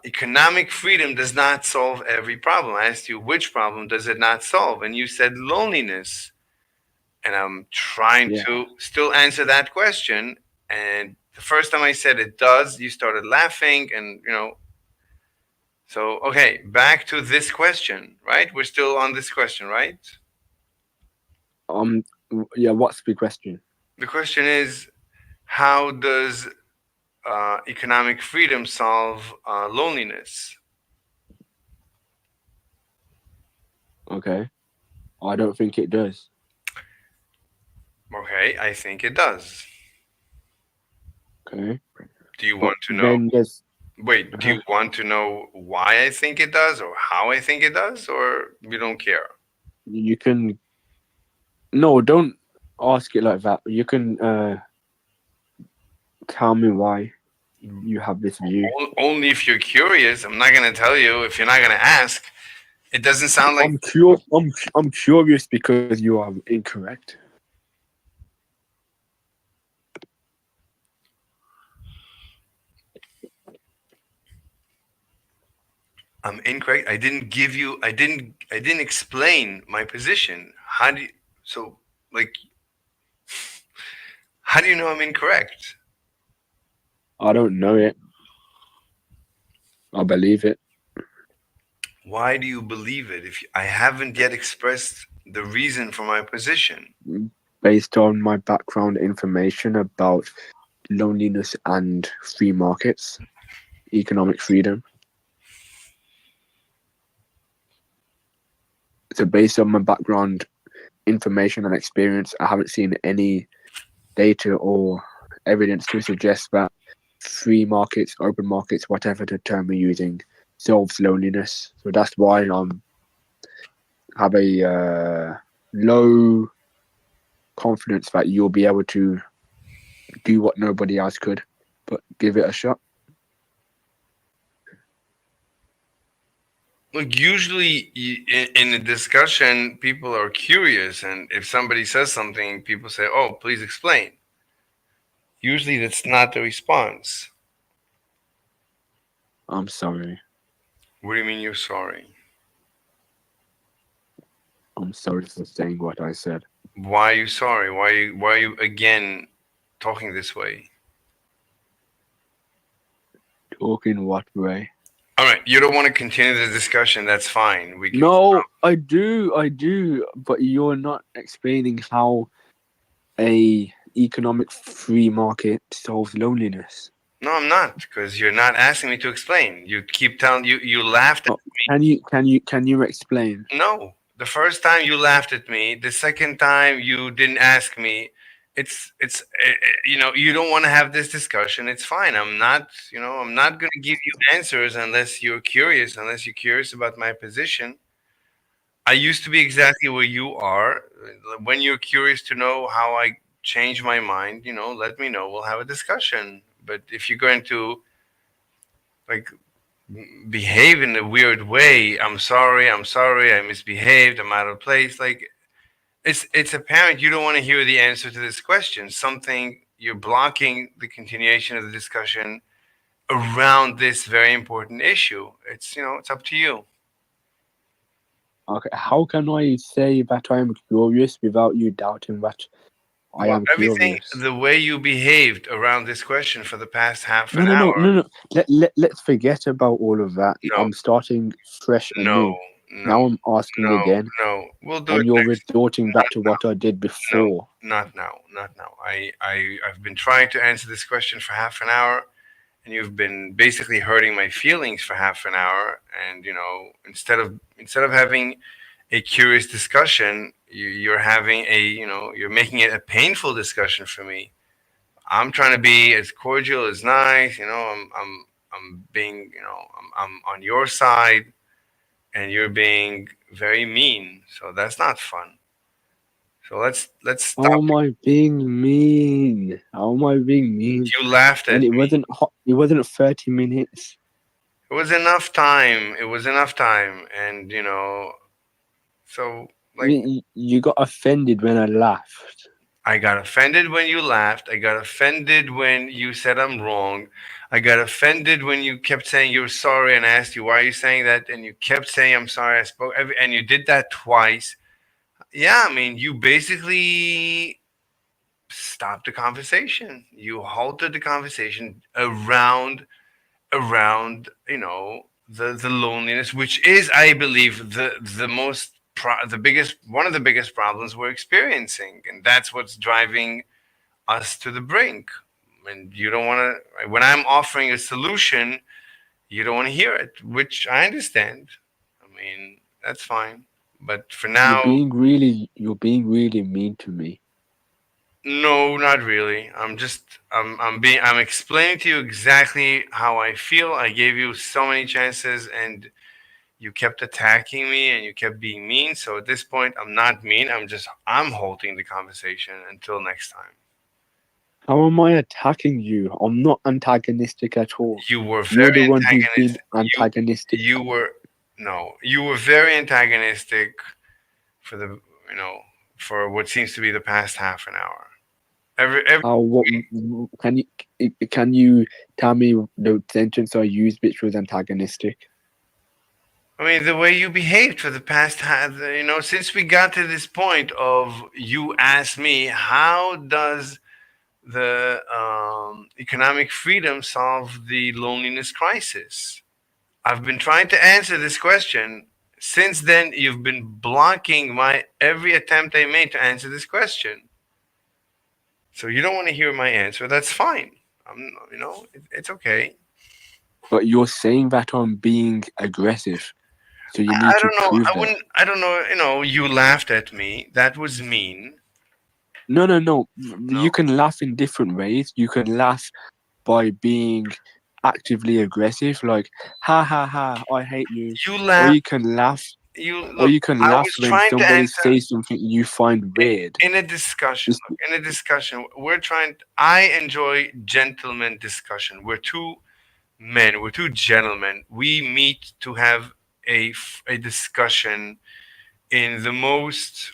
Speaker 1: economic freedom does not solve every problem. I asked you, which problem does it not solve? And you said loneliness. And I'm trying
Speaker 2: Yeah.
Speaker 1: to still answer that question. And the first time I said it does, you started laughing. And, so, okay, back to this question, right? We're still on this question, right?
Speaker 2: Um. Yeah. What's the question?
Speaker 1: The question is, how does economic freedom solve loneliness?
Speaker 2: Okay. I don't think it does.
Speaker 1: Okay, I think it does.
Speaker 2: Okay.
Speaker 1: Do you
Speaker 2: But
Speaker 1: want to know?
Speaker 2: then there's.
Speaker 1: Wait, do you want to know why I think it does or how I think it does, or you don't care?
Speaker 2: You can. No, don't ask it like that. You can tell me why you have this view.
Speaker 1: Only if you're curious. I'm not going to tell you if you're not going to ask. It doesn't sound like
Speaker 2: I'm curious because you are incorrect.
Speaker 1: I'm incorrect. I didn't explain my position. How do you, so like how do you know I'm incorrect?
Speaker 2: I don't know it. I believe it.
Speaker 1: Why do you believe it if I haven't yet expressed the reason for my position?
Speaker 2: Based on my background information about loneliness and free markets, economic freedom. So based on my background information and experience, I haven't seen any data or evidence to suggest that free markets, open markets, whatever the term we're using, solves loneliness. So that's why have a low confidence that you'll be able to do what nobody else could, but give it a shot.
Speaker 1: Look, usually in a discussion, people are curious, and if somebody says something, people say, "Oh, please explain." Usually, that's not the response.
Speaker 2: I'm sorry.
Speaker 1: What do you mean you're sorry?
Speaker 2: I'm sorry for saying what I said.
Speaker 1: Why are you sorry? Why are you again talking this way?
Speaker 2: Talk in what way?
Speaker 1: All right, you don't want to continue the discussion. That's fine. We can.
Speaker 2: No, I do, but you're not explaining how a economic free market solves loneliness.
Speaker 1: No, I'm not, because you're not asking me to explain. You keep telling you laughed at
Speaker 2: Can you explain?
Speaker 1: no. The first time you laughed at me. The second time you didn't ask me. You don't want to have this discussion. It's fine. I'm not going to give you answers unless you're curious. Unless you're curious about my position. I used to be exactly where you are. When you're curious to know how I change my mind, let me know. We'll have a discussion. But if you're going to like behave in a weird way, I'm sorry, I misbehaved, I'm out of place. Like it's apparent you don't want to hear the answer to this question. Something you're blocking the continuation of the discussion around this very important issue. It's up to you.
Speaker 2: Okay, how can I say that I am curious without you doubting that I
Speaker 1: Well,
Speaker 2: am
Speaker 1: everything,
Speaker 2: curious?
Speaker 1: the way you behaved around this question for the past half
Speaker 2: No,
Speaker 1: an
Speaker 2: no, no,
Speaker 1: hour.
Speaker 2: no, no. Let's forget about all of that.
Speaker 1: No,
Speaker 2: I'm starting fresh
Speaker 1: no,
Speaker 2: anew.
Speaker 1: no,
Speaker 2: Now I'm asking
Speaker 1: no,
Speaker 2: again,
Speaker 1: no. We'll do it
Speaker 2: and you're
Speaker 1: next.
Speaker 2: resorting back
Speaker 1: Not
Speaker 2: to
Speaker 1: now.
Speaker 2: what I did
Speaker 1: No,
Speaker 2: before.
Speaker 1: not now. Not now. I've been trying to answer this question for half an hour, and you've been basically hurting my feelings for half an hour. And instead of having a curious discussion, you're having you're making it a painful discussion for me. I'm trying to be as cordial as nice. I'm being I'm on your side, and you're being very mean. So that's not fun. So let's
Speaker 2: How
Speaker 1: stop.
Speaker 2: am I being mean? How am I being mean?
Speaker 1: You laughed at
Speaker 2: When it
Speaker 1: me.
Speaker 2: wasn't hot, it wasn't 30 minutes.
Speaker 1: It was enough time. It was enough time, and so like
Speaker 2: You got offended when I laughed.
Speaker 1: I got offended when you laughed. I got offended when you said I'm wrong. I got offended when you kept saying you're sorry, and I asked you why are you saying that, and you kept saying I'm sorry. I spoke, and you did that twice. Yeah, I mean, you basically stopped the conversation. You halted the conversation around the loneliness, which is, I believe, the biggest, one of the biggest problems we're experiencing, and that's what's driving us to the brink. And you don't want to, when I'm offering a solution, you don't want to hear it, which I understand. I mean, that's fine. But for now,
Speaker 2: you're being really mean to me.
Speaker 1: no, not really. I'm explaining to you exactly how I feel. I gave you so many chances and you kept attacking me and you kept being mean. So at this point, I'm not mean. I'm holding the conversation until next time.
Speaker 2: How am I attacking you? I'm not antagonistic at all.
Speaker 1: You were
Speaker 2: You're
Speaker 1: very
Speaker 2: the one who's been
Speaker 1: antagonistic.
Speaker 2: antagonistic.
Speaker 1: You were no, you were very antagonistic for the you know for what seems to be the past half an hour. Every
Speaker 2: What can you tell me the sentence I used which was antagonistic?
Speaker 1: I mean, the way you behaved for the past, since we got to this point of you asked me, how does the economic freedom solve the loneliness crisis? I've been trying to answer this question. Since then, you've been blocking my every attempt I made to answer this question. So you don't want to hear my answer. That's fine. It's okay.
Speaker 2: But you're saying that I'm being aggressive, so you need
Speaker 1: I
Speaker 2: to
Speaker 1: don't know.
Speaker 2: prove
Speaker 1: I
Speaker 2: that.
Speaker 1: wouldn't. I don't know. You laughed at me. That was mean.
Speaker 2: No.
Speaker 1: No.
Speaker 2: You can laugh in different ways. You can laugh by being actively aggressive, like ha ha ha, I hate you.
Speaker 1: You
Speaker 2: Or
Speaker 1: laughed.
Speaker 2: you can laugh
Speaker 1: You
Speaker 2: or
Speaker 1: look.
Speaker 2: you can
Speaker 1: I
Speaker 2: laugh
Speaker 1: was
Speaker 2: when
Speaker 1: trying to
Speaker 2: somebody
Speaker 1: answer
Speaker 2: says something you find weird.
Speaker 1: in a discussion.
Speaker 2: It's,
Speaker 1: Look, in a discussion, we're trying. I enjoy gentleman discussion. We're two men. We're two gentlemen. We meet to have a discussion in the most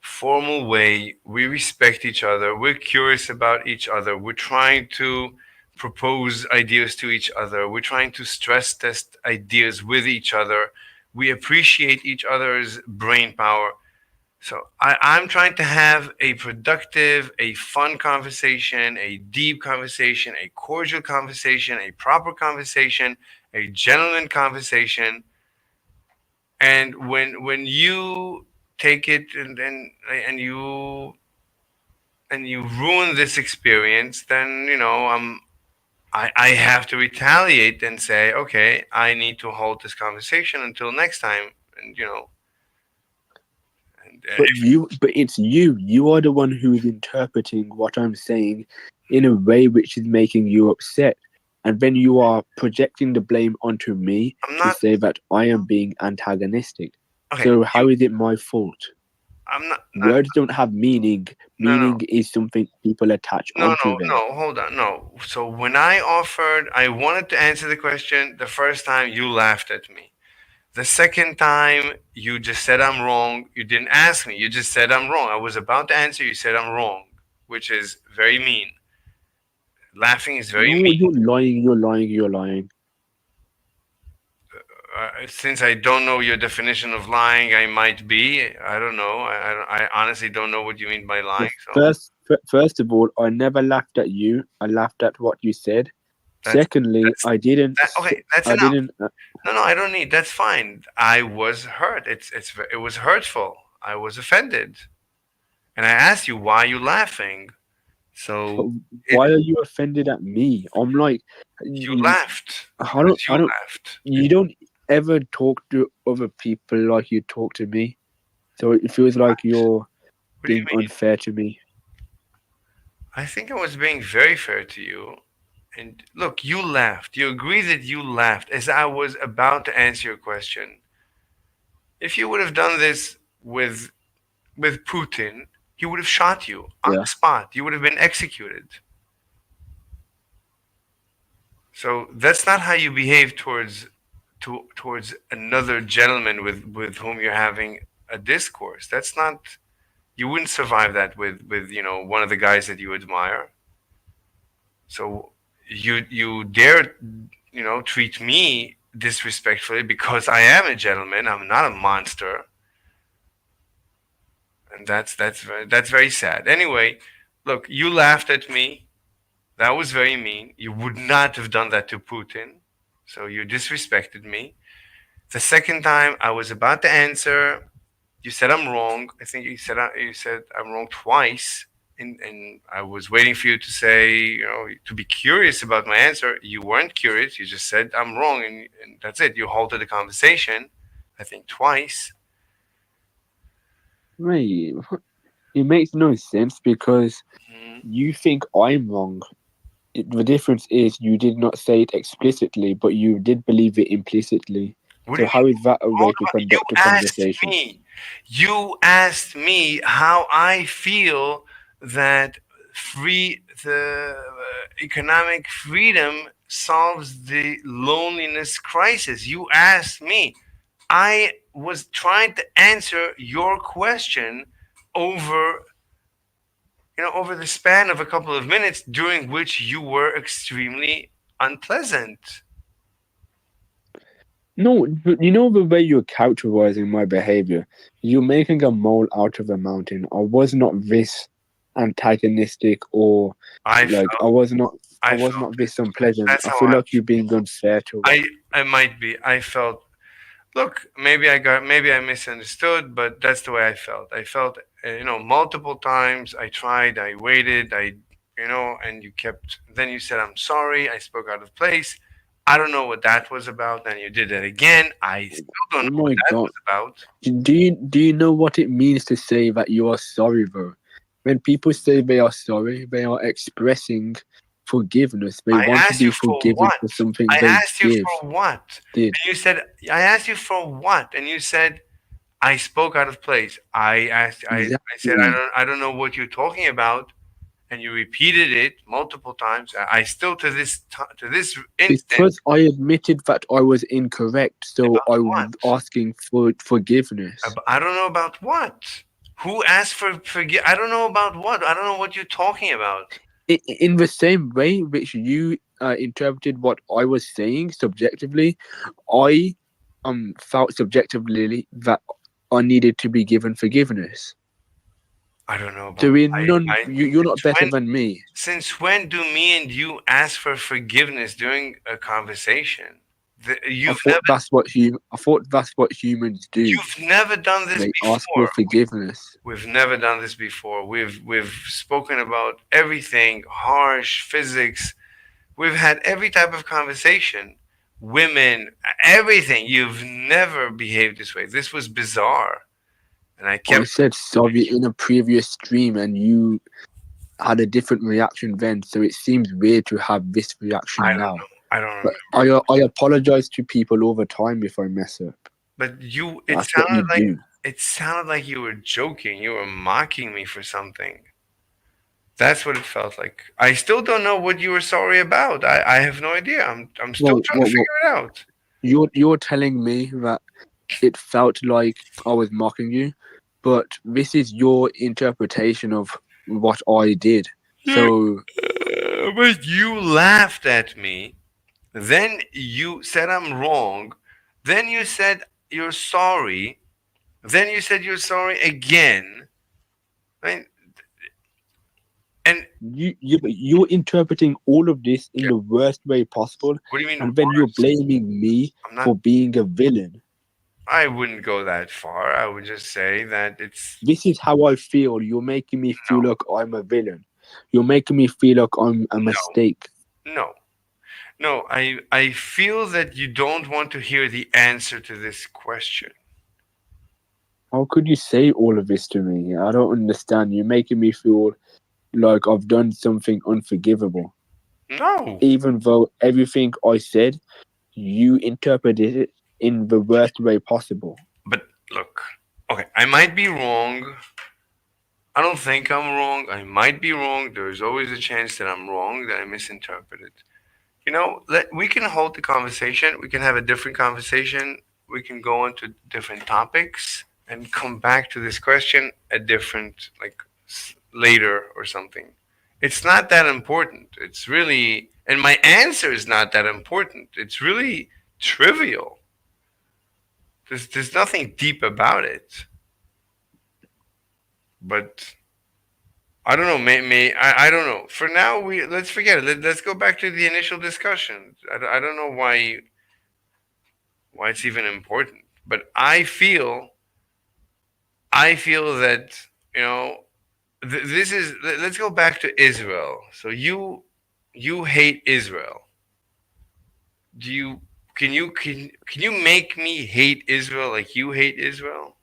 Speaker 1: formal way. We respect each other. We're curious about each other. We're trying to propose ideas to each other. We're trying to stress test ideas with each other. We appreciate each other's brain power. So I'm trying to have a productive, a fun conversation, a deep conversation, a cordial conversation, a proper conversation, a gentleman conversation. And when you take it and you ruin this experience, then I have to retaliate and say, okay, I need to hold this conversation until next time, and and
Speaker 2: but it's you. You are the one who is interpreting what I'm saying in a way which is making you upset. And then you are projecting the blame onto me
Speaker 1: I'm
Speaker 2: to
Speaker 1: not
Speaker 2: say that I am being antagonistic.
Speaker 1: okay.
Speaker 2: So how is it my fault?
Speaker 1: I'm not
Speaker 2: Words don't have meaning.
Speaker 1: no no
Speaker 2: Meaning is something people attach
Speaker 1: no
Speaker 2: onto
Speaker 1: no
Speaker 2: them.
Speaker 1: no. Hold on, no. So when I wanted to answer the question the first time, you laughed at me. The second time, you just said I'm wrong. You didn't ask me. You just said I'm wrong. I was about to answer. You said I'm wrong, which is very mean. Laughing is very
Speaker 2: No,
Speaker 1: mean.
Speaker 2: you're lying.
Speaker 1: Since I don't know your definition of lying, I might be. I don't know. I honestly don't know what you mean by lying. So
Speaker 2: First of all, I never laughed at you. I laughed at what you said.
Speaker 1: that's
Speaker 2: Secondly,
Speaker 1: that's okay. That's
Speaker 2: I
Speaker 1: enough.
Speaker 2: didn't.
Speaker 1: No, I don't need. That's fine. I was hurt. It was hurtful. I was offended, and I asked you why you laughing.
Speaker 2: But
Speaker 1: So it
Speaker 2: why are you offended at me? I'm like,
Speaker 1: you laughed
Speaker 2: I
Speaker 1: because
Speaker 2: don't,
Speaker 1: you
Speaker 2: I don't.
Speaker 1: laughed.
Speaker 2: You don't ever talk to other people like you talk to me. So it feels like you're
Speaker 1: What do you
Speaker 2: being
Speaker 1: mean?
Speaker 2: unfair to me.
Speaker 1: I think I was being very fair to you. And look, you laughed. You agree that you laughed as I was about to answer your question. If you would have done this with Putin, he would have shot you on
Speaker 2: Yeah.
Speaker 1: the spot. You would have been executed. So that's not how you behave towards another gentleman with whom you're having a discourse. That's not, you wouldn't survive that with one of the guys that you admire. So you dare, treat me disrespectfully because I am a gentleman. I'm not a monster, and that's very sad. Anyway, look, you laughed at me. That was very mean. You would not have done that to Putin. So you disrespected me. The second time I was about to answer, you said I'm wrong. I think you said I'm wrong twice, and I was waiting for you to say, to be curious about my answer. You weren't curious. You just said I'm wrong, and that's it. You halted the conversation. I think twice.
Speaker 2: Mate, it makes no sense because
Speaker 1: Mhm.
Speaker 2: you think I'm wrong. The difference is you did not say it explicitly, but you did believe it implicitly.
Speaker 1: What do
Speaker 2: So
Speaker 1: you
Speaker 2: how is that a way
Speaker 1: Hold
Speaker 2: to
Speaker 1: on. You
Speaker 2: conduct a
Speaker 1: asked
Speaker 2: conversation?
Speaker 1: me. You asked me how I feel that the economic freedom solves the loneliness crisis. You asked me. I was trying to answer your question over over the span of a couple of minutes during which you were extremely unpleasant.
Speaker 2: No, but you know the way you're characterizing my behavior. You're making a mole out of a mountain. I was not this antagonistic or
Speaker 1: I
Speaker 2: like
Speaker 1: felt
Speaker 2: I was not. I
Speaker 1: I
Speaker 2: was
Speaker 1: felt
Speaker 2: not
Speaker 1: it.
Speaker 2: this unpleasant.
Speaker 1: That's
Speaker 2: I
Speaker 1: how
Speaker 2: feel like you're being unfair to us.
Speaker 1: I might be. I felt. Look, maybe I misunderstood, but that's the way I felt. I felt, multiple times. I tried. I waited. And you kept. Then you said, "I'm sorry. I spoke out of place." I don't know what that was about. Then you did that again. I still don't
Speaker 2: Oh
Speaker 1: know what
Speaker 2: my
Speaker 1: that
Speaker 2: god.
Speaker 1: was about.
Speaker 2: Do you know what it means to say that you are sorry, bro? When people say they are sorry, they are expressing forgiveness. They
Speaker 1: I
Speaker 2: want to
Speaker 1: asked
Speaker 2: be
Speaker 1: you for
Speaker 2: forgiven
Speaker 1: what?
Speaker 2: for something
Speaker 1: I
Speaker 2: they
Speaker 1: asked you
Speaker 2: give
Speaker 1: for what?
Speaker 2: did.
Speaker 1: And you said, I asked you for what? And you said, I spoke out of place. I said,
Speaker 2: Exactly.
Speaker 1: I don't know what you're talking about. And you repeated it multiple times. I still, to this instant,
Speaker 2: Because I admitted that I was incorrect, so
Speaker 1: about
Speaker 2: I
Speaker 1: what?
Speaker 2: was asking for forgiveness.
Speaker 1: I don't know about what. Who asked for forgive? I don't know about what. I don't know what you're talking about.
Speaker 2: In the same way which you interpreted what I was saying subjectively, I felt subjectively that I needed to be given forgiveness.
Speaker 1: I don't know
Speaker 2: So
Speaker 1: about.
Speaker 2: we're none. You're not
Speaker 1: Since
Speaker 2: better
Speaker 1: when?
Speaker 2: than me.
Speaker 1: Since when do me and you ask for forgiveness during a conversation?
Speaker 2: I thought that's what humans do.
Speaker 1: You've never done this
Speaker 2: They ask for
Speaker 1: before.
Speaker 2: forgiveness.
Speaker 1: We've never done this before. We've spoken about everything, harsh physics. We've had every type of conversation, women, everything. You've never behaved this way. This was bizarre, and I
Speaker 2: I
Speaker 1: kept.
Speaker 2: said sorry in a previous stream, and you had a different reaction then. So it seems weird to have this
Speaker 1: I
Speaker 2: reaction
Speaker 1: don't
Speaker 2: now.
Speaker 1: know. I don't
Speaker 2: But
Speaker 1: remember.
Speaker 2: I apologize to people all the time if I mess up.
Speaker 1: But
Speaker 2: That's what you do.
Speaker 1: it sounded like you were joking. You were mocking me for something. That's what it felt like. I still don't know what you were sorry about. I have no idea. I'm still
Speaker 2: Well,
Speaker 1: trying to
Speaker 2: well, well,
Speaker 1: figure it out.
Speaker 2: you're telling me that it felt like I was mocking you, but this is your interpretation of what I did. So
Speaker 1: But you laughed at me. Then you said I'm wrong. Then you said you're sorry. Then you said you're sorry again. I and
Speaker 2: you're interpreting all of this in
Speaker 1: yeah,
Speaker 2: the worst way possible,
Speaker 1: what do you mean
Speaker 2: and then you're
Speaker 1: worse?
Speaker 2: blaming me
Speaker 1: I'm not.
Speaker 2: for being a villain.
Speaker 1: I wouldn't go that far. I would just say that it's
Speaker 2: This is how I feel. You're making me
Speaker 1: no,
Speaker 2: feel like I'm a villain. You're making me feel like I'm a
Speaker 1: no,
Speaker 2: mistake.
Speaker 1: no, no. I feel that you don't want to hear the answer to this question.
Speaker 2: How could you say all of this to me? I don't understand. You're making me feel like I've done something unforgivable.
Speaker 1: No,
Speaker 2: Even though everything I said, you interpreted it in the worst way possible.
Speaker 1: but look. Okay, I might be wrong. I don't think I'm wrong. I might be wrong. There's always a chance that I'm wrong, that I misinterpreted. We can hold the conversation. We can have a different conversation. We can go into different topics and come back to this question a different, like later or something. It's not that important. It's really And my answer is not that important. It's really trivial. There's nothing deep about it. But I don't know. I don't know. For now, let's forget it. Let's go back to the initial discussion. I don't know why it's even important. But I feel that you know this is. Let's go back to Israel. So you hate Israel. Do you can you make me hate Israel like you hate Israel?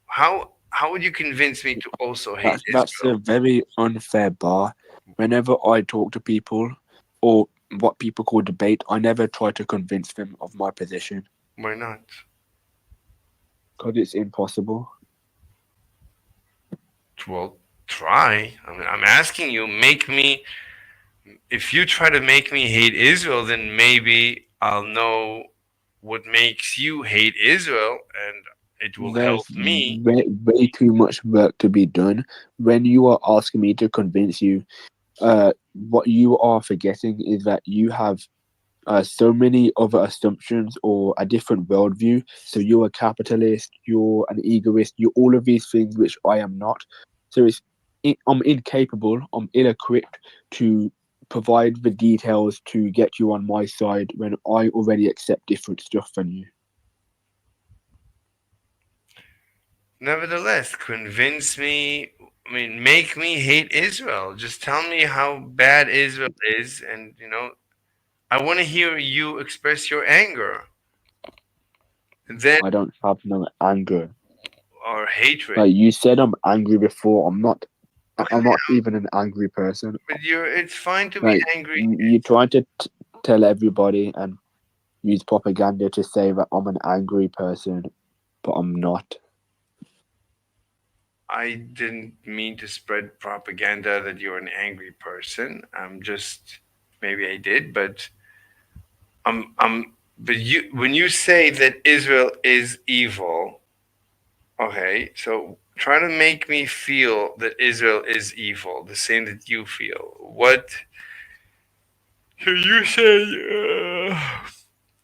Speaker 1: How would you convince me to also hate
Speaker 2: That's
Speaker 1: Israel?
Speaker 2: a very unfair bar. Whenever I talk to people, or what people call debate, I never try to convince them of my position
Speaker 1: Why not?
Speaker 2: because it's impossible.
Speaker 1: Well, try. I'm asking you, make me. If you try to make me hate Israel, then maybe I'll know what makes you hate Israel, and it will help
Speaker 2: There's
Speaker 1: me.
Speaker 2: way too much work to be done. When you are asking me to convince you, what you are forgetting is that you have so many other assumptions or a different worldview. So you're a capitalist, you're an egoist, you're all of these things which I am not. So I'm incapable, I'm ill-equipped to provide the details to get you on my side when I already accept different stuff from you.
Speaker 1: Nevertheless, convince me. I mean, make me hate Israel. Just tell me how bad Israel is, and I want to hear you express your anger, and then
Speaker 2: I don't have no anger.
Speaker 1: or hatred.
Speaker 2: Like you said, I'm angry before. I'm not. I'm not even an angry person.
Speaker 1: But it's fine to be
Speaker 2: Like
Speaker 1: angry.
Speaker 2: you trying to tell everybody and use propaganda to say that I'm an angry person, but I'm not.
Speaker 1: I didn't mean to spread propaganda that you're an angry person. I'm just maybe I did, but but you when you say that Israel is evil, okay, so try to make me feel that Israel is evil, the same that you feel. What so you say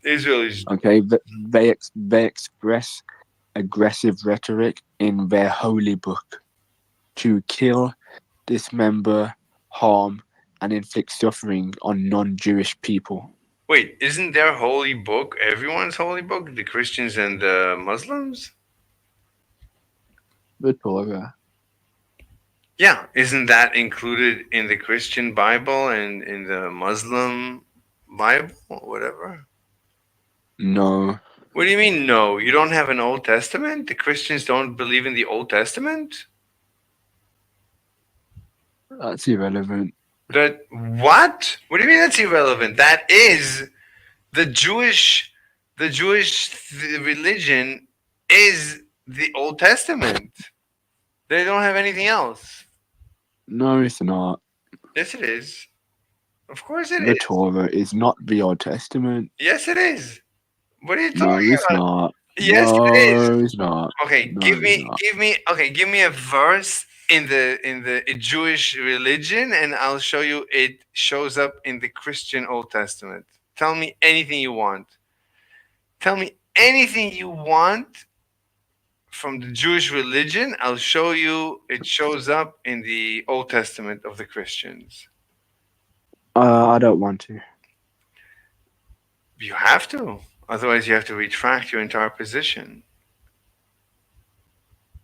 Speaker 1: Israel is
Speaker 2: Okay, they express aggressive rhetoric in their holy book to kill, dismember, harm, and inflict suffering on non-Jewish people.
Speaker 1: wait, isn't their holy book everyone's holy book, the Christians and the Muslims?
Speaker 2: The Torah.
Speaker 1: Yeah, isn't that included in the Christian Bible and in the Muslim Bible, whatever?
Speaker 2: No,
Speaker 1: What do you mean, no? You don't have an Old Testament? The Christians don't believe in the Old Testament?
Speaker 2: that's irrelevant.
Speaker 1: That what? What do you mean that's irrelevant? That is the Jewish religion is the Old Testament. They don't have anything else.
Speaker 2: No, it's not.
Speaker 1: Yes, it is. Of course it
Speaker 2: The
Speaker 1: is.
Speaker 2: Torah is not the Old Testament.
Speaker 1: Yes, it is. What are you
Speaker 2: No,
Speaker 1: talking
Speaker 2: it's
Speaker 1: about?
Speaker 2: not.
Speaker 1: Yes, it is.
Speaker 2: No, it's not.
Speaker 1: Okay,
Speaker 2: No, it's not.
Speaker 1: give me a verse in the Jewish religion, and I'll show you it shows up in the Christian Old Testament. Tell me anything you want. Tell me anything you want from the Jewish religion. I'll show you it shows up in the Old Testament of the Christians.
Speaker 2: I don't want to.
Speaker 1: You have to, otherwise you have to retract your entire position.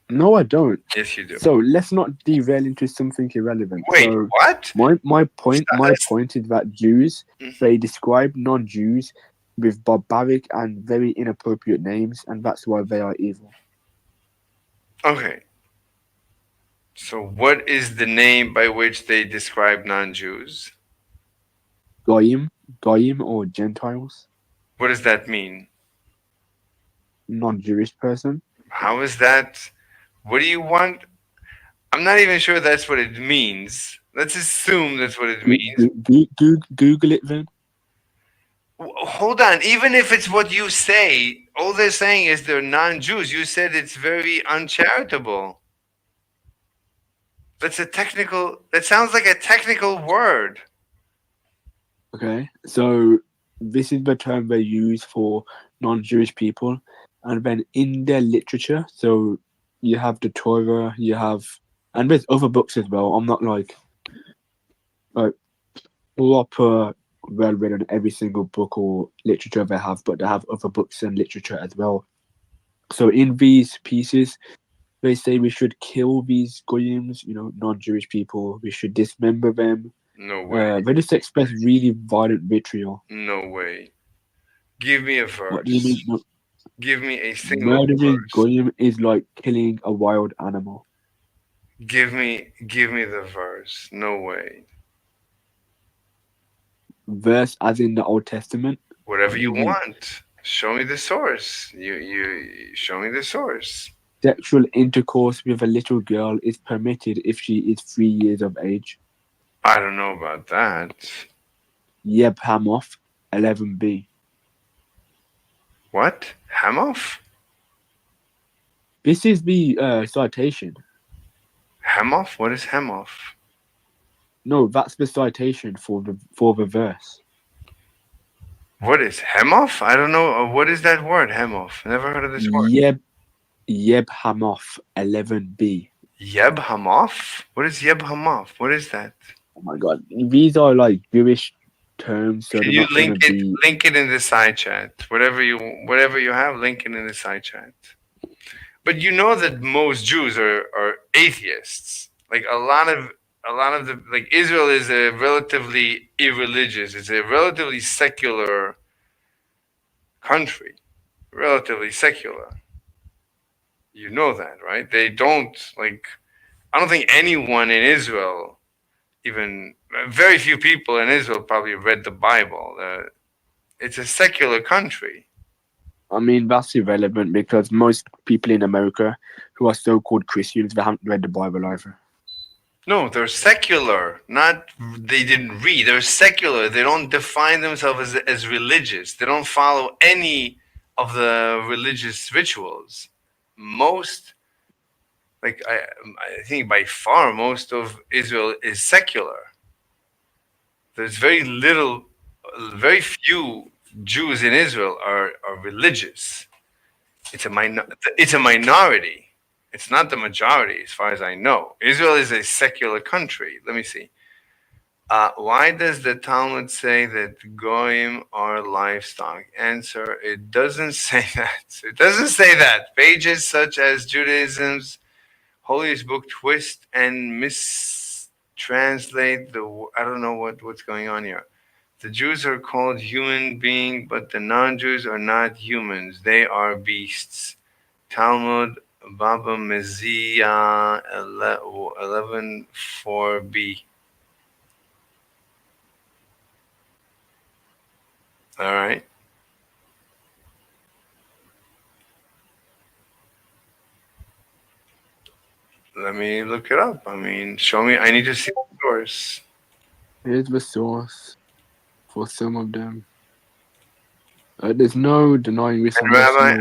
Speaker 2: No, I don't.
Speaker 1: Yes, you do.
Speaker 2: So let's not derail into something irrelevant.
Speaker 1: Wait,
Speaker 2: So
Speaker 1: what?
Speaker 2: my point
Speaker 1: That's-
Speaker 2: is that Jews
Speaker 1: Mhm.
Speaker 2: they describe non-Jews with barbaric and very inappropriate names, and that's why they are evil.
Speaker 1: Okay. So, what is the name by which they describe non-Jews?
Speaker 2: Goyim, or Gentiles,
Speaker 1: What does that mean?
Speaker 2: non-Jewish person.
Speaker 1: How is that? What do you want? I'm not even sure that's what it means. Let's assume that's what it means.
Speaker 2: Google it then.
Speaker 1: Hold on. Even if it's what you say, all they're saying is they're non-Jews. You said it's very uncharitable. That's a technical. That sounds like a technical word.
Speaker 2: Okay, so this is the term they use for non-Jewish people, and then in their literature, so you have the Torah, you have, and there's other books as well. I'm not like proper well read on every single book or literature they have, but they have other books and literature as well. So in these pieces, they say we should kill these goyims, non-Jewish people. We should dismember them.
Speaker 1: No way.
Speaker 2: They just express really violent vitriol.
Speaker 1: No way. Give me a
Speaker 2: What do you mean?
Speaker 1: verse.
Speaker 2: No,
Speaker 1: Give me a single
Speaker 2: murdering
Speaker 1: verse.
Speaker 2: goyim is like killing a wild animal.
Speaker 1: Give me the verse. No way.
Speaker 2: Verse as in the Old Testament.
Speaker 1: Whatever
Speaker 2: What do
Speaker 1: you
Speaker 2: you mean?
Speaker 1: want. Show me the source. You show me the source.
Speaker 2: Sexual intercourse with a little girl is permitted if she is 3 years of age.
Speaker 1: I don't know about that.
Speaker 2: Yeb Hamoth, 11b.
Speaker 1: What? Hamoff?
Speaker 2: This is the citation.
Speaker 1: Hamoff? What is Hamoff?
Speaker 2: No, that's the citation for the verse.
Speaker 1: What is Hemoff? I don't know. What is that word, Hemoff? Never heard of this word.
Speaker 2: Yeb Hamoth, 11b.
Speaker 1: Yeb Hamoff? What is Yeb Hamoff? What is that?
Speaker 2: Oh my god, these are like Jewish terms, so
Speaker 1: Can
Speaker 2: they're
Speaker 1: you
Speaker 2: not going to be.
Speaker 1: link it in the side chat? Whatever you have, link it in the side chat. But you know that most Jews are atheists. Like a lot of the like Israel is a relatively irreligious. It's a relatively secular country. Relatively secular. You know that, right? They don't like. I don't think anyone in Israel, even very few people in Israel, probably read the Bible. It's a secular country.
Speaker 2: I mean, that's irrelevant because most people in America who are so-called Christians, they haven't read the Bible either.
Speaker 1: No, they're secular. Not they didn't read. They're secular. They don't define themselves as religious. They don't follow any of the religious rituals. Most, like I think by far most of Israel is secular. There's very few Jews in Israel are religious. It's a minority. It's not the majority, as far as I know. Israel is a secular country. Let me see. Why does the Talmud say that goyim are livestock? Answer: it doesn't say that. It doesn't say that. Pages such as Judaism's holiest book twist and mistranslate the. I don't know what's going on here. The Jews are called human beings, but the non-Jews are not humans. They are beasts. Talmud Baba Mezia 11:4b. All right. Let me look it up. I mean, show me. I need to see the source.
Speaker 2: Here's the source for some of them. There's no denying this.
Speaker 1: And Rabbi,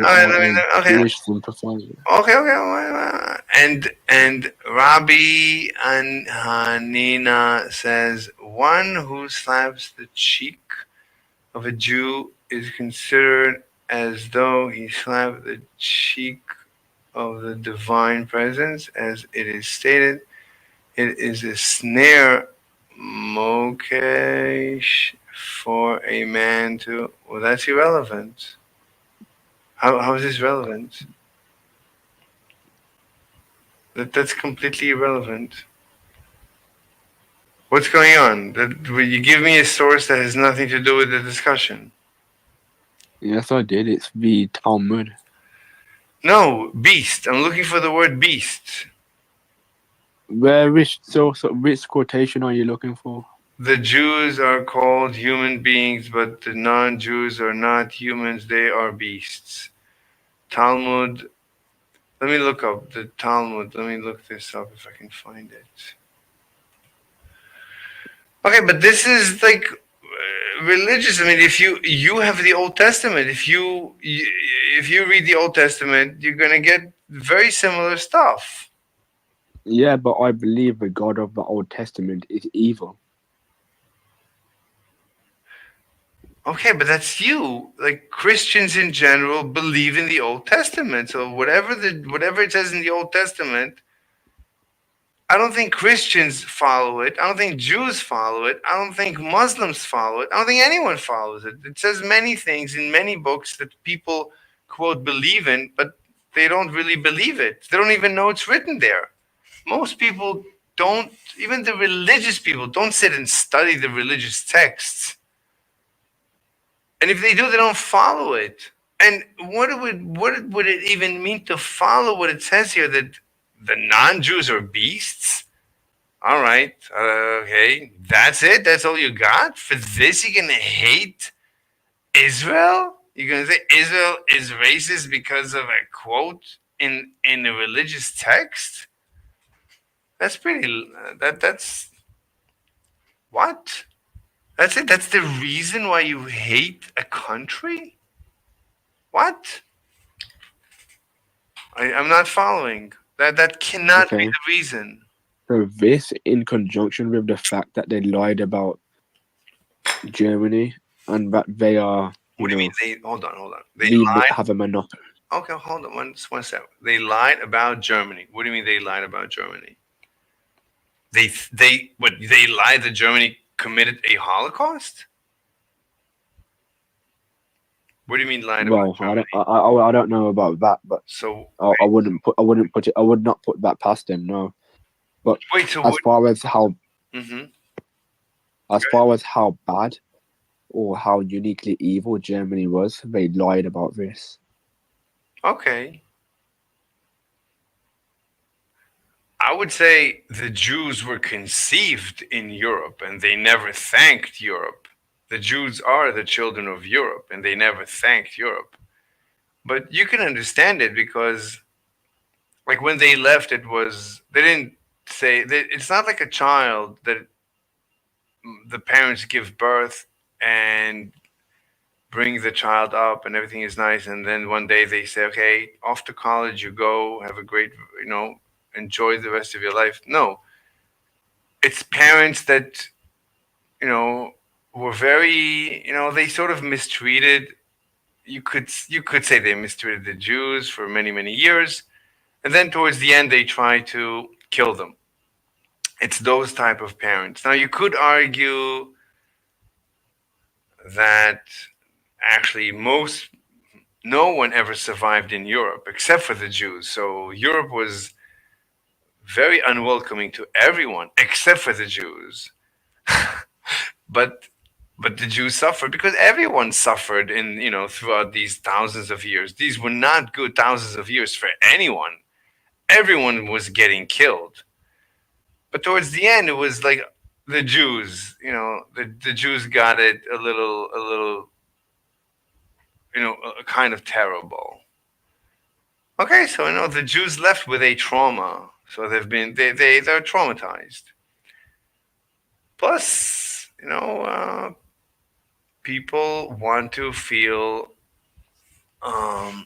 Speaker 1: okay.
Speaker 2: Jewish sympathizer.
Speaker 1: Okay. And Rabbi Hanina says one who slaps the cheek of a Jew is considered as though he slapped the cheek of the divine presence, as it is stated. It is a snare, mokesh, for a man to. Well, that's irrelevant. How is this relevant? That's completely irrelevant. What's going on? Will you give me a source that has nothing to do with the discussion?
Speaker 2: Yes, I did. It's the Talmud.
Speaker 1: No, beast. I'm looking for the word beast.
Speaker 2: Which quotation are you looking for?
Speaker 1: The Jews are called human beings, but the non-Jews are not humans. They are beasts. Talmud. Let me look up the Talmud. Let me look this up if I can find it. Okay, but this is like religious. I mean, if you have the Old Testament, if you read the Old Testament, you're gonna get very similar stuff.
Speaker 2: Yeah, but I believe the God of the Old Testament is evil.
Speaker 1: Okay, but that's you. Like Christians in general believe in the Old Testament. So whatever it says in the Old Testament, I don't think Christians follow it. I don't think Jews follow it. I don't think Muslims follow it. I don't think anyone follows it. It says many things in many books that people quote believe in, but they don't really believe it. They don't even know it's written there. Most people don't, even the religious people don't sit and study the religious texts. And if they do, they don't follow it. And what would it even mean to follow what it says here that the non-Jews are beasts? All right, okay, that's it. That's all you got for this. You're gonna hate Israel? You're gonna say Israel is racist because of a quote in a religious text? That's pretty. That's what? That's it. That's the reason why you hate a country? What? I'm not following. That cannot be
Speaker 2: Okay.
Speaker 1: the reason.
Speaker 2: So this, in conjunction with the fact that they lied about Germany and that they are,
Speaker 1: What
Speaker 2: you
Speaker 1: do you
Speaker 2: know,
Speaker 1: mean? They hold on. They
Speaker 2: we
Speaker 1: lied.
Speaker 2: have a monopoly.
Speaker 1: Okay, hold on one second. They lied about Germany. What do you mean they lied about Germany? They lied that Germany committed a Holocaust? What do you mean lied about
Speaker 2: Well,
Speaker 1: Germany?
Speaker 2: I don't know about that, but
Speaker 1: So
Speaker 2: I would not put that past them. No, but
Speaker 1: wait, so
Speaker 2: as
Speaker 1: what?
Speaker 2: far as how
Speaker 1: Mm-hmm.
Speaker 2: as far as how bad or how uniquely evil Germany was, they lied about this.
Speaker 1: Okay. I would say the Jews were conceived in Europe and they never thanked Europe. The Jews are the children of Europe and they never thanked Europe. But you can understand it because, like, when they left, they didn't say, it's not like a child that the parents give birth and bring the child up and everything is nice. And then one day they say, okay, off to college you go, have a great, enjoy the rest of your life. No, it's parents that were very they sort of mistreated. You could say they mistreated the Jews for many many years, and then towards the end they try to kill them. It's those type of parents. Now you could argue that actually no one ever survived in Europe except for the Jews. So Europe was very unwelcoming to everyone except for the Jews. but but the Jews suffered because everyone suffered in throughout these thousands of years. These were not good thousands of years for anyone. Everyone was getting killed. But towards the end, it was like the Jews. The Jews got it a little, kind of terrible. Okay, so the Jews left with a trauma, so they're traumatized. Plus, people want to feel um,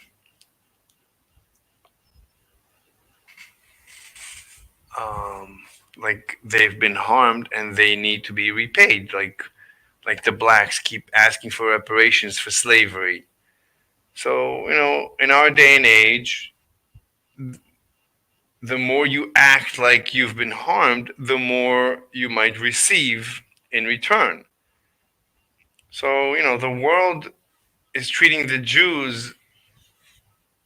Speaker 1: um, like they've been harmed and they need to be repaid. Like the blacks keep asking for reparations for slavery. So in our day and age, the more you act like you've been harmed, the more you might receive in return. So the world is treating the Jews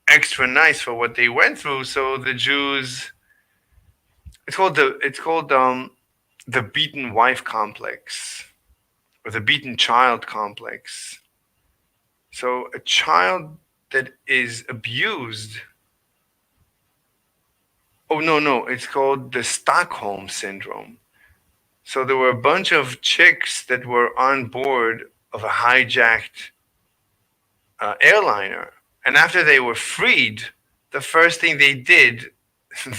Speaker 1: extra nice for what they went through. So the Jews, it's called the beaten wife complex or the beaten child complex. So a child that is abused. Oh no, it's called the Stockholm syndrome. So there were a bunch of chicks that were on board of a hijacked airliner, and after they were freed, the first thing they did,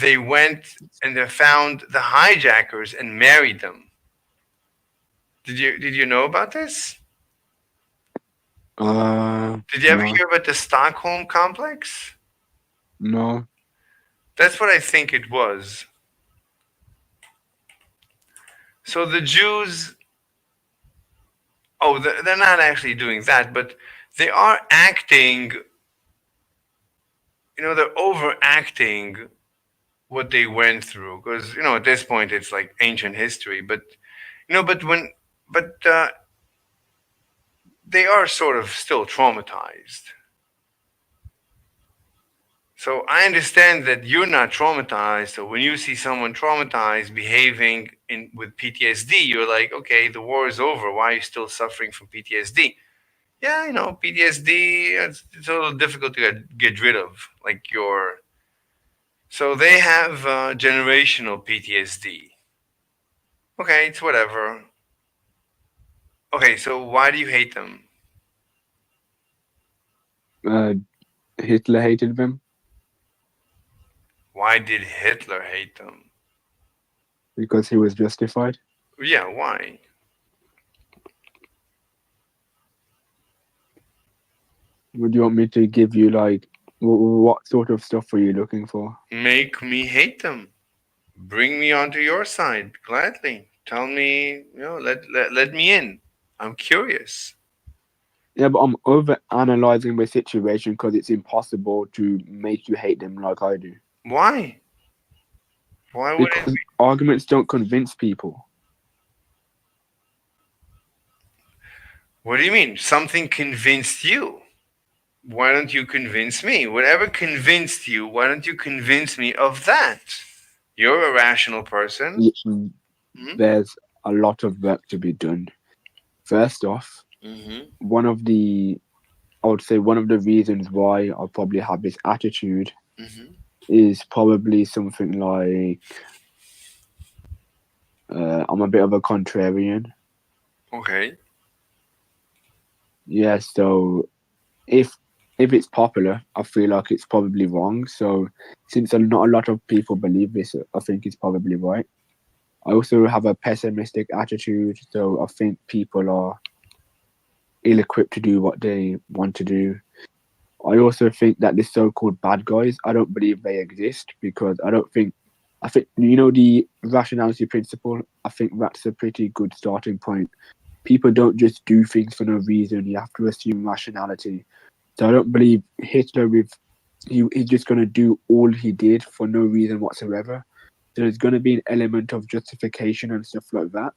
Speaker 1: they went and they found the hijackers and married them. Did you know about this? Did you ever
Speaker 2: No,
Speaker 1: hear about the Stockholm complex?
Speaker 2: no.
Speaker 1: That's what I think it was. So the Jews Oh, they're not actually doing that, but they are acting. They're overacting what they went through because at this point it's like ancient history. But but they are sort of still traumatized. So I understand that you're not traumatized. So when you see someone traumatized behaving with PTSD, you're like, okay, the war is over. Why are you still suffering from PTSD? Yeah, PTSD. It's a little difficult to get rid of. Like so they have generational PTSD. Okay, it's whatever. Okay, so why do you hate them?
Speaker 2: Uh, Hitler hated them
Speaker 1: Why did Hitler hate them?
Speaker 2: because he was justified.
Speaker 1: Yeah, why?
Speaker 2: Would you want me to give you like what sort of stuff were you looking for?
Speaker 1: Make me hate them. Bring me onto your side gladly. Tell me, let me in. I'm curious.
Speaker 2: Yeah, but I'm over analyzing the situation because it's impossible to make you hate them like I do.
Speaker 1: Why? Why would it?
Speaker 2: Because arguments don't convince people.
Speaker 1: What do you mean? Something convinced you. Why don't you convince me? Whatever convinced you, why don't you convince me of that? You're a rational person. Hmm?
Speaker 2: There's a lot of work to be done. First off,
Speaker 1: Mm-hmm.
Speaker 2: I would say one of the reasons why I probably have this attitude
Speaker 1: Mm-hmm.
Speaker 2: is probably something like I'm a bit of a contrarian.
Speaker 1: Okay.
Speaker 2: Yeah, so if it's popular, I feel like it's probably wrong. So since not a lot of people believe this, I think it's probably right. I also have a pessimistic attitude, so I think people are ill-equipped to do what they want to do. I also think that the so-called bad guys, I don't believe they exist because I think the rationality principle. I think that's a pretty good starting point. People don't just do things for no reason. You have to assume rationality. So I don't believe Hitler he's just going to do all he did for no reason whatsoever. So there's going to be an element of justification and stuff like that.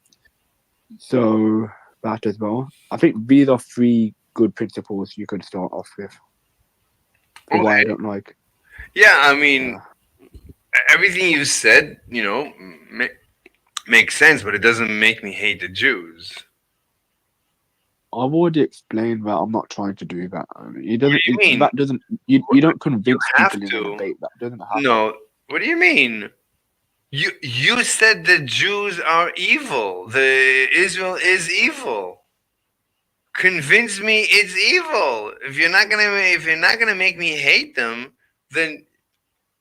Speaker 2: So that as well. I think these are three good principles you could start off with for why I
Speaker 1: Okay.
Speaker 2: don't like.
Speaker 1: Yeah, I mean,
Speaker 2: Uh,
Speaker 1: everything you said, makes sense, but it doesn't make me hate the Jews.
Speaker 2: I've already explained that I'm not trying to do that. I mean, it
Speaker 1: What
Speaker 2: doesn't.
Speaker 1: do you mean?
Speaker 2: That doesn't. You don't
Speaker 1: You
Speaker 2: convince
Speaker 1: have
Speaker 2: people in a
Speaker 1: to.
Speaker 2: debate. That doesn't happen.
Speaker 1: No. What do you mean? You said the Jews are evil. The Israel is evil. Convince me it's evil. If you're not gonna make me hate them, then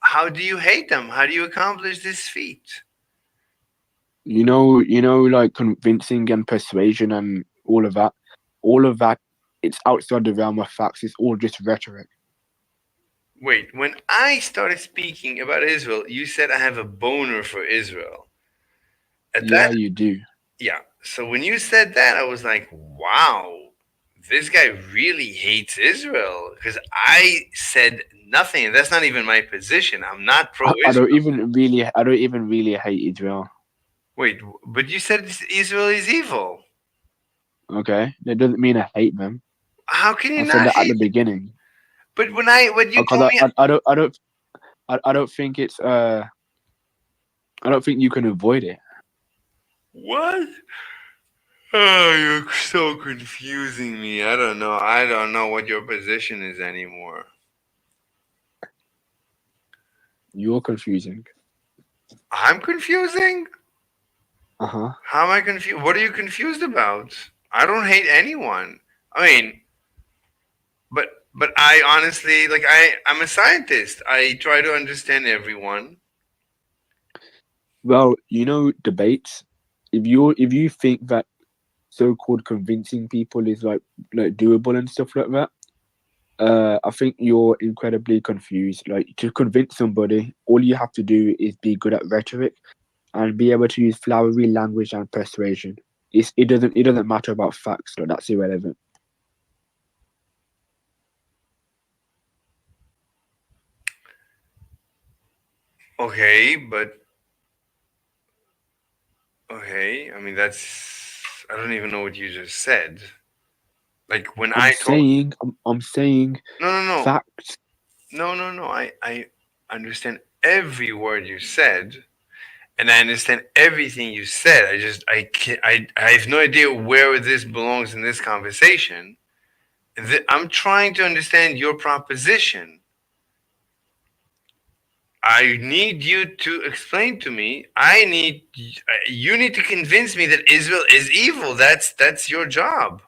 Speaker 1: how do you hate them? How do you accomplish this feat?
Speaker 2: Like convincing and persuasion and all of that, it's outside the realm of facts. It's all just rhetoric.
Speaker 1: Wait, when I started speaking about Israel, you said I have a boner for Israel. At
Speaker 2: Yeah,
Speaker 1: that,
Speaker 2: you do.
Speaker 1: yeah. So when you said that, I was like, wow, this guy really hates Israel because I said nothing. That's not even my position. I'm not pro-Israel.
Speaker 2: I don't even really hate Israel.
Speaker 1: Wait, but you said Israel is evil.
Speaker 2: Okay, that doesn't mean I hate them.
Speaker 1: How can you
Speaker 2: I said
Speaker 1: not
Speaker 2: that at
Speaker 1: hate?
Speaker 2: the beginning
Speaker 1: But when you
Speaker 2: because
Speaker 1: told me,
Speaker 2: I don't think it's I don't think you can avoid it.
Speaker 1: what? Oh, you're so confusing me. I don't know. I don't know what your position is anymore.
Speaker 2: You're confusing.
Speaker 1: I'm confusing?
Speaker 2: Uh huh.
Speaker 1: How am I confused? What are you confused about? I don't hate anyone. I mean, but I honestly like I'm a scientist. I try to understand everyone.
Speaker 2: Well, debates. If you think that so-called convincing people is like doable and stuff like that, I think you're incredibly confused. Like to convince somebody, all you have to do is be good at rhetoric and be able to use flowery language and persuasion. it doesn't matter about facts. So that's irrelevant.
Speaker 1: Okay, but okay. I mean, I don't even know what you just said. Like when I told.
Speaker 2: I'm saying
Speaker 1: No.
Speaker 2: facts.
Speaker 1: No. I understand every word you said, and I understand everything you said. I can't. I have no idea where this belongs in this conversation. I'm trying to understand your proposition. I need you to explain to me. You need to convince me that Israel is evil. That's your job.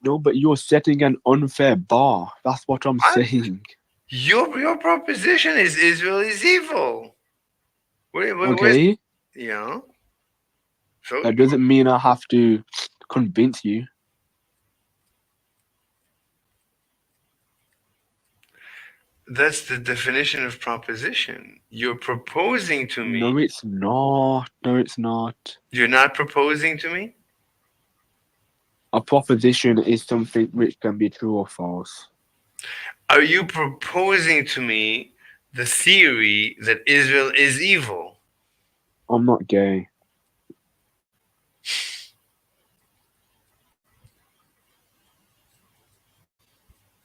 Speaker 2: No, but you're setting an unfair bar. That's what I'm
Speaker 1: What?
Speaker 2: saying.
Speaker 1: Your proposition is Israel is evil. Where's
Speaker 2: Okay,
Speaker 1: yeah? So
Speaker 2: that doesn't mean I have to convince you.
Speaker 1: that's the definition of proposition. You're proposing to me.
Speaker 2: No, it's not. No, it's not.
Speaker 1: You're not proposing to me.
Speaker 2: A proposition is something which can be true or false.
Speaker 1: Are you proposing to me the theory that Israel is evil?
Speaker 2: I'm not gay.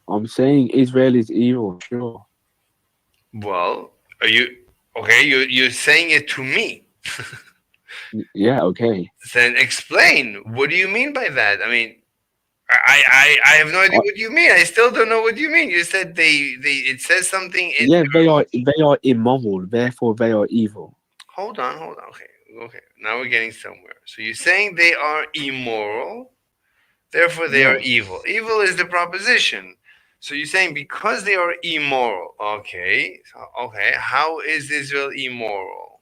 Speaker 2: I'm saying Israel is evil, sure.
Speaker 1: Well, are you okay? You're saying it to me.
Speaker 2: Yeah, okay.
Speaker 1: Then explain. What do you mean by that? I mean, I have no idea what you mean. I still don't know what you mean. You said they it says something in.
Speaker 2: Yeah, they are immoral, therefore they are evil.
Speaker 1: Hold on. Okay. Now we're getting somewhere. So you're saying they are immoral, therefore they are
Speaker 2: Yes.
Speaker 1: evil. Evil is the proposition. So you're saying because they are immoral. Okay. Okay. How is Israel immoral?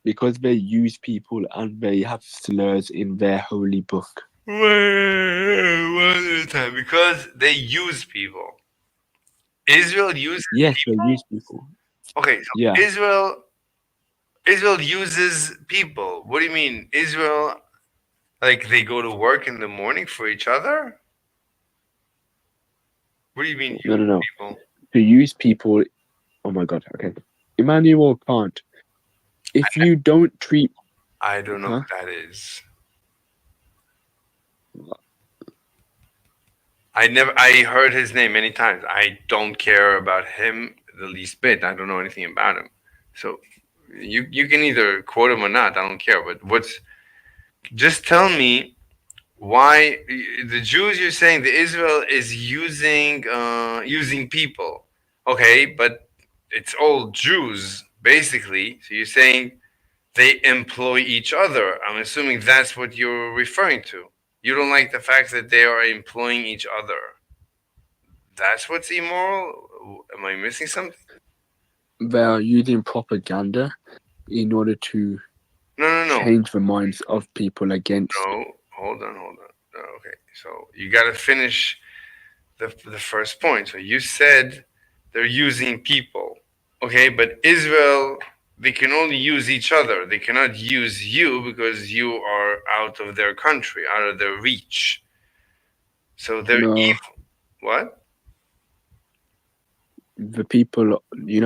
Speaker 2: Because they use people and they have slurs in their holy book.
Speaker 1: One at a time. Because they use people. Israel uses
Speaker 2: Yes, they
Speaker 1: people.
Speaker 2: use people.
Speaker 1: Okay, so
Speaker 2: Yeah.
Speaker 1: Israel uses people. What do you mean? Israel, like they go to work in the morning for each other? What do you mean
Speaker 2: No,
Speaker 1: use
Speaker 2: no, no.
Speaker 1: people?
Speaker 2: To use people. Oh my God. Okay. Emmanuel Kant. If you don't treat.
Speaker 1: I don't know
Speaker 2: Huh?
Speaker 1: what that is. I heard his name many times. I don't care about him the least bit. I don't know anything about him. So you can either quote him or not. I don't care. But just tell me why the Jews you're saying the Israel is using people. Okay, but it's all Jews basically. So you're saying they employ each other. I'm assuming that's what you're referring to. You don't like the fact that they are employing each other. That's what's immoral? Am I missing something?
Speaker 2: They are using propaganda in order to
Speaker 1: No.
Speaker 2: change the minds of people against.
Speaker 1: No, hold on. Okay, so you got to finish the first point. So you said they're using people. Okay, but Israel, they can only use each other. They cannot use you because you are out of their country, out of their reach. So they're
Speaker 2: No,
Speaker 1: evil. What?
Speaker 2: the people,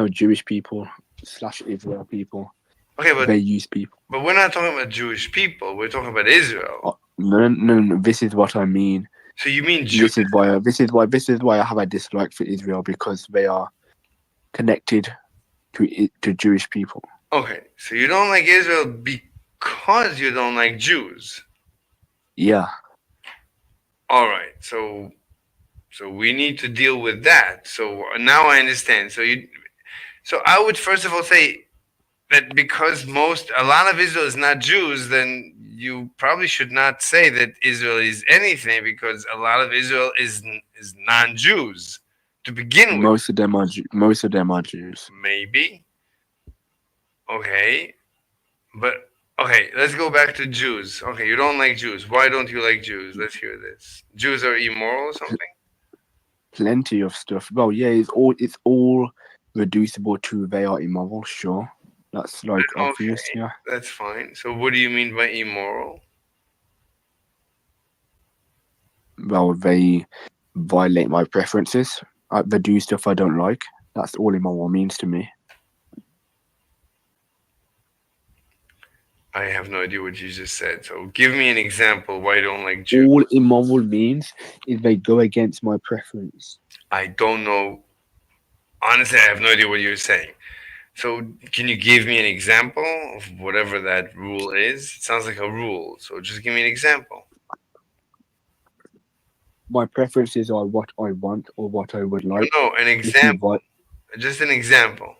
Speaker 2: Jewish people / Israel people,
Speaker 1: Okay, but
Speaker 2: they use people.
Speaker 1: we're not talking about Jewish people. We're talking about Israel.
Speaker 2: No. This is what I mean.
Speaker 1: So you mean Jews?
Speaker 2: This is why I have a dislike for Israel, because they are connected to Jewish people.
Speaker 1: Okay, so you don't like Israel because you don't like Jews.
Speaker 2: Yeah.
Speaker 1: All right, so we need to deal with that. So now I understand. So I would first of all say that because a lot of Israel is not Jews, then you probably should not say that Israel is anything, because a lot of Israel is non-Jews to begin with.
Speaker 2: Most of them are Jews.
Speaker 1: Maybe. Okay, but okay, let's go back to Jews. Okay, you don't like Jews. Why don't you like Jews? Let's hear this. Jews are immoral or something?
Speaker 2: Plenty of stuff. Well, yeah, it's all reducible to they are immoral, sure. That's like obvious,
Speaker 1: Okay,
Speaker 2: yeah.
Speaker 1: that's fine. So what do you mean by immoral?
Speaker 2: Well, they violate my preferences. They do stuff I don't like. That's all immoral means to me.
Speaker 1: I have no idea what you just said. So give me an example why you don't like Jews.
Speaker 2: All immoral means is they go against my preference.
Speaker 1: I don't know. Honestly, I have no idea what you're saying. So can you give me an example of whatever that rule is? It sounds like a rule. So just give me an example.
Speaker 2: My preferences are what I want or what I would like.
Speaker 1: No, an
Speaker 2: If you
Speaker 1: example.
Speaker 2: want
Speaker 1: Just an example.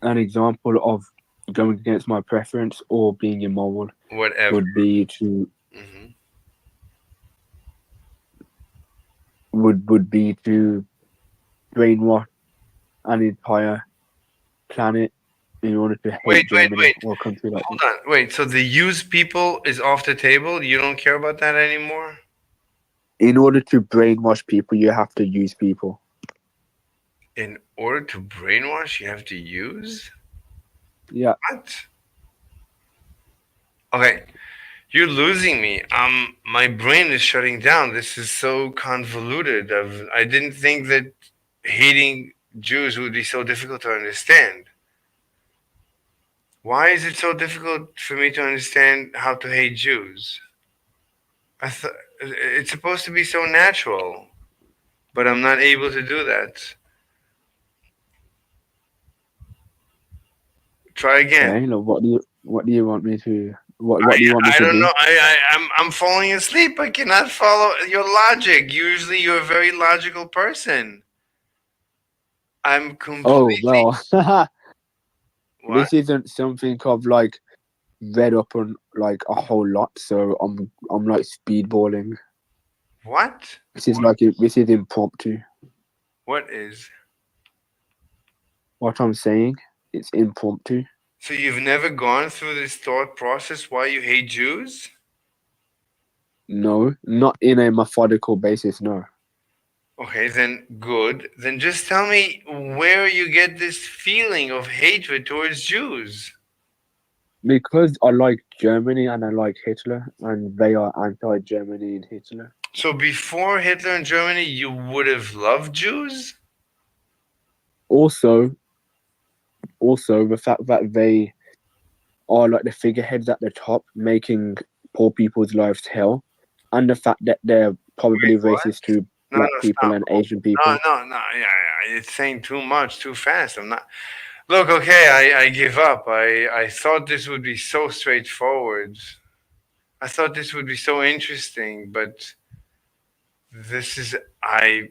Speaker 2: an example of going against my preference or being immoral,
Speaker 1: Whatever.
Speaker 2: would be to
Speaker 1: Hmm.
Speaker 2: would be to brainwash an entire planet in order to
Speaker 1: Wait,
Speaker 2: hate
Speaker 1: wait,
Speaker 2: Germany
Speaker 1: wait.
Speaker 2: or a country like
Speaker 1: Hold
Speaker 2: this.
Speaker 1: on. Wait. So the use people is off the table? You don't care about that anymore?
Speaker 2: In order to brainwash people, you have to use people.
Speaker 1: In order to brainwash, you have to use?
Speaker 2: Yeah,
Speaker 1: What? Okay. You're losing me. My brain is shutting down. This is so convoluted. I didn't think that hating Jews would be so difficult to understand. Why is it so difficult for me to understand how to hate Jews? I thought it's supposed to be so natural, but I'm not able to do that. Try again.
Speaker 2: okay. Look, what do you want me to what do you want me
Speaker 1: I
Speaker 2: to
Speaker 1: don't know.
Speaker 2: do?
Speaker 1: I'm falling asleep. I cannot follow your logic. Usually, you're a very logical person. I'm
Speaker 2: Oh
Speaker 1: completely
Speaker 2: well,
Speaker 1: what?
Speaker 2: this isn't something I've like read up on like a whole lot, so I'm like speedballing.
Speaker 1: What?
Speaker 2: This is impromptu.
Speaker 1: What is?
Speaker 2: What I'm saying, it's impromptu.
Speaker 1: So you've never gone through this thought process why you hate Jews?
Speaker 2: No, not in a methodical basis. No,
Speaker 1: Okay, then good. Then just tell me where you get this feeling of hatred towards Jews.
Speaker 2: because I like Germany and I like Hitler, and they are anti-Germany and Hitler.
Speaker 1: So before Hitler and Germany, you would have loved Jews?
Speaker 2: Also, also the fact that they are like the figureheads at the top, making poor people's lives hell, and the fact that they're probably
Speaker 1: What?
Speaker 2: racist to
Speaker 1: No,
Speaker 2: black
Speaker 1: no,
Speaker 2: people
Speaker 1: stop.
Speaker 2: and Asian
Speaker 1: No,
Speaker 2: people.
Speaker 1: no, no. Yeah, yeah. It's saying too much, too fast. I'm not. Look, okay, I give up. I thought this would be so straightforward. I thought this would be so interesting, but this is I.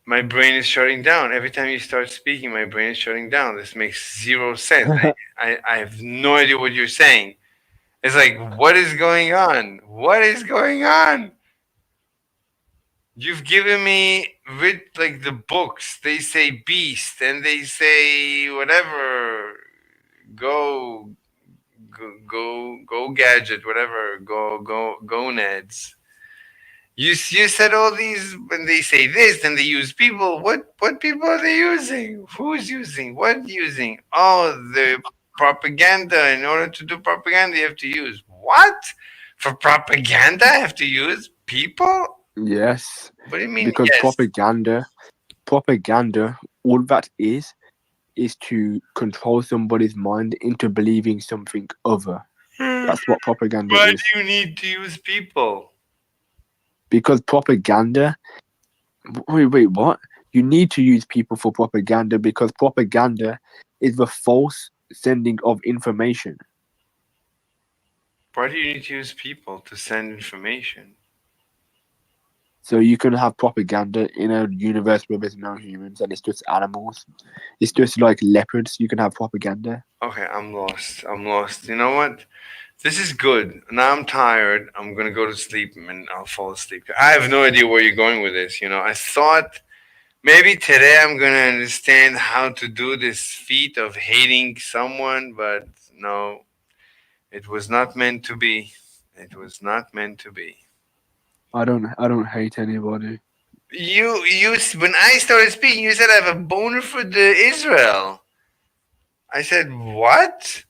Speaker 1: My brain is shutting down. Every time you start speaking, my brain is shutting down. This makes zero sense. I have no idea what you're saying. It's like, what is going on? What is going on? You've given me like the books. They say beast and they say whatever. Go, go gadget, whatever. Go gonads. You said all these when they say this, then they use people. What people are they using? Who's using? What using? Oh, the propaganda. In order to do propaganda, you have to use what? For propaganda, I have to use people?
Speaker 2: Yes,
Speaker 1: What do you mean?
Speaker 2: because
Speaker 1: Yes.
Speaker 2: propaganda, all that is to control somebody's mind into believing something other. That's what propaganda
Speaker 1: Why
Speaker 2: is.
Speaker 1: do you need to use people?
Speaker 2: Because propaganda, wait, what? You need to use people for propaganda because propaganda is the false sending of information.
Speaker 1: Why do you need to use people to send information?
Speaker 2: So you can have propaganda in a universe where there's no humans and it's just animals. It's just like leopards. You can have propaganda.
Speaker 1: Okay, I'm lost. I'm lost. You know what? This is good. Now I'm tired. I'm gonna go to sleep and I'll fall asleep. I have no idea where you're going with this. I thought maybe today I'm gonna understand how to do this feat of hating someone, but no, it was not meant to be. It was not meant to be.
Speaker 2: I don't hate anybody.
Speaker 1: when I started speaking, you said I have a boner for the Israel. I said, what?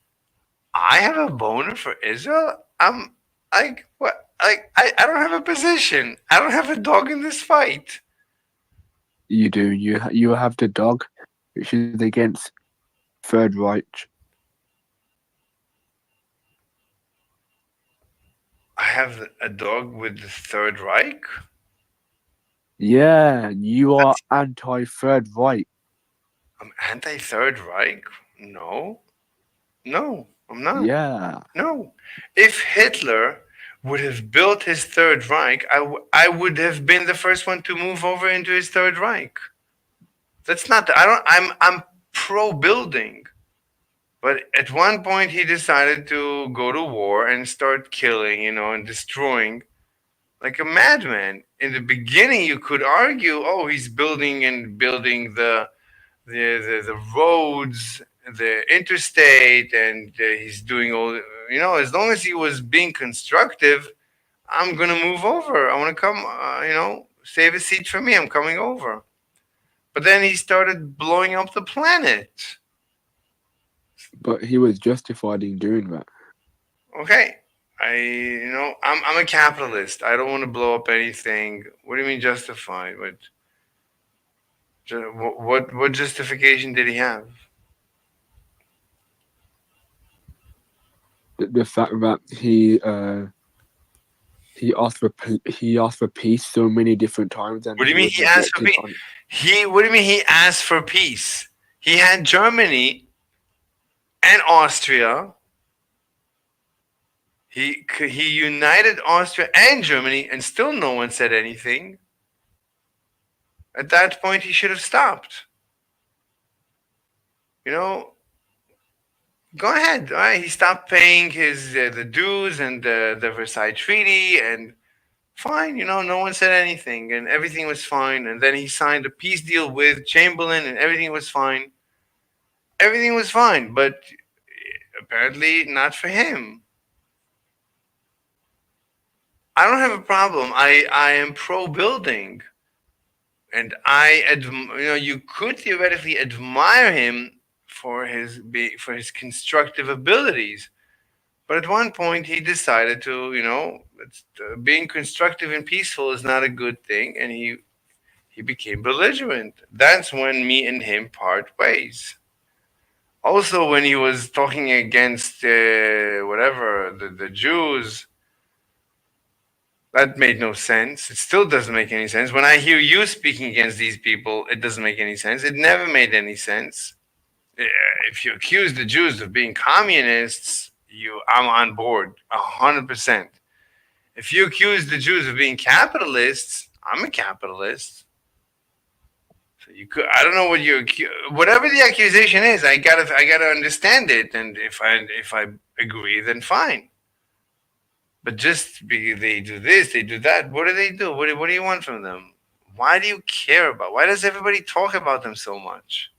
Speaker 1: I have a boner for Israel? I'm like, what? Like, I don't have a position. I don't have a dog in this fight.
Speaker 2: You do. You have the dog, which is against Third Reich.
Speaker 1: I have a dog with the Third Reich?
Speaker 2: Yeah, you are anti-Third Reich.
Speaker 1: I'm anti Third Reich? No. No, I'm not.
Speaker 2: Yeah.
Speaker 1: No. If Hitler would have built his Third Reich, I would have been the first one to move over into his Third Reich. That's not, I'm pro building. But at one point, he decided to go to war and start killing, and destroying like a madman. In the beginning, you could argue, oh, he's building and building the roads, the interstate, and he's doing all. As long as he was being constructive, I'm gonna move over. I want to come. Save a seat for me. I'm coming over. But then he started blowing up the planet.
Speaker 2: But he was justified in doing that.
Speaker 1: Okay. I'm a capitalist. I don't want to blow up anything. What do you mean justified? What justification did he have?
Speaker 2: The fact that he asked for peace so many different times, and
Speaker 1: What do you mean
Speaker 2: was
Speaker 1: he asked for
Speaker 2: rejected
Speaker 1: peace? What do you mean he asked for peace? He had Germany and Austria. He united Austria and Germany, and still no one said anything. At that point, he should have stopped. Go ahead. All right, he stopped paying his the dues and the Versailles Treaty, and fine. No one said anything, and everything was fine. And then he signed a peace deal with Chamberlain, and everything was fine. Everything was fine, but apparently not for him. I don't have a problem. I am pro building, and you could theoretically admire him for his constructive abilities. But at one point, he decided to, being constructive and peaceful is not a good thing, and he became belligerent. That's when me and him part ways. Also, when he was talking against whatever the Jews, that made no sense. It still doesn't make any sense. When I hear you speaking against these people, it doesn't make any sense. It never made any sense. If you accuse the Jews of being communists, I'm on board 100%. If you accuse the Jews of being capitalists, I'm a capitalist. So I don't know whatever the accusation is. I gotta understand it, and if I agree, then fine. But just because they do this, they do that, what do they do? What do you want from them? Why do you care about? Why does everybody talk about them so much?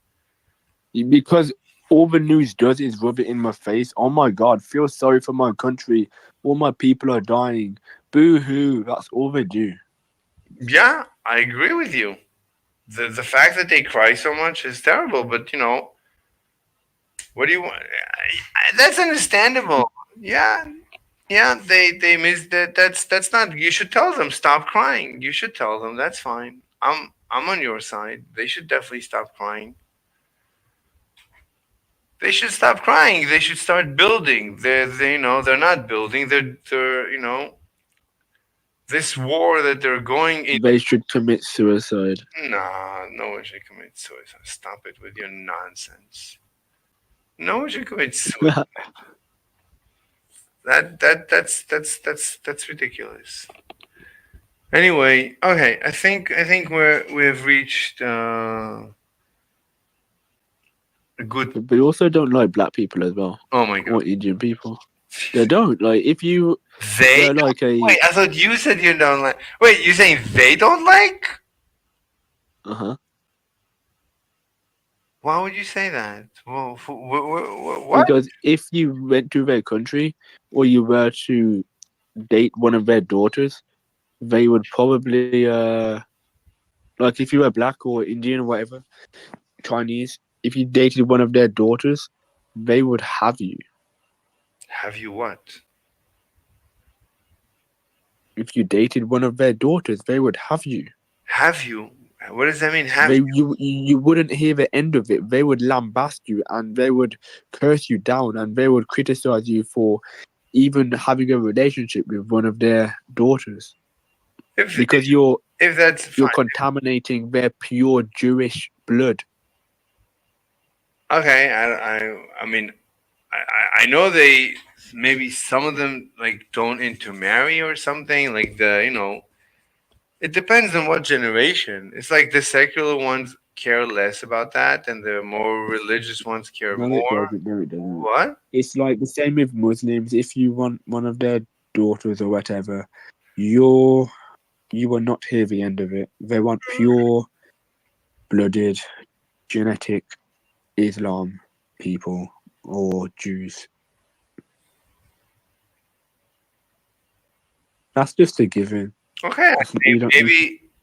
Speaker 2: because all the news does is rub it in my face. Oh my God, feel sorry for my country. All my people are dying. Boo hoo. That's all they do.
Speaker 1: Yeah, I agree with you. The fact that they cry so much is terrible, but what do you want? That's understandable. Yeah, they miss that. That's not. You should tell them stop crying. You should tell them that's fine. I'm on your side. They should definitely stop crying. They should stop crying. They should start building. They're not building. They're this war that they're going in.
Speaker 2: They should commit suicide.
Speaker 1: Nah, no one should commit suicide. Stop it with your nonsense. No one should commit suicide. That's ridiculous. Anyway, okay. I think we've reached a good.
Speaker 2: But they also don't like black people as well.
Speaker 1: Oh my God.
Speaker 2: Or Indian people. They don't. Like, if you...
Speaker 1: They
Speaker 2: like a...
Speaker 1: Wait, I thought you said you don't like. Wait, you're saying they don't like?
Speaker 2: Uh-huh.
Speaker 1: Why would you say that? Well, what?
Speaker 2: Because if you went to their country or you were to date one of their daughters, they would probably like if you were black or Indian or whatever, Chinese, if you dated one of their daughters, they would have you.
Speaker 1: Have you what?
Speaker 2: If you dated one of their daughters, they would have you.
Speaker 1: Have you? What does that mean? Have
Speaker 2: They
Speaker 1: you?
Speaker 2: you wouldn't hear the end of it. They would lambast you and they would curse you down and they would criticize you for even having a relationship with one of their daughters because you're
Speaker 1: If that's fine.
Speaker 2: contaminating their pure Jewish blood.
Speaker 1: Okay, I mean, I know they maybe some of them like don't intermarry or something like it depends on what generation. It's like the secular ones care less about that, and the more religious ones care
Speaker 2: No, it
Speaker 1: more.
Speaker 2: doesn't. No, it doesn't.
Speaker 1: What?
Speaker 2: It's like the same with Muslims. If you want one of their daughters or whatever, you will not hear the end of it. They want pure blooded genetic Islam people or Jews. That's just a given.
Speaker 1: Okay,
Speaker 2: You don't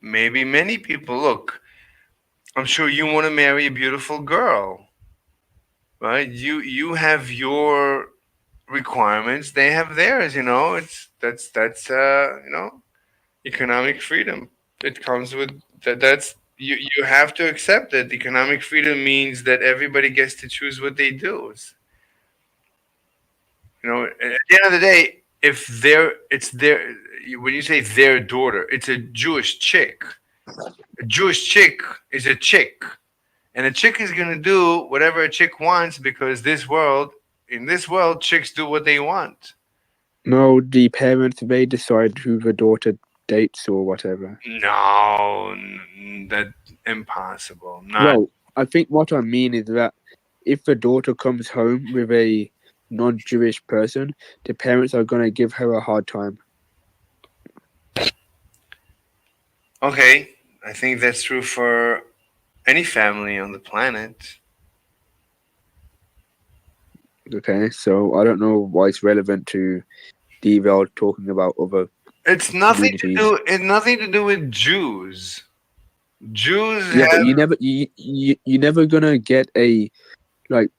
Speaker 1: maybe many people look. I'm sure you want to marry a beautiful girl, right? You have your requirements; they have theirs. That's economic freedom. It comes with that. That's you have to accept that economic freedom means that everybody gets to choose what they do. At the end of the day, if it's their when you say their daughter, it's a Jewish chick. A Jewish chick is a chick, and a chick is gonna do whatever a chick wants because in this world, chicks do what they want.
Speaker 2: No, the parents they decide who the daughter dates or whatever.
Speaker 1: No, that impossible. Not
Speaker 2: Well, I think what I mean is that if the daughter comes home with a non-Jewish person, the parents are gonna give her a hard time.
Speaker 1: okay. I think that's true for any family on the planet.
Speaker 2: Okay, so I don't know why it's relevant to derail talking about other
Speaker 1: It's nothing to
Speaker 2: communities.
Speaker 1: do. It's nothing to do with Jews. Jews
Speaker 2: Yeah, but
Speaker 1: have
Speaker 2: you never gonna get a like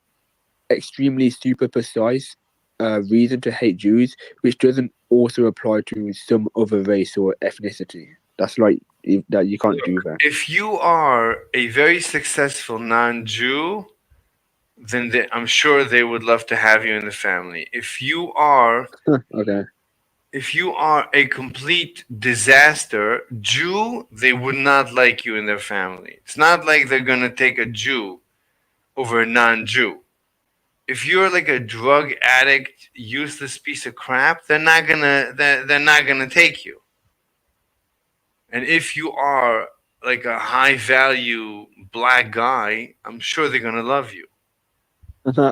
Speaker 2: extremely super precise reason to hate Jews, which doesn't also apply to some other race or ethnicity. That's like that you can't do that.
Speaker 1: if you are a very successful non-Jew, then I'm sure they would love to have you in the family.
Speaker 2: Okay.
Speaker 1: If you are a complete disaster Jew, they would not like you in their family. It's not like they're gonna take a Jew over a non-Jew. If you're like a drug addict, useless piece of crap, they're not gonna take you. And if you are like a high value black guy, I'm sure they're gonna love you.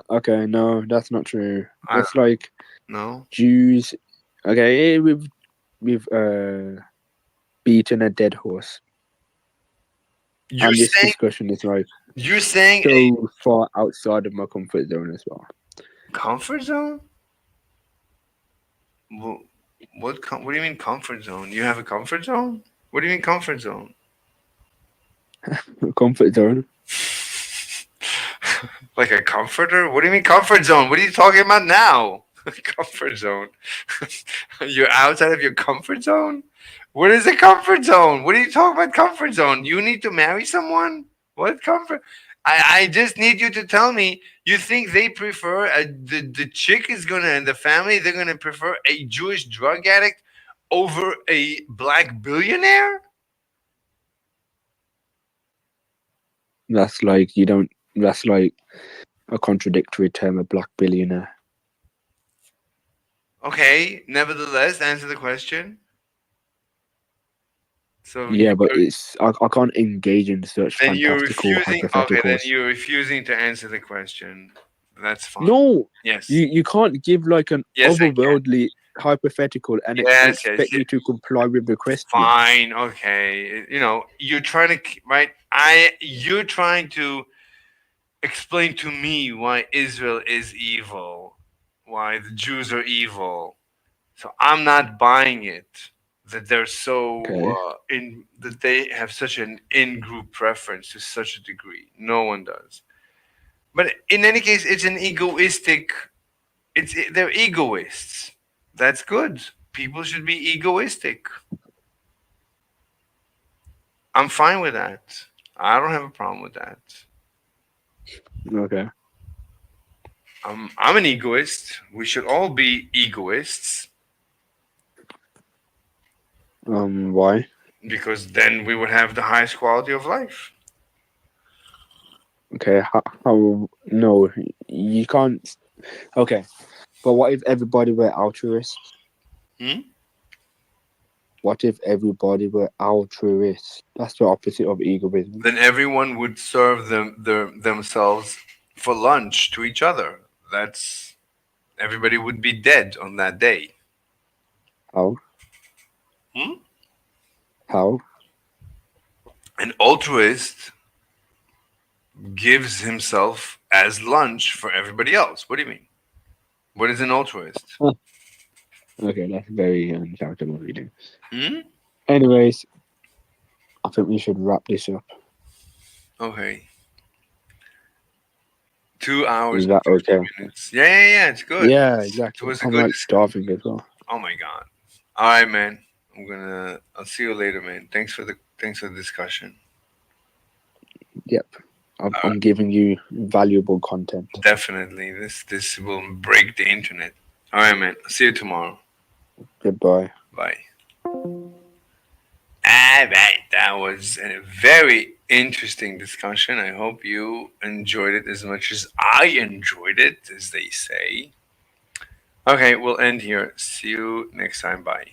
Speaker 2: Okay, no, that's not true.
Speaker 1: I
Speaker 2: That's like
Speaker 1: no.
Speaker 2: Jews. Okay, we've beaten a dead horse,
Speaker 1: You're
Speaker 2: and this
Speaker 1: saying
Speaker 2: discussion is like
Speaker 1: you're saying a
Speaker 2: so far outside of my comfort zone as well.
Speaker 1: comfort zone? Well, what do you mean comfort zone? You have a comfort zone? What do you mean comfort zone?
Speaker 2: Comfort zone.
Speaker 1: Like a comforter? What do you mean comfort zone? What are you talking about now? Comfort zone. You're outside of your comfort zone? What is a comfort zone? What are you talking about comfort zone? You need to marry someone? What comfort? I just need you to tell me you think they prefer the chick is gonna in the family they're gonna prefer a Jewish drug addict over a black billionaire?
Speaker 2: That's like you don't. That's like a contradictory term, a black billionaire.
Speaker 1: Okay, nevertheless, answer the question. So
Speaker 2: Yeah, but it's I can't engage in such
Speaker 1: then you're
Speaker 2: fantastical
Speaker 1: refusing. Okay, then
Speaker 2: hypotheticals.
Speaker 1: you're refusing to answer the question. That's fine.
Speaker 2: No,
Speaker 1: Yes.
Speaker 2: you can't give like an
Speaker 1: Yes, I can.
Speaker 2: otherworldly hypothetical and
Speaker 1: Yes,
Speaker 2: expect me to comply with the question.
Speaker 1: Fine. Okay. You're trying to right. You're trying to explain to me why Israel is evil, why the Jews are evil. So I'm not buying it. that they're so
Speaker 2: Okay.
Speaker 1: in that they have such an in-group preference to such a degree. No one does. But in any case, it's an egoistic. They're egoists. That's good. People should be egoistic. I'm fine with that. I don't have a problem with that.
Speaker 2: Okay.
Speaker 1: I'm an egoist. We should all be egoists
Speaker 2: Why?
Speaker 1: because then we would have the highest quality of life.
Speaker 2: Okay. How? No, you can't. Okay. But what if everybody were altruists?
Speaker 1: Hmm?
Speaker 2: What if everybody were altruists? That's the opposite of egoism.
Speaker 1: Then everyone would serve themselves for lunch to each other. That's everybody would be dead on that day.
Speaker 2: How?
Speaker 1: Hmm?
Speaker 2: How?
Speaker 1: An altruist gives himself as lunch for everybody else. What do you mean? What is an altruist?
Speaker 2: Okay, that's very uncharitable reading.
Speaker 1: Hmm?
Speaker 2: Anyways, I think we should wrap this up.
Speaker 1: Okay. 2 hours
Speaker 2: Is
Speaker 1: and
Speaker 2: that
Speaker 1: 50
Speaker 2: okay?
Speaker 1: minutes. Yeah. It's good.
Speaker 2: Yeah,
Speaker 1: It
Speaker 2: exactly.
Speaker 1: was a
Speaker 2: I'm
Speaker 1: good.
Speaker 2: like starving as well.
Speaker 1: Oh my god. All right, man. I'll see you later, man. Thanks for the discussion.
Speaker 2: Yep. I'm giving you valuable content.
Speaker 1: Definitely. This will break the internet. All right, man. I'll see you tomorrow.
Speaker 2: Goodbye.
Speaker 1: Bye. All right. That was a very interesting discussion. I hope you enjoyed it as much as I enjoyed it, as they say. Okay, we'll end here. See you next time. Bye.